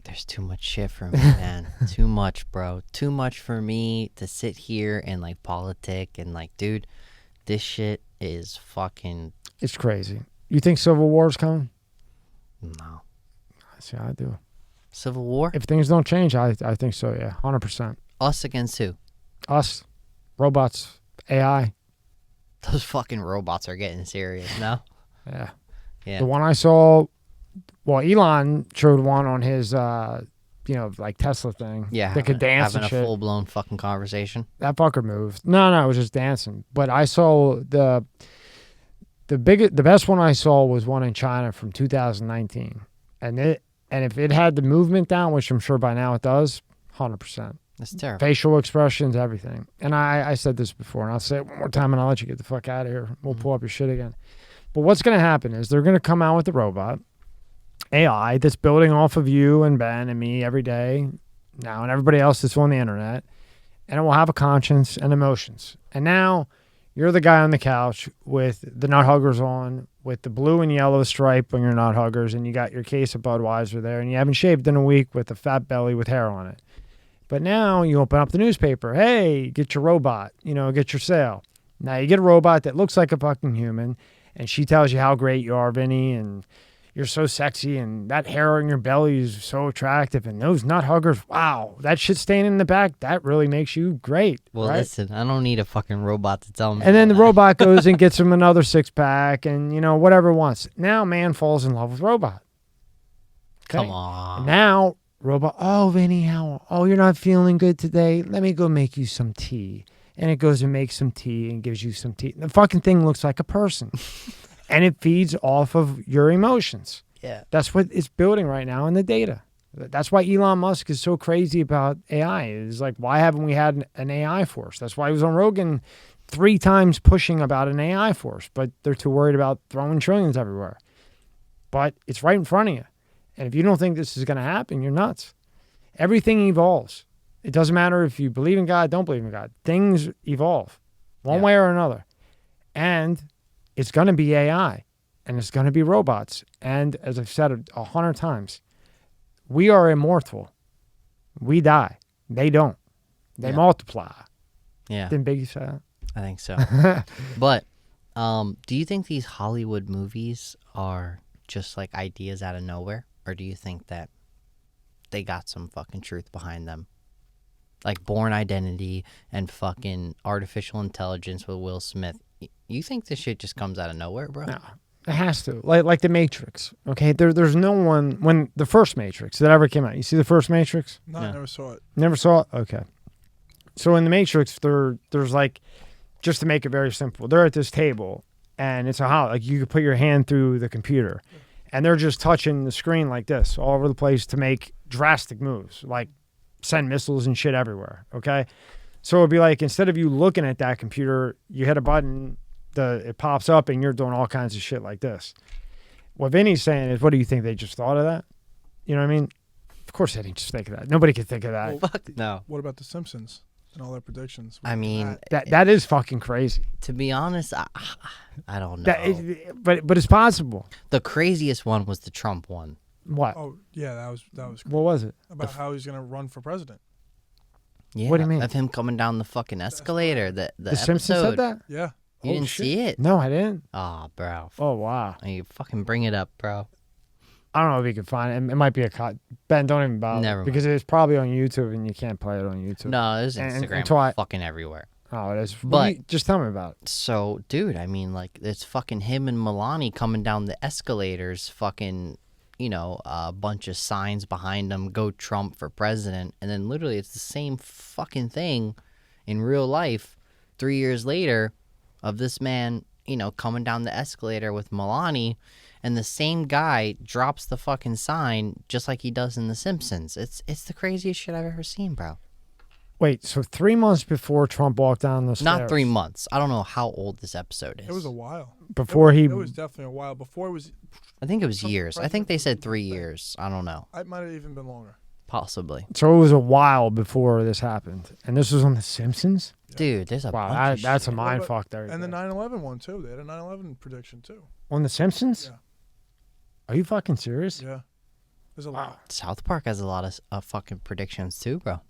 There's too much shit for me, man. Too much, bro. Too much for me to sit here and like politic and like, dude, this shit is fucking... It's crazy. You think Civil War's coming? No. See, I do. Civil War? If things don't change, I think so, yeah. 100%. Us against who? Us. Robots. AI. Those fucking robots are getting serious, no? Yeah. Yeah. The one I saw... Well, Elon showed one on his, like Tesla thing. Yeah. That could dance and shit. Having a full-blown fucking conversation. That fucker moved. No, it was just dancing. But I saw the best one I saw was one in China from 2019. And if it had the movement down, which I'm sure by now it does, 100%. That's terrible. Facial expressions, everything. And I said this before, and I'll say it one more time, and I'll let you get the fuck out of here. We'll pull up your shit again. But what's going to happen is they're going to come out with the robot, AI, that's building off of you and Ben and me every day now and everybody else that's on the internet, and it will have a conscience and emotions. And now you're the guy on the couch with the nut huggers on, with the blue and yellow stripe on your nut huggers, and you got your case of Budweiser there, and you haven't shaved in a week with a fat belly with hair on it. But now you open up the newspaper. Hey, get your robot, get your sale. Now you get a robot that looks like a fucking human, and she tells you how great you are, Vinny, and you're so sexy, and that hair on your belly is so attractive, and those nut huggers, wow, that shit staying in the back, that really makes you great. Well, right? listen, I don't need a fucking robot to tell me. And then the robot goes and gets him another 6-pack and, whatever it wants. Now man falls in love with robot. Okay? Come on. Now robot, oh, Vinny, you're not feeling good today? Let me go make you some tea. And it goes and makes some tea and gives you some tea. The fucking thing looks like a person. And it feeds off of your emotions. Yeah. That's what it's building right now in the data. That's why Elon Musk is so crazy about AI. It's like, why haven't we had an AI force? That's why he was on Rogan 3 times pushing about an AI force, but they're too worried about throwing trillions everywhere. But it's right in front of you. And if you don't think this is going to happen, you're nuts. Everything evolves. It doesn't matter if you believe in God, don't believe in God. Things evolve one way or another. And it's going to be AI, and it's going to be robots. And as I've said 100 times, we are immortal. We die. They don't. They multiply. Yeah. Didn't Biggie say that? I think so. But do you think these Hollywood movies are just like ideas out of nowhere? Or do you think that they got some fucking truth behind them? Like Born Identity and fucking Artificial Intelligence with Will Smith. You think this shit just comes out of nowhere, bro? No, it has to. Like the Matrix. Okay, there's no one when the first Matrix that ever came out. You see the first Matrix? No, I never saw it. Never saw it. Okay. So in the Matrix, there's like, just to make it very simple, they're at this table, and it's like you could put your hand through the computer, and they're just touching the screen like this all over the place to make drastic moves, like send missiles and shit everywhere. Okay. So it'd be like, instead of you looking at that computer, you hit a button, it pops up, and you're doing all kinds of shit like this. What Vinny's saying is, what do you think? They just thought of that? You know what I mean? Of course they didn't just think of that. Nobody could think of that. Well, Fuck no. What about The Simpsons and all their predictions? I mean, that is fucking crazy. To be honest, I don't know. But it's possible. The craziest one was the Trump one. What? Oh yeah, that was. Crazy. What was it? About how he's gonna run for president. Yeah. What do you mean? Of him coming down the fucking escalator. The Simpsons episode. said that? Yeah. You didn't see it? No, I didn't. Oh, bro. Oh, wow. You fucking bring it up, bro. I don't know if you can find it. It might be a cut. Ben, don't even bother. Never mind. Because it's probably on YouTube, and you can't play it on YouTube. No, there's Instagram fucking everywhere. Oh, it is. But just tell me about it. So, dude, I mean, like, it's fucking him and Melania coming down the escalators, fucking, a bunch of signs behind them, go Trump for president. And then literally it's the same fucking thing in real life 3 years later of this man, coming down the escalator with Melania, and the same guy drops the fucking sign just like he does in The Simpsons. It's the craziest shit I've ever seen, bro. Wait, so 3 months before Trump walked down the stairs? Not 3 months. I don't know how old this episode is. It was a while. It was definitely a while. Before it was... I think it was years. I think they said 3 years. I don't know. It might have even been longer. Possibly. So it was a while before this happened. And this was on The Simpsons? Yeah. Dude, there's a bunch of that's shit. a mind fuck there. And the 9/11 one, too. They had a 9/11 prediction, too. On The Simpsons? Yeah. Are you fucking serious? Yeah. There's a lot. South Park has a lot of fucking predictions, too, bro.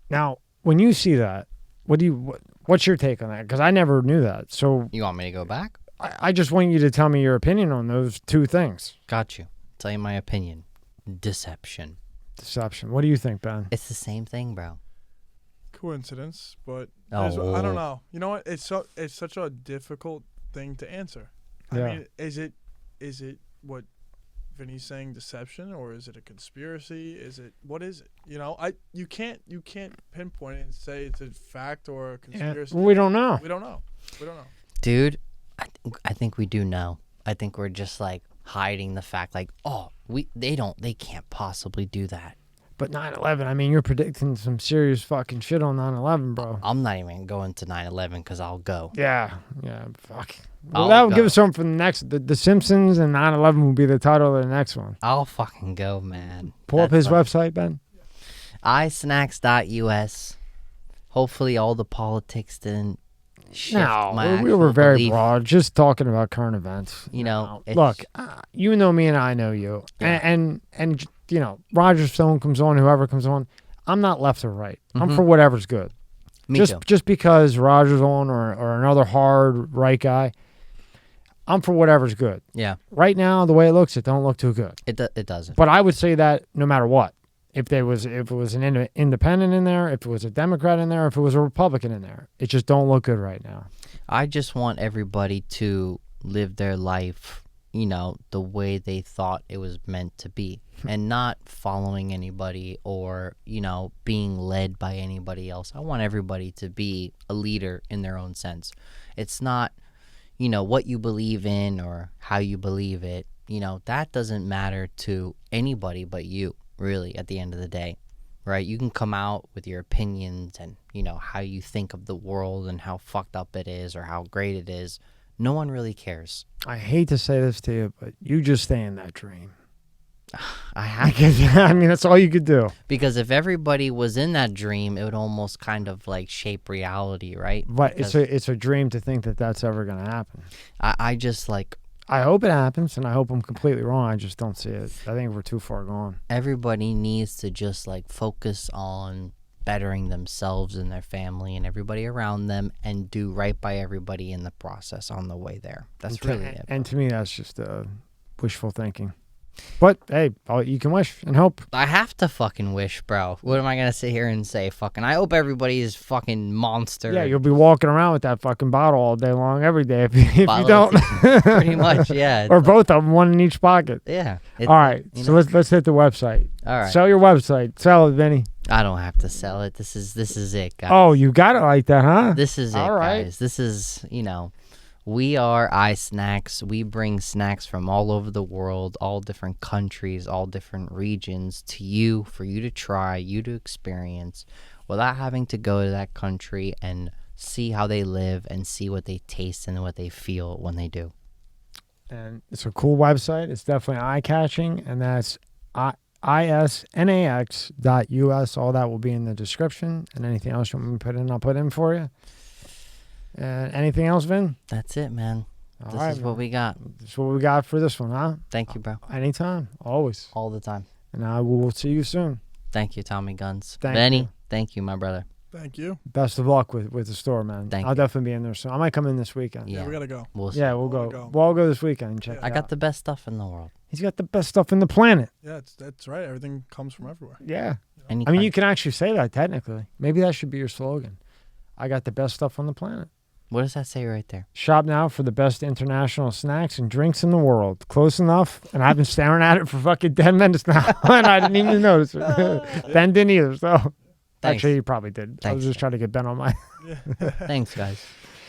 Now, when you see that, what's your take on that? Because I never knew that. So You want me to go back? I just want you to tell me your opinion on those two things. Got you. Tell you my opinion. Deception. What do you think, Ben? It's the same thing, bro. Coincidence, but Oh. I don't know. You know what? It's such a difficult thing to answer. I mean, is it what Vinny's saying, deception, or is it a conspiracy? What is it? You can't pinpoint it and say it's a fact or a conspiracy. We don't know. We don't know. Dude, I think we do know. I think we're just like hiding the fact, like, they can't possibly do that. But 9/11, I mean, you're predicting some serious fucking shit on 9/11, bro. I'm not even going to 9/11 because I'll go. Yeah, fuck. Well, that would give us something for the next. The Simpsons and 9/11 will be the title of the next one. I'll fucking go, man. Pull up his website, Ben. iSnax.us. Hopefully all the politics didn't shift my we were very belief. broad, just talking about current events. Look, you know me and I know you. Yeah. And Roger Stone comes on, whoever comes on, I'm not left or right. Mm-hmm. I'm for whatever's good. Me too. Just because Roger's on or another hard right guy, I'm for whatever's good. Yeah. Right now, the way it looks, it don't look too good. It doesn't. But I would say that no matter what, if it was an independent in there, if it was a Democrat in there, if it was a Republican in there, it just don't look good right now. I just want everybody to live their life, the way they thought it was meant to be, and not following anybody or, being led by anybody else. I want everybody to be a leader in their own sense. It's not, what you believe in or how you believe it, that doesn't matter to anybody but you, really, at the end of the day, right? You can come out with your opinions and, how you think of the world and how fucked up it is or how great it is. No one really cares. I hate to say this to you, but you just stay in that dream. I have I mean, that's all you could do. Because if everybody was in that dream, it would almost kind of like shape reality, right? But it's a dream to think that that's ever going to happen. I just like... I hope it happens, and I hope I'm completely wrong. I just don't see it. I think we're too far gone. Everybody needs to just like focus on bettering themselves and their family and everybody around them and do right by everybody in the process on the way there. That's really it. And to me, that's just wishful thinking. But, hey, you can wish and hope. I have to fucking wish, bro. What am I going to sit here and say? I hope everybody is fucking monster. Yeah, you'll be walking around with that fucking bottle all day long, every day if you don't. Pretty much, yeah. Or both of them, one in each pocket. Yeah. All right, so let's hit the website. All right. Sell your website. Sell it, Vinny. I don't have to sell it. This is it, guys. Oh, you got it like that, huh? This is it, guys. This is, we are iSnax. We bring snacks from all over the world, all different countries, all different regions to you, for you to try, you to experience, without having to go to that country and see how they live and see what they taste and what they feel when they do. And it's a cool website. It's definitely eye-catching, and that's isnax.us. All that will be in the description, and anything else you want me to put in, I'll put in for you. Anything else, Vin? That's it, man. This is what we got. This is what we got for this one, huh? Thank you, bro. Anytime. Always. All the time. And I will see you soon. Thank you, Tommy Guns. Benny, thank you, my brother. Thank you. Best of luck with the store, man. Thank you. I'll definitely be in there soon. I might come in this weekend. Yeah, we got to go. We'll go. We'll all go this weekend and check it out. I got the best stuff in the world. He's got the best stuff in the planet. Yeah, that's right. Everything comes from everywhere. Yeah. I mean, you can actually say that technically. Maybe that should be your slogan. I got the best stuff on the planet. What does that say right there? Shop now for the best international snacks and drinks in the world. Close enough, and I've been staring at it for fucking 10 minutes now, and I didn't even notice it. Ben didn't either, so. Thanks. Actually, he probably did. Thanks. I was just trying to get Ben on my... Thanks, guys.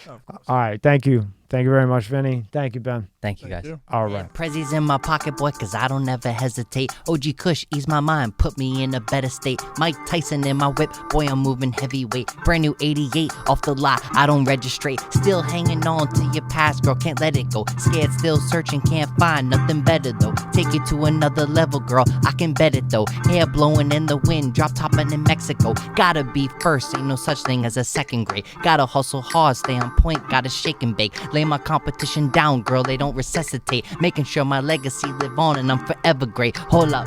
All right, thank you. Thank you very much, Vinny. Thank you, Ben. Thank you, guys. All right. Prezzies in my pocket, boy, cause I don't ever hesitate. OG Kush, ease my mind, put me in a better state. Mike Tyson in my whip, boy, I'm moving heavyweight. Brand new 88, off the lot, I don't registrate. Still hanging on to your past, girl, can't let it go. Scared, still searching, can't find nothing better, though. Take it to another level, girl, I can bet it, though. Hair blowing in the wind, drop topping in Mexico. Gotta be first, ain't no such thing as a second grade. Gotta hustle hard, stay on point, gotta shake and bake. Lay my competition down, girl, they don't resuscitate. Making sure my legacy live on and I'm forever great. Hold up.